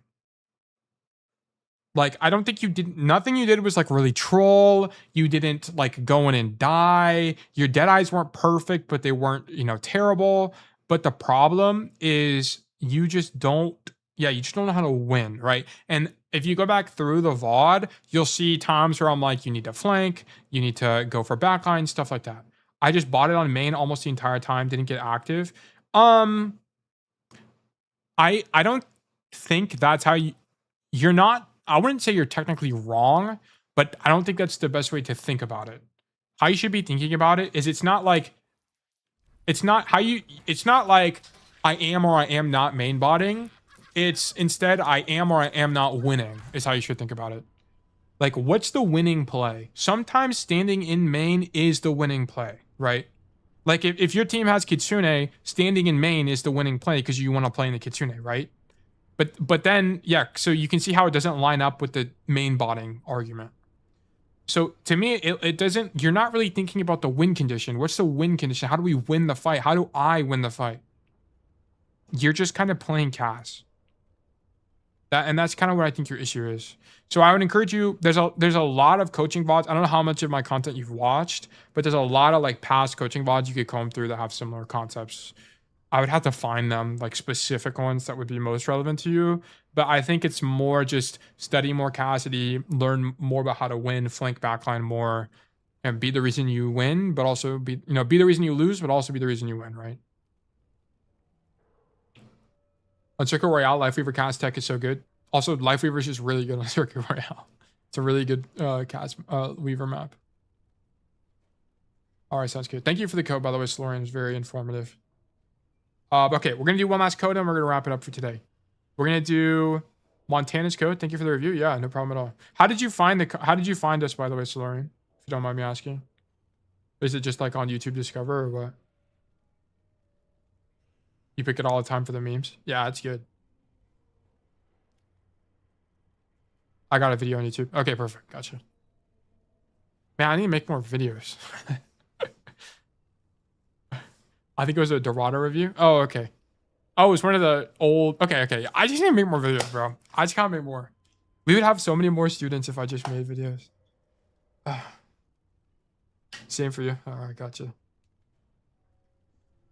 Like, I don't think you did, nothing you did was like really troll. You didn't like go in and die. Your dead eyes weren't perfect, but they weren't, you know, terrible. But the problem is you just don't, you just don't know how to win, right? And if you go back through the VOD, you'll see times where I'm like, you need to flank, you need to go for backline, stuff like that. I just bought it on main almost the entire time, didn't get active. I don't think that's how you're not, I wouldn't say you're technically wrong, but I don't think that's the best way to think about it. How you should be thinking about it is it's not like I am or I am not main botting. It's instead I am or I am not winning is how you should think about it. Like, what's the winning play? Sometimes standing in main is the winning play, right? Like if your team has Kitsune, standing in main is the winning play because you want to play in the Kitsune, right? But then, yeah, so you can see how it doesn't line up with the main botting argument. So to me, it doesn't, you're not really thinking about the win condition. What's the win condition? How do we win the fight? How do I win the fight? You're just kind of playing Cass. And that's kind of what I think your issue is. So I would encourage you, there's a lot of coaching VODs. I don't know how much of my content you've watched, but there's a lot of like past coaching VODs you could comb through that have similar concepts. I would have to find them, like specific ones that would be most relevant to you. But I think it's more just study more Cassidy, learn more about how to win, flank backline more, and be the reason you win, but also be the reason you lose, but also be the reason you win, right? On Circuit Royale, Lifeweaver Cast Tech is so good. Also, Lifeweaver is just really good on Circuit Royale. It's a really good Cast Weaver map. All right, sounds good. Thank you for the code, by the way, Slorian. It's very informative. Okay, we're going to do one last code and we're going to wrap it up for today. We're going to do Montana's code. Thank you for the review. Yeah, no problem at all. How did you find us, by the way, Solarian? If you don't mind me asking. Is it just like on YouTube Discover or what? You pick it all the time for the memes? Yeah, it's good. I got a video on YouTube. Okay, perfect. Gotcha. Man, I need to make more videos. I think it was a Dorado review. Oh, okay. Oh, it's one of the old... Okay. I just need to make more videos, bro. I just can't make more. We would have so many more students if I just made videos. Same for you. All right, gotcha.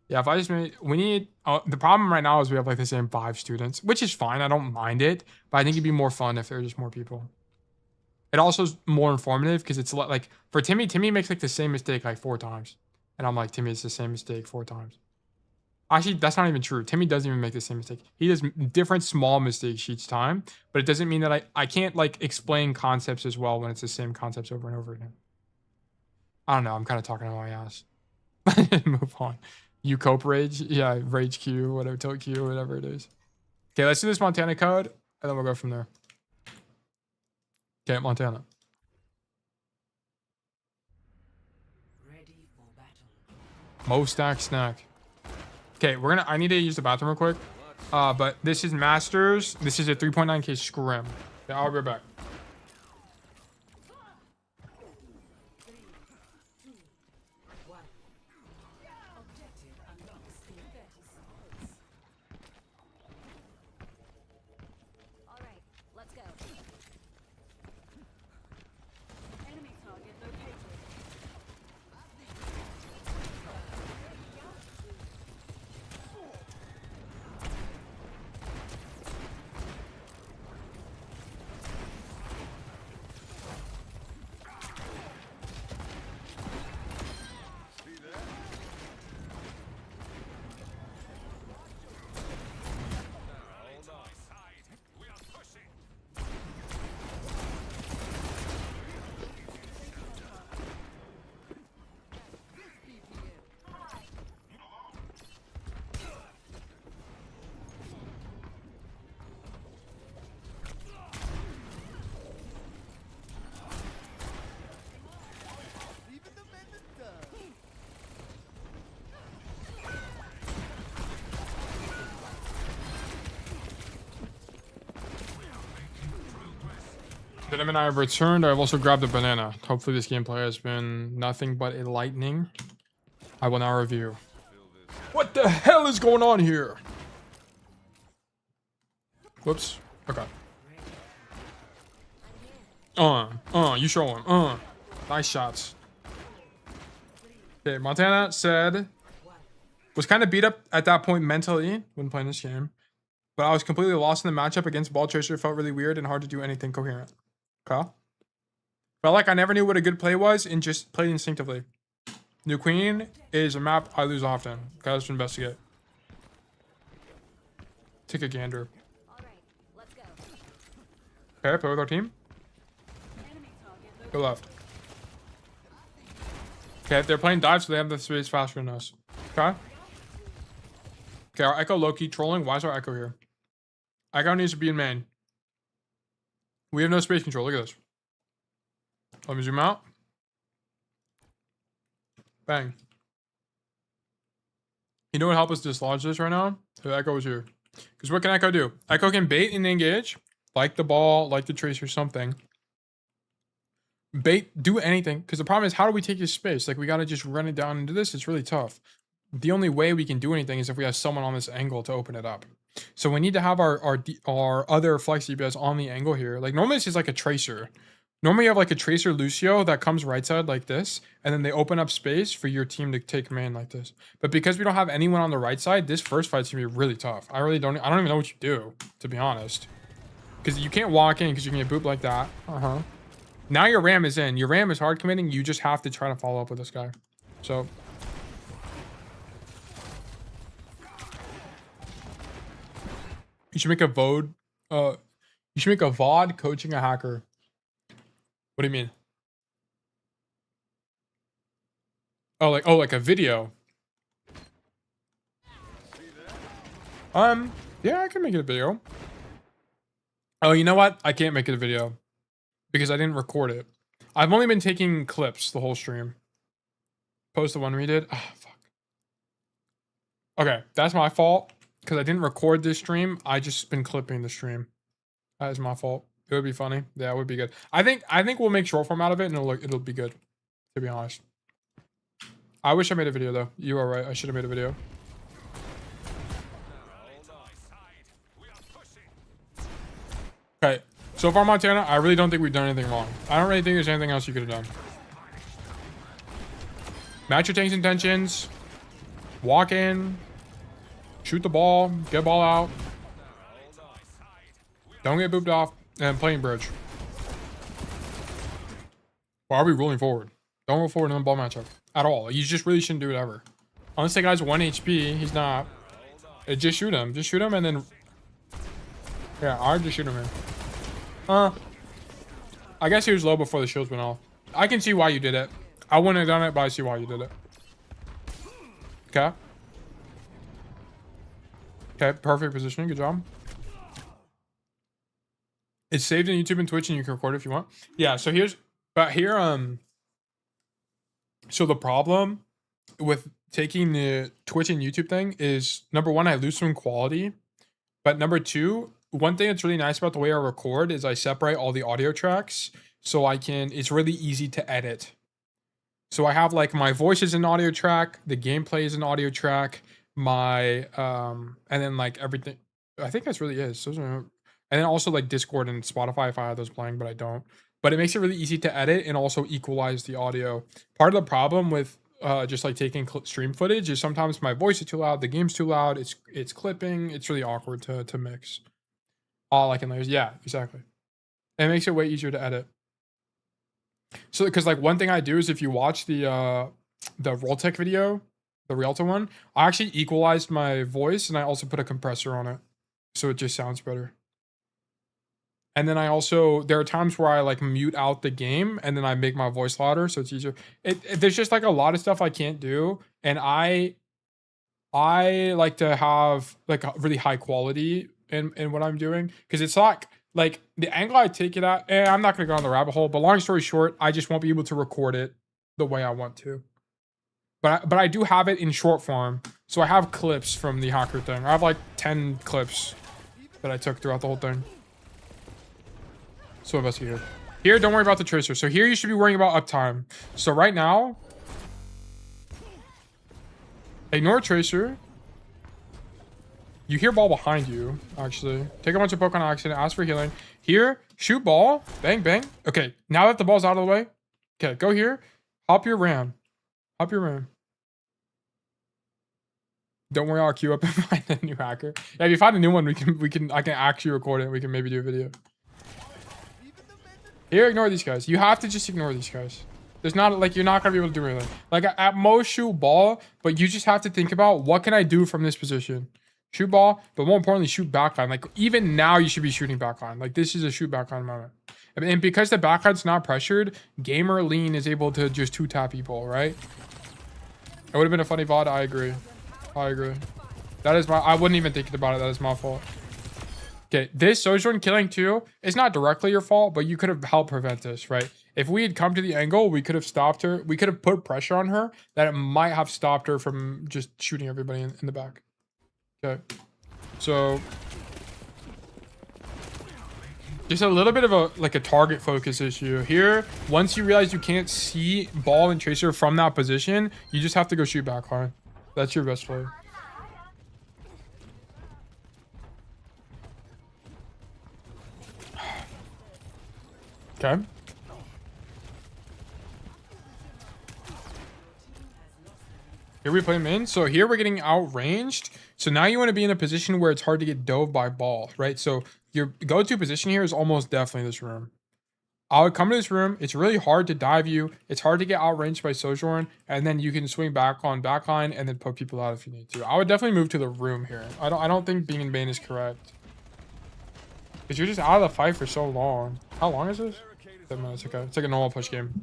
Yeah, if I just made... We need... the problem right now is we have like the same 5 students, which is fine. I don't mind it. But I think it'd be more fun if there were just more people. It also is more informative because it's like... For Timmy makes like the same mistake like 4 times. And I'm like, Timmy, it's the same mistake 4 times. Actually, that's not even true. Timmy doesn't even make the same mistake. He does different small mistakes each time, but it doesn't mean that I can't like explain concepts as well when it's the same concepts over and over again. I don't know. I'm kind of talking out my ass. Move on. You cope rage? Yeah, rage Q, whatever, tilt Q, whatever it is. Okay, let's do this Montana code, and then we'll go from there. Okay, Montana. Mo stack snack. Okay, I need to use the bathroom real quick. But this is Masters. This is a 3.9k Scrim. Okay, I'll be right back. Venom and I have returned. I've also grabbed a banana. Hopefully this gameplay has been nothing but enlightening. I will now review. What the hell is going on here? Whoops. Okay. You show him. Nice shots. Okay, Montana said, was kind of beat up at that point mentally when playing this game, but I was completely lost in the matchup against Ball Chaser. Felt really weird and hard to do anything coherent. Okay. Felt like I never knew what a good play was and just played instinctively. New Queen is a map I lose often. Gotta just investigate. Take a gander. Okay, play with our team. Go left. Okay, they're playing dive, so they have the space faster than us. Okay. Okay, our Echo low-key trolling. Why is our Echo here? Echo needs to be in main. We have no space control. Look at this. Let me zoom out. Bang. You know what helped us dislodge this right now? The Echo is here. Because what can Echo do? Echo can bait and engage. Like the ball, like the tracer, something. Bait, do anything. Because the problem is, how do we take his space? Like, we got to just run it down into this. It's really tough. The only way we can do anything is if we have someone on this angle to open it up. So we need to have our other flex DPS on the angle here. Like, normally this is like a tracer. Normally you have like a tracer Lucio that comes right side like this, and then they open up space for your team to take main like this. But because we don't have anyone on the right side, this first fight's gonna be really tough. I don't even know what you do, to be honest. Because you can't walk in because you can get booped like that. Now your ram is in. Your ram is hard committing. You just have to try to follow up with this guy. So you should make a VOD. You should make a VOD coaching a hacker. What do you mean? Oh, like a video. Yeah, I can make it a video. Oh, you know what? I can't make it a video because I didn't record it. I've only been taking clips the whole stream. Post the one we did. Ah, fuck. Okay, that's my fault because I didn't record this stream. I just been clipping the stream. That is my fault. It would be funny. Yeah, it would be good. I think we'll make short form out of it and it'll be good, to be honest. I wish I made a video though. You are right. I should have made a video. Okay. So far, Montana, I really don't think we've done anything wrong. I don't really think there's anything else you could have done. Match your tank's intentions. Walk in. Shoot the ball. Get ball out. Don't get booped off. And playing bridge. Why are we rolling forward? Don't roll forward in the ball matchup. At all. You just really shouldn't do it ever. Unless the guy's 1 HP. He's not. Just shoot him. Just shoot him and then... Yeah, I'll just shoot him here. I guess he was low before the shields went off. I can see why you did it. I wouldn't have done it, but I see why you did it. Okay. Okay, perfect positioning. Good job. It's saved in YouTube and Twitch, and you can record it if you want. Yeah, so here's... But here, so the problem with taking the Twitch and YouTube thing is, number one, I lose some quality. But number two, one thing that's really nice about the way I record is I separate all the audio tracks. So I can... It's really easy to edit. So I have, like, my voice is an audio track. The gameplay is an audio track. My... and then, like, everything... I think that's really it. So, and then also, like, Discord and Spotify if I have those playing, but I don't. But it makes it really easy to edit and also equalize the audio. Part of the problem with just like taking stream footage is sometimes my voice is too loud, the game's too loud, it's clipping, it's really awkward to mix. All like in layers, yeah, exactly. And it makes it way easier to edit. So because like one thing I do is if you watch the Rolltech video, the Rialto one, I actually equalized my voice and I also put a compressor on it, so it just sounds better. And then I also, there are times where I like mute out the game and then I make my voice louder so it's easier. There's just like a lot of stuff I can't do. And I like to have like a really high quality in what I'm doing. Because it's like the angle I take it at, I'm not going to go on the rabbit hole. But long story short, I just won't be able to record it the way I want to. But I do have it in short form. So I have clips from the hacker thing. I have like 10 clips that I took throughout the whole thing. So investigate. Here, don't worry about the Tracer. So here you should be worrying about uptime. So right now, ignore Tracer. You hear ball behind you, actually. Take a bunch of poke on accident, ask for healing. Here, shoot ball. Bang, bang. Okay, now that the ball's out of the way. Okay, go here. Hop your ram. Hop your ram. Don't worry, I'll queue up and find a new hacker. Yeah, if you find a new one, I can actually record it. We can maybe do a video. Here, ignore these guys. You have to just ignore these guys. There's not, like, you're not gonna be able to do anything. Like, at most, shoot ball, but you just have to think about what can I do from this position. Shoot ball, but more importantly, shoot backline. Like, even now, you should be shooting backline. Like, this is a shoot backline moment. And because the backline's not pressured, Gamer Lean is able to just two-tap people, right? It would have been a funny VOD. I agree. I agree. That is my... I wouldn't even think about it. That is my fault. Okay, this Sojourn killing too is not directly your fault, but you could have helped prevent this, right? If we had come to the angle, we could have stopped her. We could have put pressure on her that it might have stopped her from just shooting everybody in the back. Okay, so just a little bit of a target focus issue here. Once you realize you can't see ball and Tracer from that position, you just have to go shoot backline. That's your best play. Okay. Here we play main. So here we're getting outranged. So now you want to be in a position where it's hard to get dove by ball, right? So your go-to position here is almost definitely this room. I would come to this room. It's really hard to dive you. It's hard to get outranged by Sojourn. And then you can swing back on backline and then poke people out if you need to. I would definitely move to the room here. I don't think being in main is correct. Because you're just out of the fight for so long. How long is this? 7 minutes, okay. It's like a normal push game.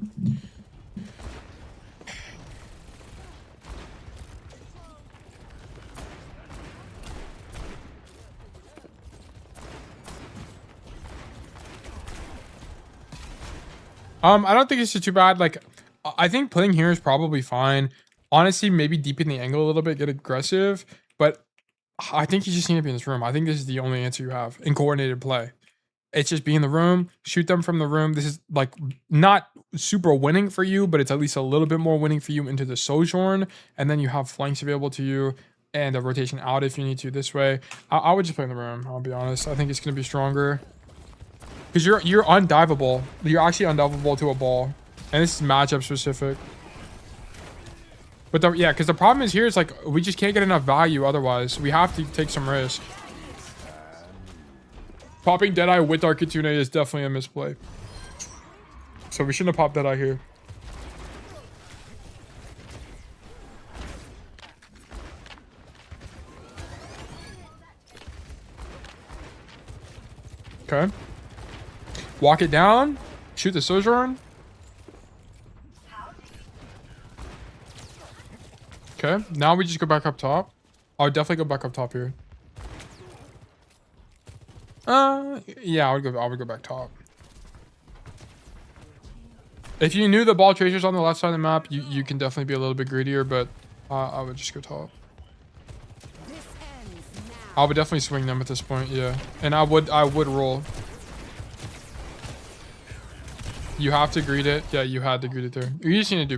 I don't think it's too bad. Like, I think playing here is probably fine. Honestly, maybe deepen the angle a little bit, get aggressive. But I think you just need to be in this room. I think this is the only answer you have in coordinated play. It's just be in the room, shoot them from the room. This is like not super winning for you, but it's at least a little bit more winning for you into the Sojourn. And then you have flanks available to you and a rotation out if you need to this way. I would just play in the room, I'll be honest. I think it's going to be stronger. Because you're undiveable. You're actually undiveable to a ball. And this is matchup specific. But yeah, because the problem is here is like we just can't get enough value otherwise. We have to take some risk. Popping Deadeye with our Kitsune is definitely a misplay. So we shouldn't have popped Deadeye here. Okay. Walk it down. Shoot the Sojourn. Okay. Now we just go back up top. I would definitely go back up top here. Yeah, I would go back top. If you knew the ball Tracer's on the left side of the map, you can definitely be a little bit greedier, but I would just go top. I would definitely swing them at this point, yeah. And I would roll. You have to greet it. Yeah, you had to greet it there. You just need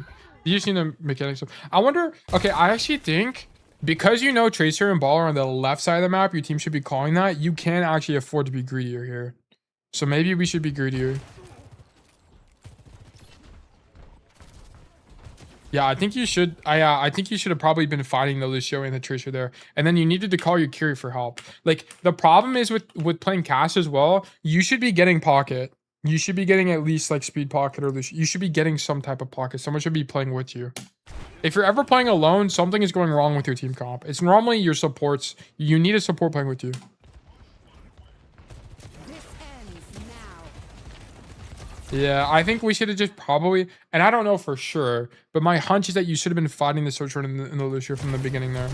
the mechanics of. I wonder. Okay, I actually think because you know Tracer and ball are on the left side of the map, your team should be calling that. You can actually afford to be greedier here. So maybe we should be greedier. Yeah, I think you should. I think you should have probably been fighting the Lucio and the Tracer there, and then you needed to call your Kiri for help. Like the problem is with playing Cass as well. You should be getting pocket. You should be getting at least like speed pocket or Lucio. You should be getting some type of pocket. Someone should be playing with you. If you're ever playing alone, something is going wrong with your team comp. It's normally your supports. You need a support playing with you. Yeah, I think we should have just probably, and I don't know for sure, but my hunch is that you should have been fighting the Sojourn in the Lucio from the beginning there.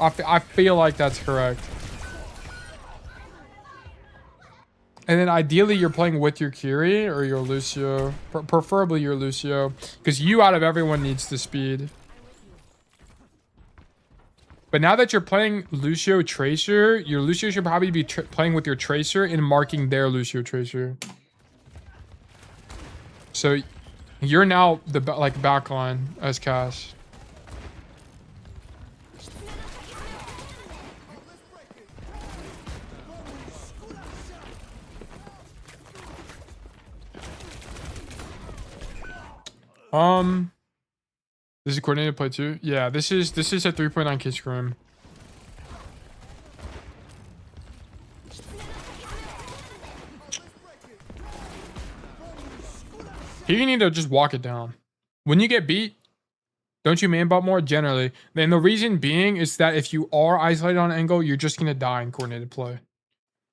I feel like that's correct. And then ideally you're playing with your Kiri or your Lucio, preferably your Lucio, because you out of everyone needs the speed. But now that you're playing Lucio Tracer, your Lucio should probably be playing with your Tracer and marking their Lucio Tracer. So you're now the like back line as Cass. This is coordinated play too. Yeah, this is a 3.9k Scrim. Here you need to just walk it down. When you get beat, don't you man bot more generally? And the reason being is that if you are isolated on angle, you're just gonna die in coordinated play.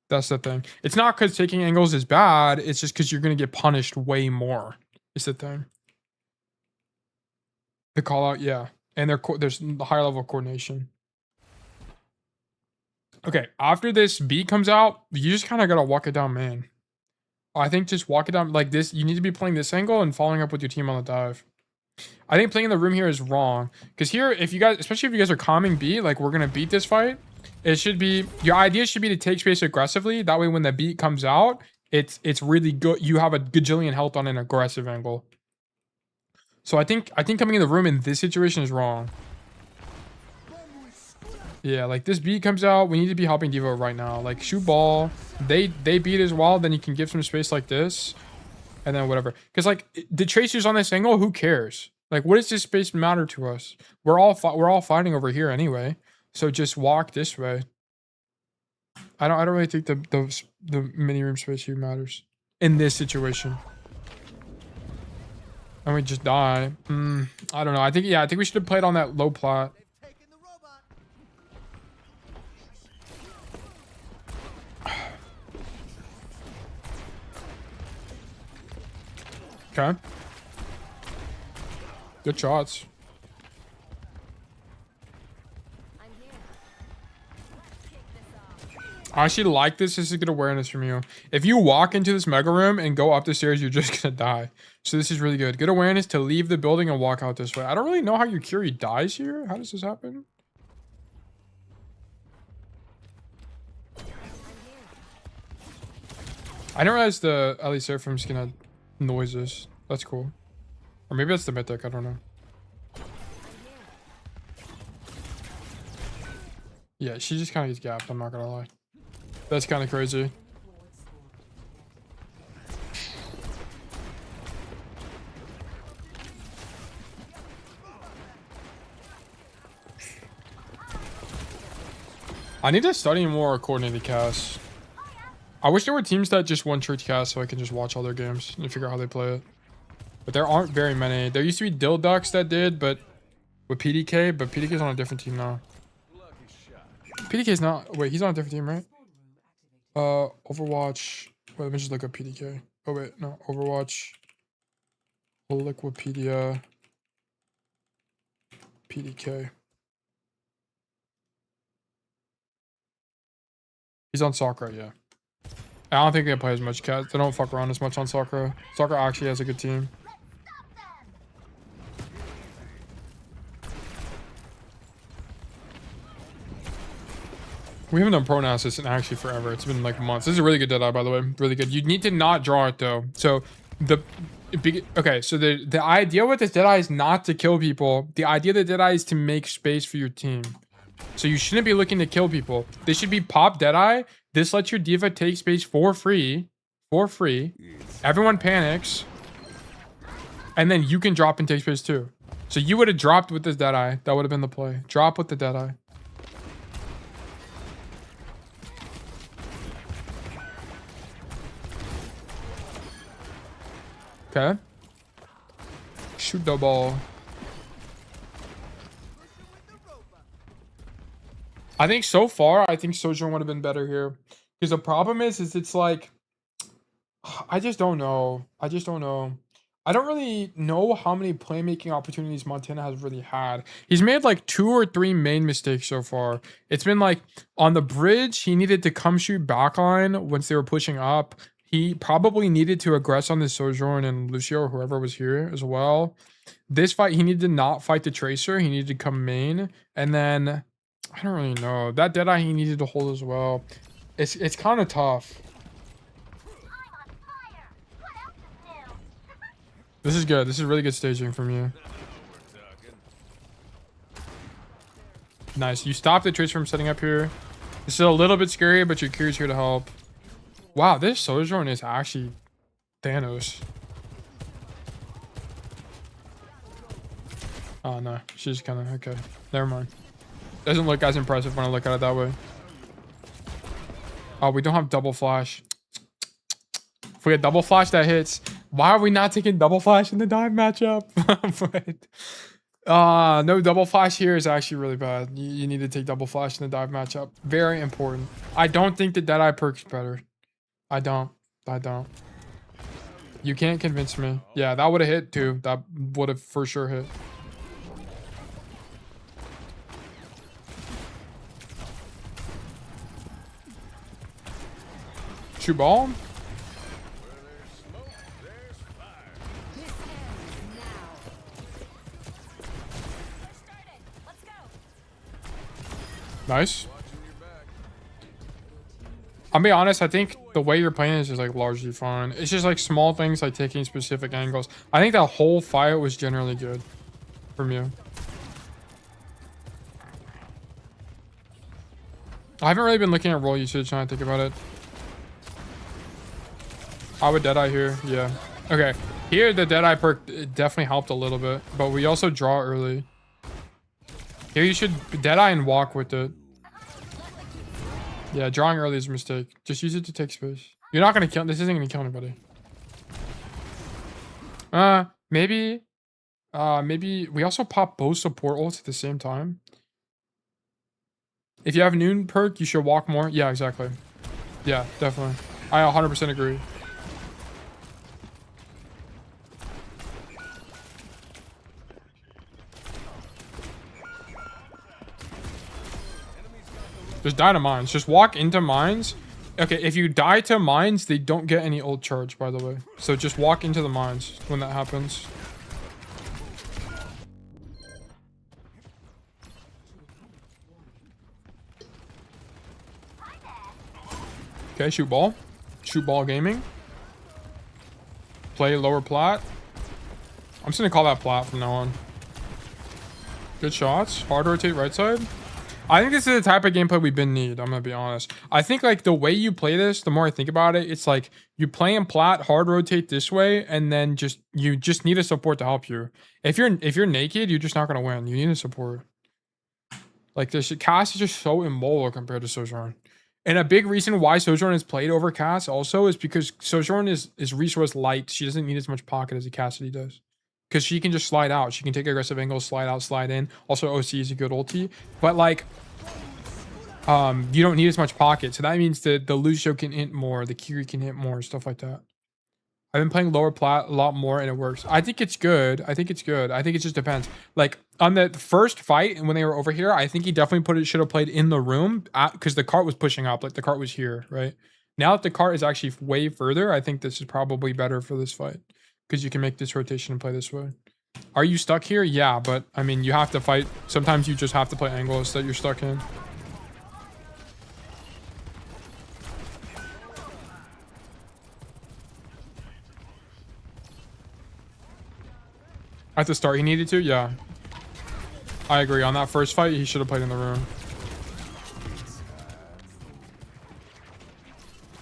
That's the thing. It's not because taking angles is bad. It's just because you're gonna get punished way more. It's the thing. The call out, yeah, and there's the higher level of coordination. Okay, after this beat comes out, you just kind of gotta walk it down, man. I think just walk it down like this. You need to be playing this angle and following up with your team on the dive. I think playing in the room here is wrong. Because here, if you guys, especially if you guys are calming B, like we're going to beat this fight, it should be, your idea should be to take space aggressively. That way when the beat comes out, it's really good. You have a gajillion health on an aggressive angle. So I think coming in the room in this situation is wrong. Yeah, like this beat comes out, we need to be helping Devo right now. Like shoot ball, they beat as well, then you can give some space like this, and then whatever. Because like the tracers on this angle, who cares? Like what does this space matter to us? We're all fighting over here anyway, so just walk this way. I don't really think the mini room space here matters in this situation. And we just die. I don't know. I think we should have played on that low plot. Okay. Good shots. I actually like this. This is good awareness from you. If you walk into this mega room and go up the stairs, you're just gonna die. So this is really good. Good awareness to leave the building and walk out this way. I don't really know how your Curie dies here. How does this happen? I didn't realize the Ellie Serafim's gonna noises. That's cool. Or maybe that's the mythic. I don't know. Yeah, she just kind of gets gapped. I'm not gonna lie. That's kind of crazy. I need to study more coordinated casts. I wish there were teams that just one church cast so I can just watch all their games and figure out how they play it. But there aren't very many. There used to be Dill Ducks that did, but with PDK, but PDK's on a different team now. PDK's not, wait, he's on a different team, right? Overwatch. Wait, let me just look up PDK. Oh wait, no, Overwatch. Liquipedia. PDK. He's on Sakura, yeah. I don't think they play as much cat. They don't fuck around as much on Sakura. Sakura actually has a good team. We haven't done prone assist in actually forever. It's been like months. This is a really good Deadeye, by the way. Really good. You need to not draw it though. So okay, so the idea with this Deadeye is not to kill people. The idea of the Deadeye is to make space for your team. So you shouldn't be looking to kill people. They should be pop Deadeye. This lets your diva take space for free. For free. Everyone panics. And then you can drop and take space too. So you would have dropped with this Deadeye. That would have been the play. Drop with the Deadeye. Okay. Shoot the ball. I think so far, I think Sojourn would have been better here. Because the problem is it's like, I just don't know. I don't really know how many playmaking opportunities Montana has really had. He's made like 2 or 3 main mistakes so far. It's been like on the bridge, he needed to come shoot backline once they were pushing up. He probably needed to aggress on the Sojourn and Lucio or whoever was here as well. This fight, he needed to not fight the Tracer. He needed to come main. And then, I don't really know. That Deadeye he needed to hold as well. It's kind of tough. This is good. This is really good staging from you. Nice. You stopped the Trace from setting up here. This is a little bit scary, but your Kiri's here to help. Wow, this Sojourn is actually Thanos. Oh no, she's kind of okay. Never mind. Doesn't look as impressive when I look at it that way. Oh, we don't have double flash. If we had double flash, that hits. Why are we not taking double flash in the dive matchup? But no double flash here is actually really bad. You need to take double flash in the dive matchup. Very important. I don't think the Deadeye perk's better. I don't. You can't convince me. Yeah, that would have hit too. That would have for sure hit. Shoot ball. Nice. I'll be honest, I think the way you're playing is just like largely fine. It's just like small things like taking specific angles. I think that whole fight was generally good from you. I haven't really been looking at roll usage when I think about it. I would Deadeye here, yeah. Okay, here the Deadeye perk definitely helped a little bit, but we also draw early. Here you should Deadeye and walk with it. Yeah, drawing early is a mistake. Just use it to take space. You're not gonna kill. This isn't gonna kill anybody. Maybe we also pop both support ults at the same time. If you have noon perk, you should walk more. Yeah, exactly. Yeah, definitely. I 100% agree. Just die to mines. Just walk into mines. Okay, if you die to mines, they don't get any ult charge, by the way. So just walk into the mines when that happens. Okay, shoot ball. Shoot ball gaming. Play lower plat. I'm just gonna call that plat from now on. Good shots. Hard rotate right side. I think this is the type of gameplay we've been need. I'm gonna be honest. I think like the way you play this, the more I think about it, it's like you play in plat, hard rotate this way, and then you just need a support to help you. If you're naked, you're just not gonna win. You need a support. Like this, Cass is just so immobile compared to Sojourn. And a big reason why Sojourn is played over Cass also is because Sojourn is resource light. She doesn't need as much pocket as a Cassidy does. Because she can just slide out. She can take aggressive angles, slide out, slide in. Also, OC is a good ulti. But, like, you don't need as much pocket. So that means that the Lucio can hit more. The Kiri can hit more. Stuff like that. I've been playing lower plat a lot more, and it works. I think it's good. I think it just depends. Like, on the first fight, when they were over here, I think he definitely should have played in the room. Because the cart was pushing up. Like, the cart was here, right? Now that the cart is actually way further, I think this is probably better for this fight. Because you can make this rotation and play this way. Are you stuck here? Yeah, but I mean, you have to fight. Sometimes you just have to play angles that you're stuck in. At the start, he needed to? Yeah. I agree. On that first fight, he should have played in the room.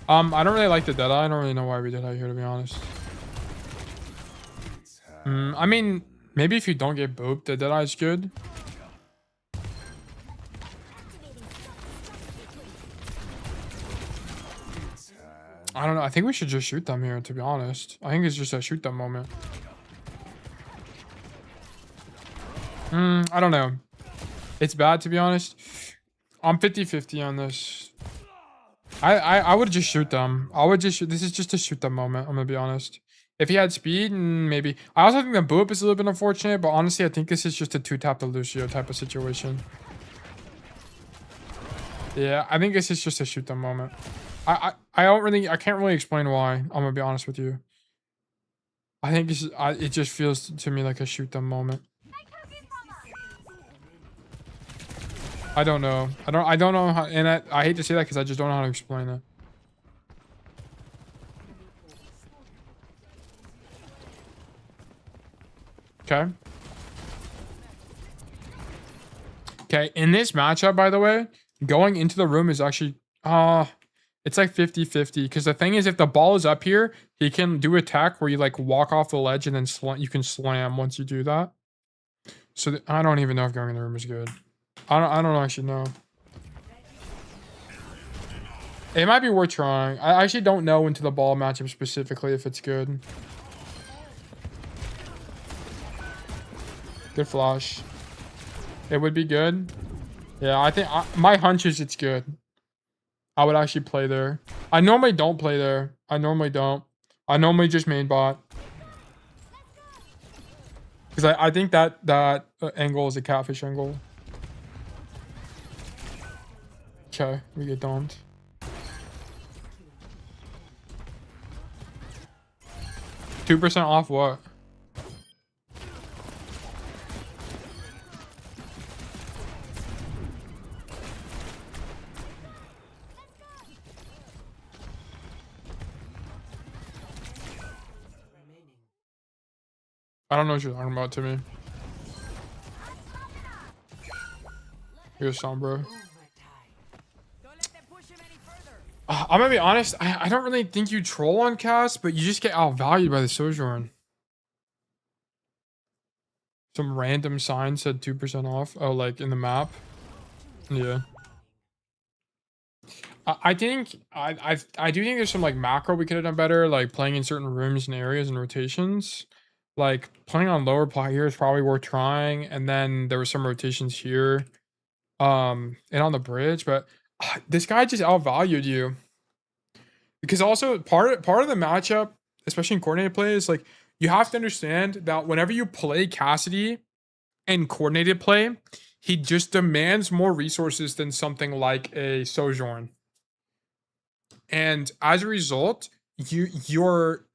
I don't really like the Deadeye. I don't really know why we did that here, to be honest. I mean, maybe if you don't get booped, the Deadeye is good. I don't know. I think we should just shoot them here, to be honest. I think it's just a shoot them moment. I don't know. It's bad, to be honest. I'm 50-50 on this. I would just shoot them. I would just shoot. This is just a shoot them moment, I'm gonna be honest. If he had speed, maybe. I also think the boop is a little bit unfortunate, but honestly, I think this is just a 2-tap to Lucio type of situation. Yeah, I think this is just a shoot them moment. I can't really explain why. I'm gonna be honest with you. I think it just feels to me like a shoot them moment. I don't know. I don't know how, and I hate to say that because I just don't know how to explain it. Okay. Okay, in this matchup, by the way, going into the room is actually it's like 50-50 because the thing is if the ball is up here, he can do a tech where you like walk off the ledge and then you can slam once you do that. So I don't even know if going in the room is good. I don't actually know. It might be worth trying. I actually don't know into the ball matchup specifically if it's good. Good flash. It would be good. Yeah, I think my hunch is it's good. I would actually play there. I normally don't play there. I normally don't. I normally just main bot. Because I think that angle is a catfish angle. Okay, we get domed. $2% off what? I don't know what you're talking about, Timmy. Here's Sombra. I'm gonna be honest, I don't really think you troll on cast, but you just get outvalued by the Sojourn. Some random sign said 2% off. Oh, like in the map. Yeah. I think I do think there's some like macro we could have done better, like playing in certain rooms and areas and rotations. Like playing on lower plot here is probably worth trying, and then there were some rotations here, and on the bridge. But this guy just outvalued you because also part of the matchup, especially in coordinated play, is like you have to understand that whenever you play Cassidy in coordinated play, he just demands more resources than something like a Sojourn. And as a result, your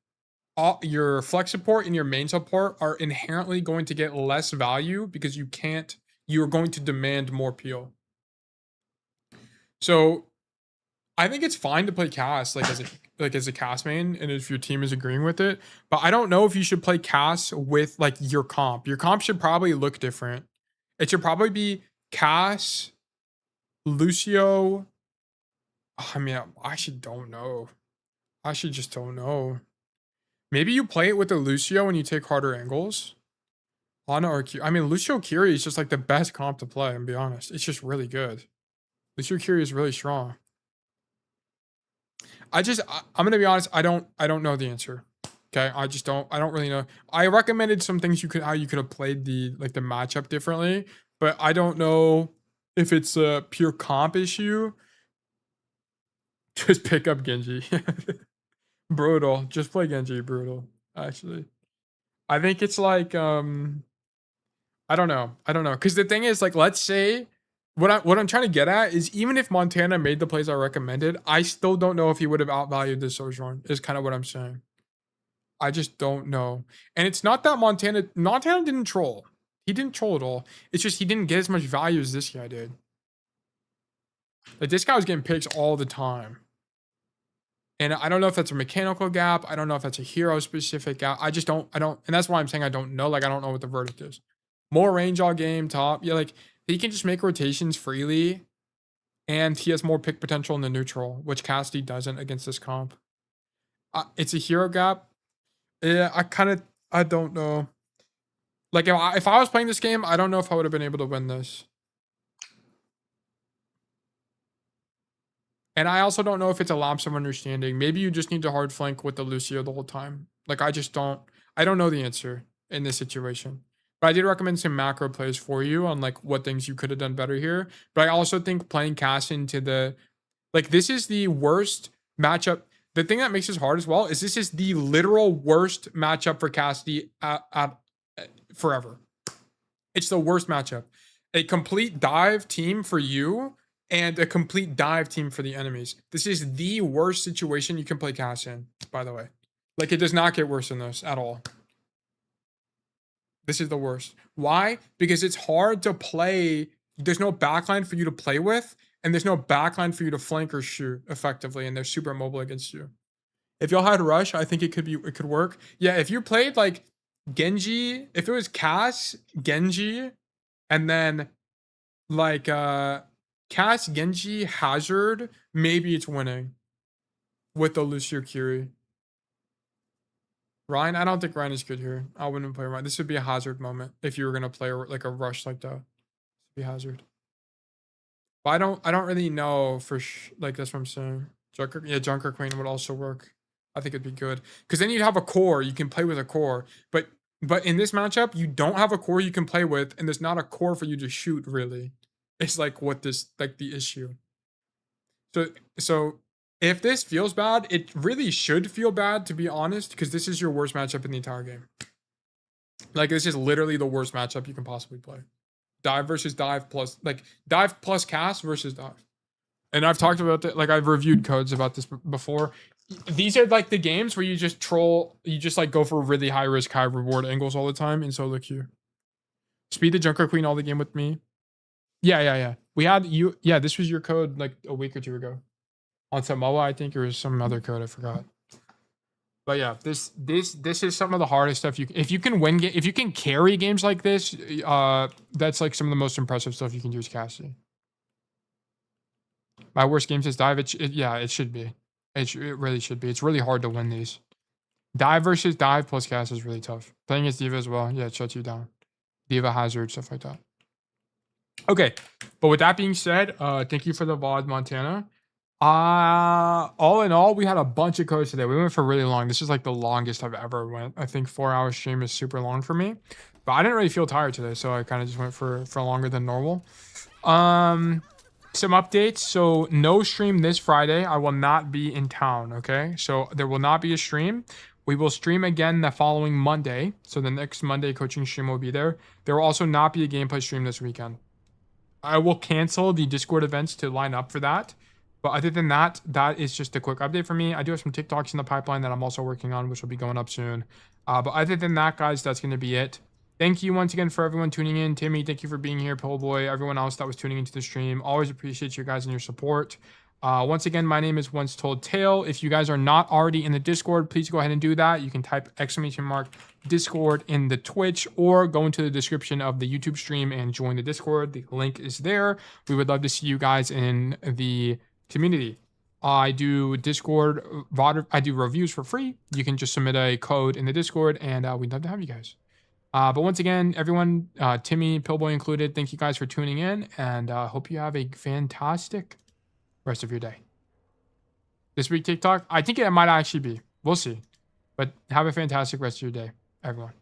flex support and your main support are inherently going to get less value because you're going to demand more peel. So I think it's fine to play Cass as a Cass main, and if your team is agreeing with it. But I don't know if you should play Cass with like your comp. Your comp should probably look different. It should probably be Cass, Lucio. I mean, I actually don't know. I actually just don't know. Maybe you play it with the Lucio and you take harder angles. Ana or Q. I mean, Lucio Kiri is just like the best comp to play, and be honest. It's just really good. Lucio Kiri is really strong. I'm gonna be honest, I don't know the answer. Okay, I don't really know. I recommended some things how you could have played the matchup differently, but I don't know if it's a pure comp issue. Just pick up Genji. Brutal. Just play Genji. Brutal. Actually, I think it's like I don't know. Because the thing is, like, let's say what I'm trying to get at is even if Montana made the plays I recommended, I still don't know if he would have outvalued the Sojourn. Is kind of what I'm saying. I just don't know. And it's not that Montana didn't troll. He didn't troll at all. It's just he didn't get as much value as this guy did. Like this guy was getting picks all the time. And I don't know if that's a mechanical gap. I don't know if that's a hero specific gap. I don't, and that's why I'm saying I don't know. Like, I don't know what the verdict is. More range all game, top. Yeah, like, he can just make rotations freely. And he has more pick potential in the neutral, which Cassidy doesn't against this comp. It's a hero gap. Yeah, I don't know. Like, if I was playing this game, I don't know if I would have been able to win this. And I also don't know if it's a lapse of understanding. Maybe you just need to hard flank with the Lucio the whole time. Like, I don't know the answer in this situation. But I did recommend some macro plays for you on like what things you could have done better here. But I also think playing Cass into this is the worst matchup. The thing that makes this hard as well is this is the literal worst matchup for Cassidy forever. It's the worst matchup. A complete dive team for you and a complete dive team for the enemies. This is the worst situation you can play Cass in, by the way. Like, it does not get worse than this at all. This is the worst. Why? Because it's hard to play. There's no backline for you to play with, and there's no backline for you to flank or shoot effectively, and they're super mobile against you. If y'all had rush, I think it could work. Yeah, if you played like Genji, if it was Cass, Genji, and then like Cass, Genji, Hazard, maybe it's winning with the Lucio Curie. Ryan, I don't think Ryan is good here. I wouldn't play Ryan. This would be a Hazard moment if you were gonna play like a rush like that. It'd be Hazard. But I don't really know for like that's what I'm saying. Junker Queen would also work. I think it'd be good because then you'd have a core. You can play with a core, but in this matchup you don't have a core you can play with, and there's not a core for you to shoot. Really, it's like what this like the issue. So if this feels bad, it really should feel bad to be honest, because this is your worst matchup in the entire game. Like this is literally the worst matchup you can possibly play. Dive versus dive plus like dive plus cast versus dive. And I've talked about that, like I've reviewed codes about this before. These are like the games where you just troll, you just like go for really high risk, high reward angles all the time in solo queue. Speed the Junker Queen all the game with me. Yeah. We had you, yeah, this was your code like a week or two ago. On Samoa, I think, or some other code, I forgot. But yeah, this is some of the hardest stuff if you can win if you can carry games like this, that's like some of the most impressive stuff you can do as Cassidy. My worst games is dive. Yeah, it should be. It really should be. It's really hard to win these. Dive versus dive plus cast is really tough. Playing as Diva as well, yeah, it shuts you down. Diva Hazard, stuff like that. Okay, but with that being said, thank you for the VOD, Montana. All in all, we had a bunch of codes today. We went for really long. This is like the longest I've ever went. I think 4-hour stream is super long for me, but I didn't really feel tired today, so I kind of just went for longer than normal. Some updates. So no stream this Friday. I will not be in town. Okay, so there will not be a stream. We will stream again the following Monday. So the next Monday coaching stream will be there. There will also not be a gameplay stream this weekend. I will cancel the Discord events to line up for that. But other than that, that is just a quick update for me. I do have some TikToks in the pipeline that I'm also working on, which will be going up soon. But other than that, guys, that's going to be it. Thank you once again for everyone tuning in. Timmy, thank you for being here. Pillboy, everyone else that was tuning into the stream. Always appreciate you guys and your support. Once again, my name is Once Told Tale. If you guys are not already in the Discord, please go ahead and do that. You can type !Discord in the Twitch or go into the description of the YouTube stream and join the Discord. The link is there. We would love to see you guys in the community. I do Discord VOD, I do reviews for free. You can just submit a code in the Discord and we'd love to have you guys. But once again, everyone, Timmy, Pillboy included, thank you guys for tuning in and hope you have a fantastic rest of your day. This week TikTok, I think it might actually be. We'll see. But have a fantastic rest of your day, everyone.